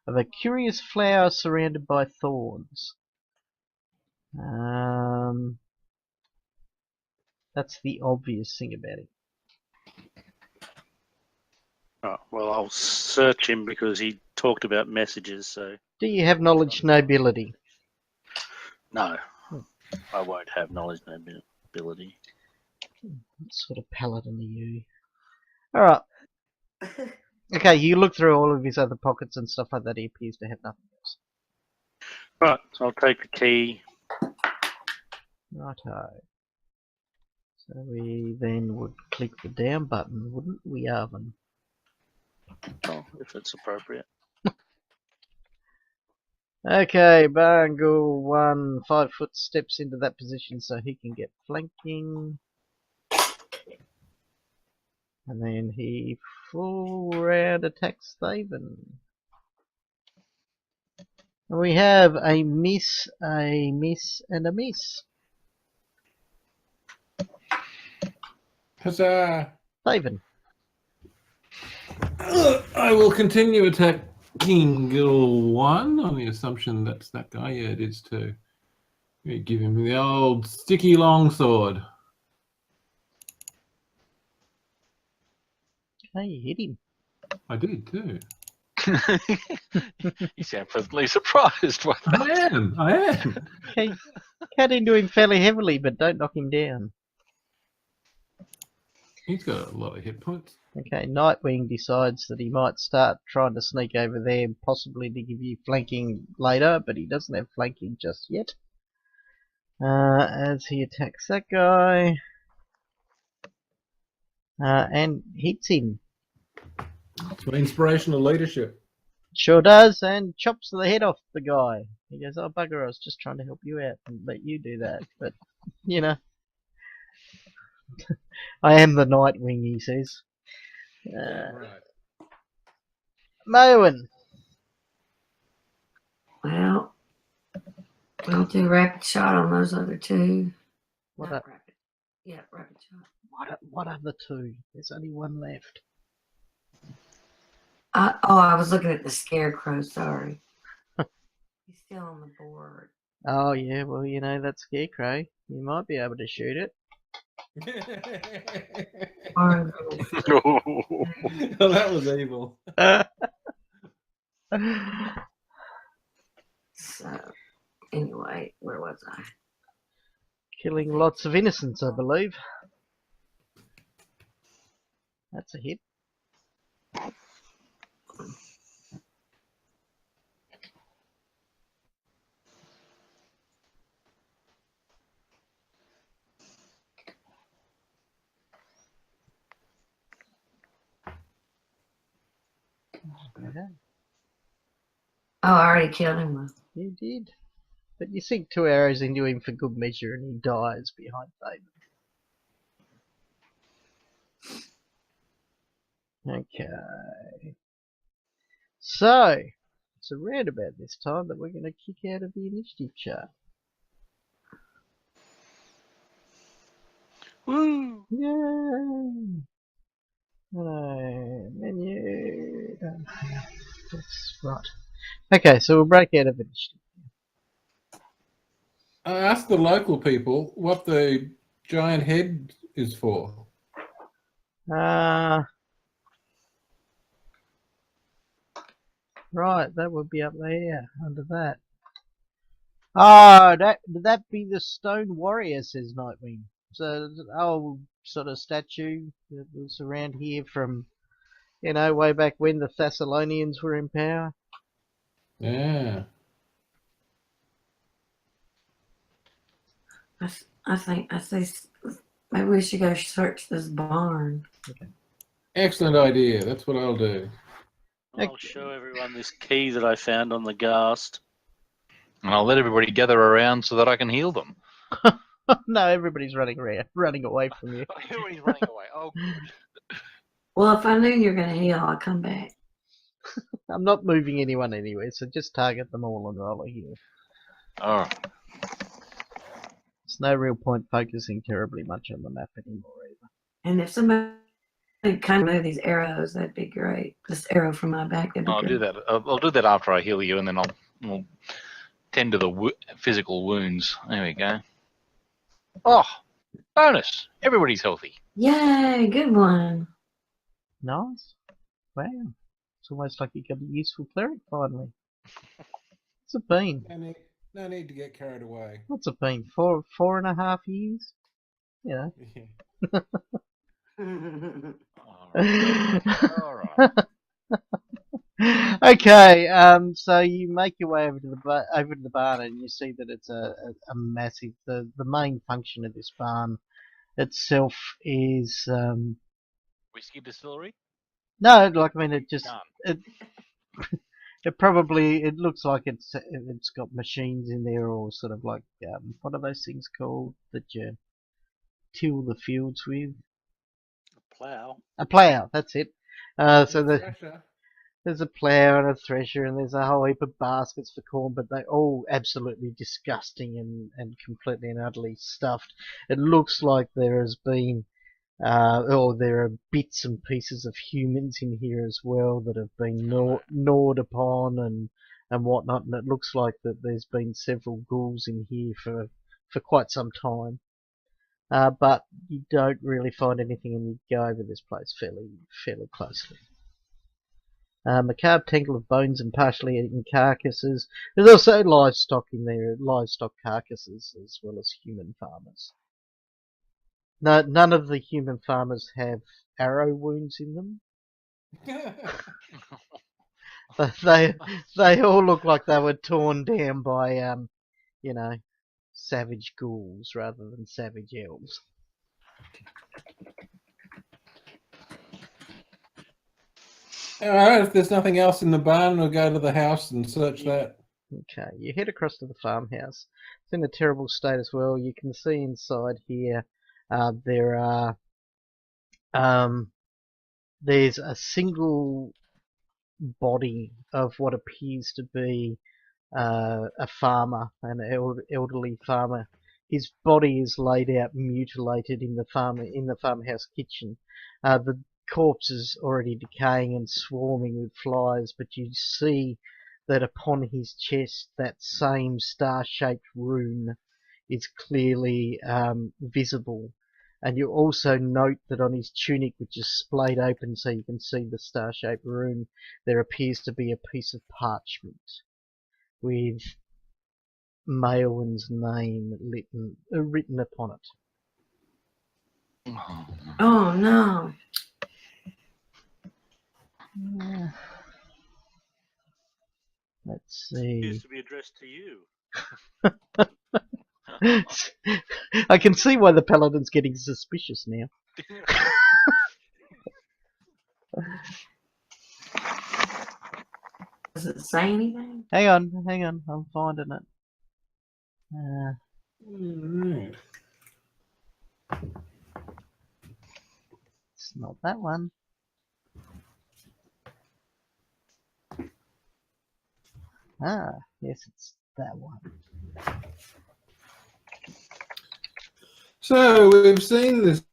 of a curious flower surrounded by thorns. That's the obvious thing about it. well, I'll search him because he talked about messages. So Do you have knowledge nobility? no, I won't have knowledge nobility. What sort of paladin are you? Alright. Okay, you look through all of his other pockets and stuff like that, he appears to have nothing else. Right, so I'll take the key. Righto. So we then would click the down button, wouldn't we, Arvin? Oh, if it's appropriate. Okay, Barngool 1, 5 foot steps into that position so he can get flanking. And then he full round attacks Thaven. And we have a miss, and a miss. Huzzah! Thaven. I will continue attacking Girl 1 on the assumption that's that guy. Yeah, it is too. We give him the old sticky longsword. Okay, you hit him. I did too. You sound pleasantly surprised by that. I am. Okay, cut into him fairly heavily, but don't knock him down. He's got a lot of hit points. Okay, Nightwing decides that he might start trying to sneak over there, possibly to give you flanking later, but he doesn't have flanking just yet. As he attacks that guy, and hits him. It's my inspirational leadership. Sure does, and chops the head off the guy. He goes, "Oh bugger, I was just trying to help you out and let you do that." But, you know, I am the Nightwing, he says. Right. Moen. Well, I'll do rapid shot on those other two. What Not are, rapid. Yeah, rapid shot. what are the two? There's only one left. I was looking at the scarecrow. Sorry. He's still on the board. Oh yeah, well you know that scarecrow. You might be able to shoot it. Or- Oh, that was evil. So, anyway, where was I? Killing lots of innocents, I believe. That's a hit. Okay. Oh, I already killed him. Though. You did. But you sink 2 arrows into him for good measure and he dies behind Thaven. Okay. So, it's around about this time that we're going to kick out of the initiative chart. Woo! Yay! Hello, menu. That's right. Okay, so we'll break out of it. I asked the local people what the giant head is for. Right, that would be up there under that. Oh, would that be the stone warrior? Says Nightwing. So it's an old sort of statue that was around here from, way back when the Thessalonians were in power. Yeah. I think maybe we should go search this barn. Excellent idea. That's what I'll do. I'll show everyone this key that I found on the ghast. And I'll let everybody gather around so that I can heal them. No, everybody's running away from you. Everybody's running away. Oh, good. Well, if I knew you were going to heal, I'll come back. I'm not moving anyone anywhere, so just target them all and roll a heal. All right. There's no real point focusing terribly much on the map anymore either. And if somebody kind of move these arrows, that'd be great. This arrow from my back, that'd be I'll good. do that. I'll do that after I heal you, and then I'll tend to the physical wounds. There we go. Oh, bonus! Everybody's healthy. Yay, good one. Nice. Wow. It's almost like you got a useful cleric finally. What's it been? No need to get carried away. What's it been? 4.5 years? You know. All right. All right. Okay, so you make your way over to the barn, and you see that it's a massive. The main function of this barn itself is Whiskey distillery? no, like I mean, it just Done. it looks like it's got machines in there, or sort of like what are those things called that you till the fields with? Plough. A plough. That's it. So Thresher. there's a plough and a thresher, and there's a whole heap of baskets for corn, but they're all absolutely disgusting and completely and utterly stuffed. It looks like there has been, or there are bits and pieces of humans in here as well that have been gnawed upon and whatnot, and it looks like that there's been several ghouls in here for quite some time. But you don't really find anything, and you go over this place fairly closely. Macabre tangle of bones and partially eaten carcasses. There's also livestock in there, livestock carcasses as well as human farmers. No, none of the human farmers have arrow wounds in them. They all look like they were torn down by savage ghouls rather than savage elves. Alright, if there's nothing else in the barn, we'll go to the house and search that. Okay, you head across to the farmhouse. It's in a terrible state as well. You can see inside here there are there's a single body of what appears to be a farmer, an elderly farmer. His body is laid out mutilated in the farmhouse kitchen. The corpse is already decaying and swarming with flies, but you see that upon his chest that same star-shaped rune is clearly visible. And you also note that on his tunic, which is splayed open so you can see the star-shaped rune, there appears to be a piece of parchment with Maelwyn's name written upon it. Oh, no. Let's see. Appears to be addressed to you. I can see why the paladin's getting suspicious now. Does it say anything? Hang on, I'm finding it. Alright. It's not that one. Yes, it's that one. So we've seen this,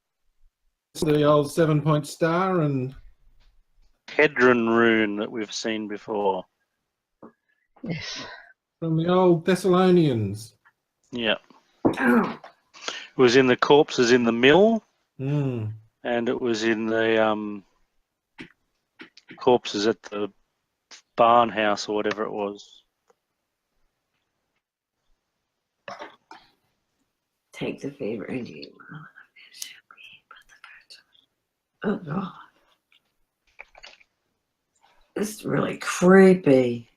the old 7-point star, and Hedron rune that we've seen before. Yes. from the old Thessalonians. Yeah. Oh, It was in the corpses in the mill, Hmm. and it was in the corpses at the barn house or whatever it was. take the favor and you. Oh God. It's really creepy.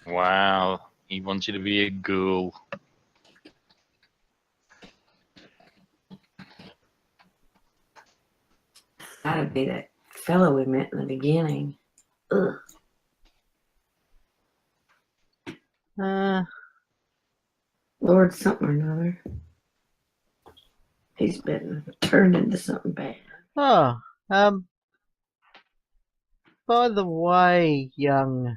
Wow, he wants you to be a ghoul. Gotta be that fellow we met in the beginning. Ugh. Lord something or another. He's been turned into something bad. Oh, by the way, young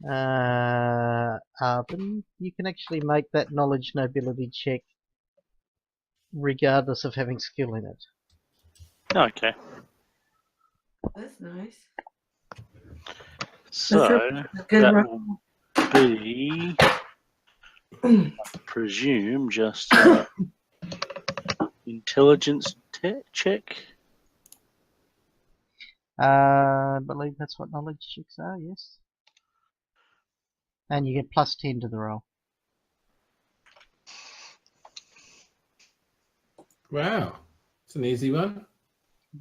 Arvin, you can actually make that knowledge nobility check regardless of having skill in it. Okay. That's nice. So That's a good that roll. will be, I presume, just intelligence check. I believe that's what knowledge checks are, yes. And you get plus 10 to the roll. Wow, it's an easy one.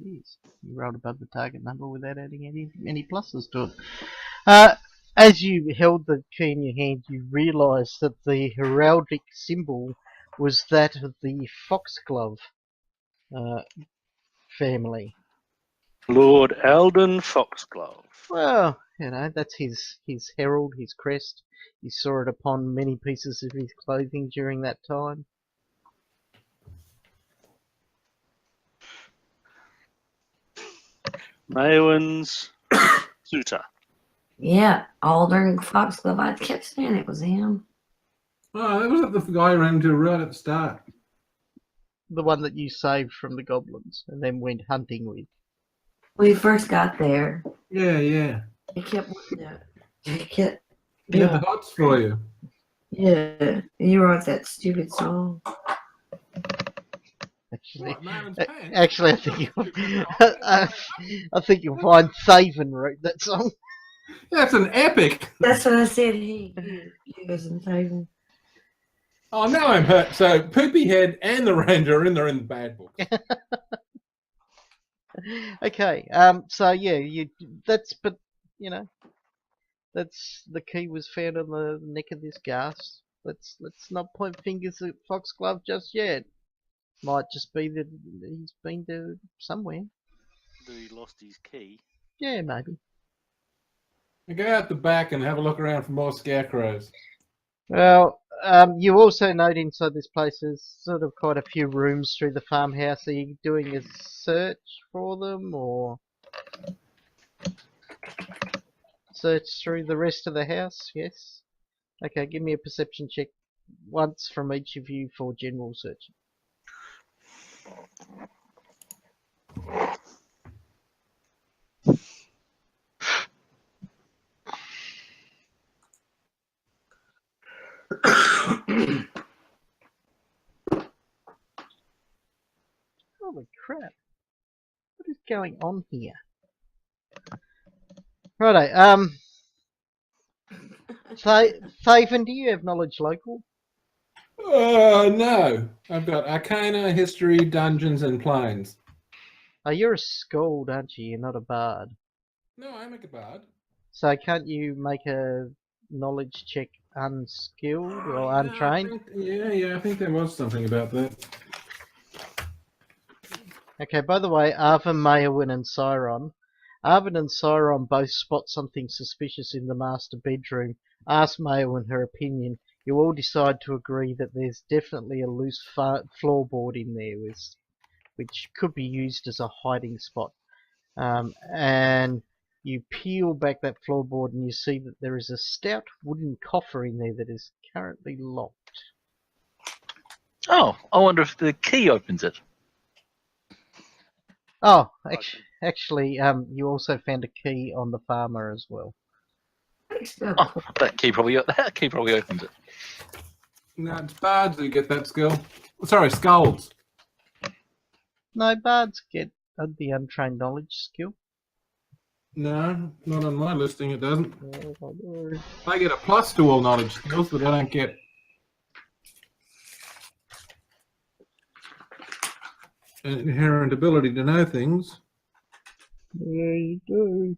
It is. You rolled above the target number without adding any pluses to it. As you held the key in your hand, you realised that the heraldic symbol was that of the foxglove family. Lord Alden Foxglove. Well, that's his herald, his crest. You saw it upon many pieces of his clothing during that time. Maewyn's suitor. Yeah, Alden Foxglove. I kept saying it was him. Oh, that was the guy I ran into right at the start. The one that you saved from the goblins and then went hunting with. We first got there. Yeah. He kept wanting to. He kept. He had the hots for you. Yeah, you wrote that stupid song. Actually, What, Marvin's pants? actually, I think I think you'll find Thaven wrote that song. That's an epic. That's what I said. He was in favor. Oh, now I'm hurt. So Poopy Head and the Ranger are in there in the bad book. Okay, so yeah, that's the key was found on the neck of this ghast. Let's not point fingers at Foxglove just yet. Might just be that he's been to somewhere. That he lost his key. Yeah, maybe. I go out the back and have a look around for more scarecrows. Well, you also note inside this place there's sort of quite a few rooms through the farmhouse. Are you doing a search for them or search through the rest of the house? Yes. Okay, give me a perception check once from each of you for general searching. Holy crap. What is going on here? Righto, Thaven, do you have knowledge local? No. I've got Arcana, History, Dungeons, and Planes. Oh, you're a skald, aren't you? You're not a bard. No, I make a bard. So can't you make a knowledge check unskilled or Yeah, untrained? I think there was something about that. Okay, by the way, Arvin, Maewyn, and Cyron. Arvin and Cyron both spot something suspicious in the master bedroom. Ask Maewyn her opinion. You all decide to agree that there's definitely a loose floorboard in there, which could be used as a hiding spot. And You peel back that floorboard and you see that there is a stout wooden coffer in there that is currently locked. Oh, I wonder if the key opens it. Oh, actually, you also found a key on the farmer as well. Oh, that key probably opens it. No, it's bards who get that skill. Sorry, skulls. No, bards get the untrained knowledge skill. No, not on my listing. It doesn't. They get a plus to all knowledge skills, but they don't get. An inherent ability to know things. Yeah, you do.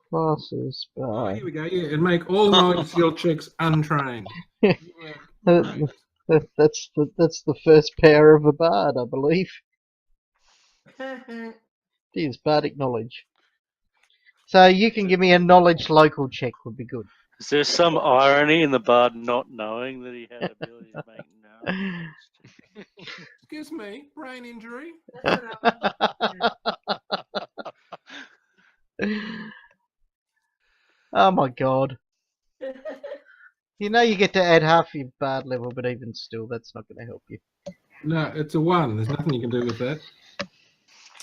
Classes, Oh, here we go. Yeah, and make all knowledge skill checks untrained. That's the first power of a bard, I believe. It is bardic knowledge. So you can give me a knowledge local check would be good. Is there some irony in the bard not knowing that he had ability to make no? Excuse me, brain injury. Oh my god. You know you get to add half your bard level, but even still, that's not going to help you. No, it's a 1. There's nothing you can do with that.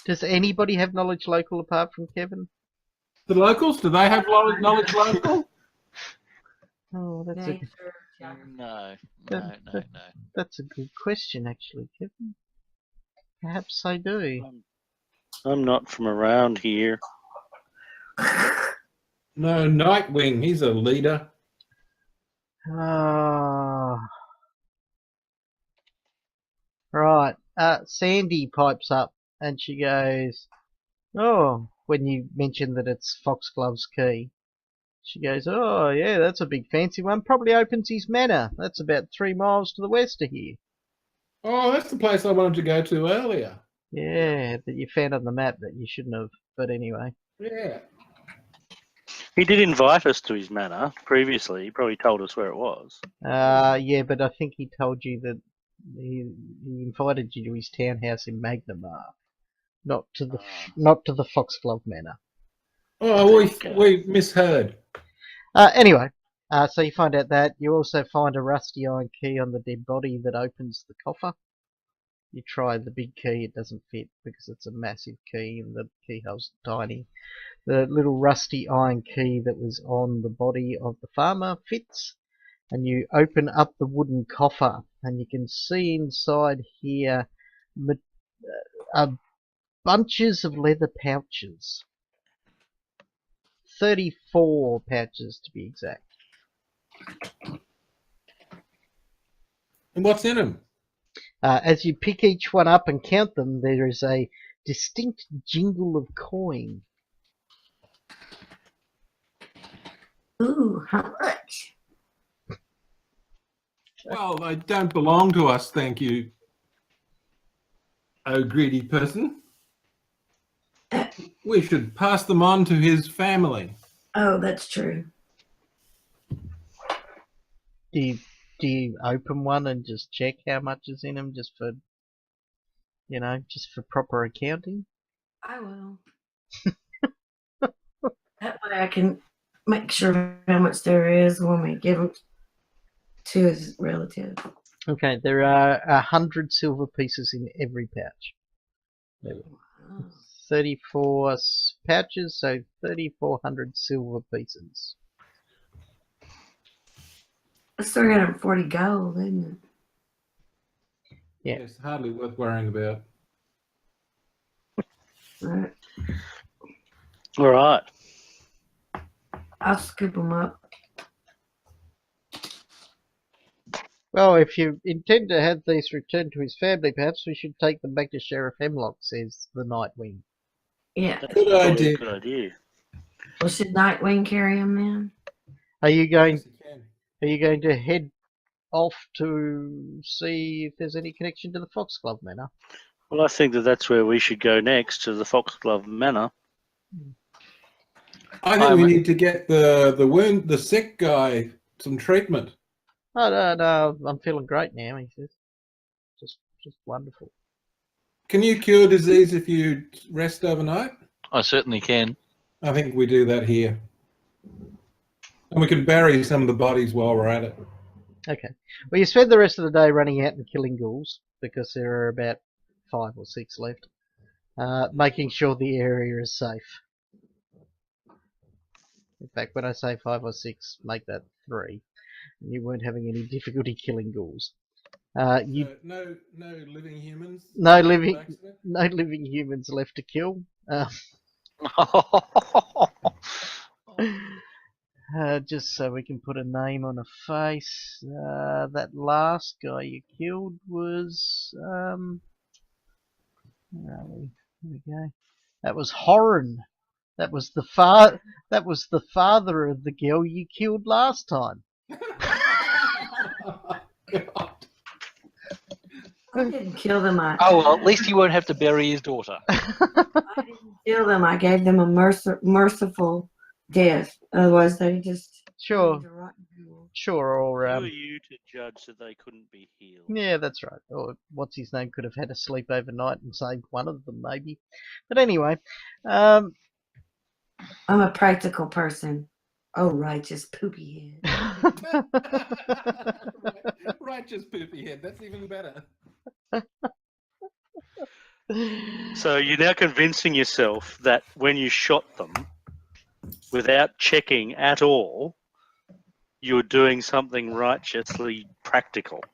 Does anybody have knowledge local apart from Kevin? The locals, do they have knowledge local? Oh, that's a No. that's a good question, actually, Kevin. Perhaps they do. I'm not from around here. No, Nightwing. He's a leader. Right. Sandy pipes up and she goes, "Oh," when you mention that it's Foxglove's key. She goes, "Oh, yeah, that's a big fancy one. Probably opens his manor. That's about 3 miles to the west of here." Oh, that's the place I wanted to go to earlier. Yeah, that you found on the map that you shouldn't have. But anyway. Yeah. He did invite us to his manor previously. He probably told us where it was. Yeah, but I think he told you that he invited you to his townhouse in Magnamar, not to the Foxglove Manor. Oh, we misheard. Anyway, so you find out that you also find a rusty iron key on the dead body that opens the coffer. You try the big key, it doesn't fit because it's a massive key and the keyhole's tiny. The little rusty iron key that was on the body of the farmer fits, and you open up the wooden coffer and you can see inside here bunches of leather pouches. 34 pouches to be exact. And what's in them? As you pick each one up and count them, there is a distinct jingle of coin. Ooh, how much? Well, they don't belong to us, thank you. Oh, greedy person. We should pass them on to his family. Oh, that's true. Do you open one and just check how much is in them, just for proper accounting? I will. That way I can make sure how much there is when we give them to his relative. Okay, there are 100 silver pieces in every pouch. Wow. 34 pouches, so 3,400 silver pieces. That's 340 gold, isn't it? Yeah. It's hardly worth worrying about. Right. All right. I'll scoop them up. Well, if you intend to have these returned to his family, perhaps we should take them back to Sheriff Hemlock, says the Nightwing. Yeah. That's Good probably idea. a good idea. Well, should Nightwing carry them then? Are you going Yes, you can. Are you going to head off to see if there's any connection to the Foxglove Manor? Well, I think that's where we should go next, to the Foxglove Manor. I think we need to get the sick guy some treatment. Oh, no, I'm feeling great now, he says. Just wonderful. Can you cure disease if you rest overnight? I certainly can. I think we do that here. And we can bury some of the bodies while we're at it. Okay. Well, you spend the rest of the day running out and killing ghouls, because there are about 5 or 6 left. Making sure the area is safe. In fact, when I say 5 or 6, make that 3. And you weren't having any difficulty killing ghouls. You So no living humans? no by living accident? no living humans left to kill. Just so we can put a name on a face. That last guy you killed was where are we? Here we go. That was Horan. That was the father of the girl you killed last time. I didn't kill them. Oh, well, at least he won't have to bury his daughter. I didn't kill them. I gave them a merciful death. Otherwise, they just Sure. turned into rotten ghouls. Sure, or Who are you to judge that they couldn't be healed? yeah, that's right. Or what's his name could have had a sleep overnight and saved one of them, maybe. But anyway, I'm a practical person. Oh, righteous poopy head. Righteous poopy head. That's even better. So you're now convincing yourself that when you shot them, without checking at all, you're doing something righteously practical.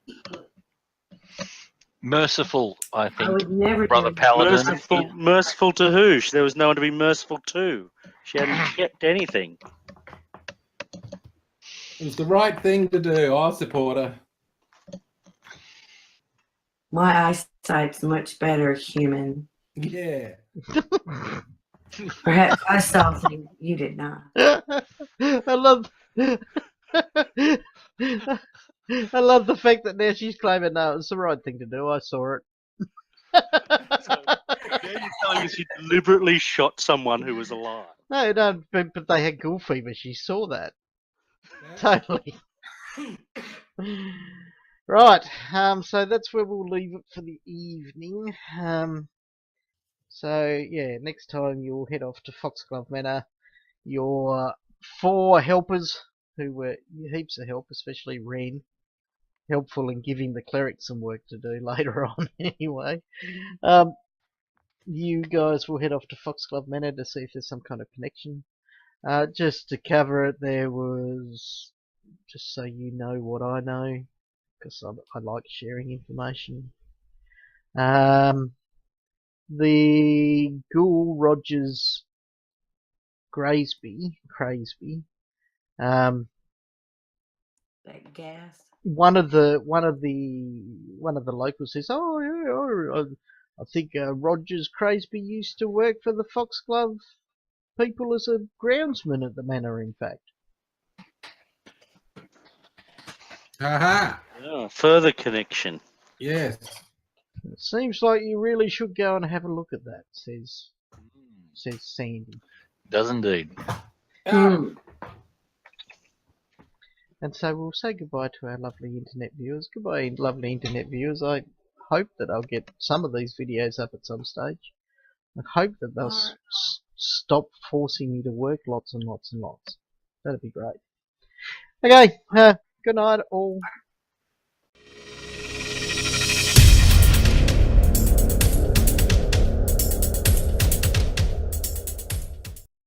Merciful, I I think, would never Brother do Paladin. Merciful to who? There was no one to be merciful to. She hadn't checked anything. It was the right thing to do. I support her. My eyesight's much better, human. Yeah. Perhaps I saw things you did not. I love I love the fact that now she's claiming no, it's the right thing to do. I saw it. So now you're telling us you deliberately shot someone who was alive. No, but they had ghoul fever. She saw that. Totally. Right. So that's where we'll leave it for the evening. So yeah, next time you'll head off to Foxglove Manor. Your 4 helpers, who were heaps of help, especially Ren, helpful in giving the cleric some work to do later on. Anyway, you guys will head off to Foxglove Manor to see if there's some kind of connection. Just to cover it, there was, just so you know what I know, because I like sharing information. The Ghoul Rogers Craisby, That gas. one of the locals says, "Oh yeah, I think Rogers Craisby used to work for the Foxglove people as a groundsman at the manor. In fact, Aha. Yeah, further connection. Yes. it seems like you really should go and have a look at that," says Sandy. Does indeed. Hmm. And so we'll say goodbye to our lovely internet viewers. Goodbye, lovely internet viewers. I hope that I'll get some of these videos up at some stage. I hope that they'll stop forcing me to work lots and lots and lots. That'd be great. Okay, good night all.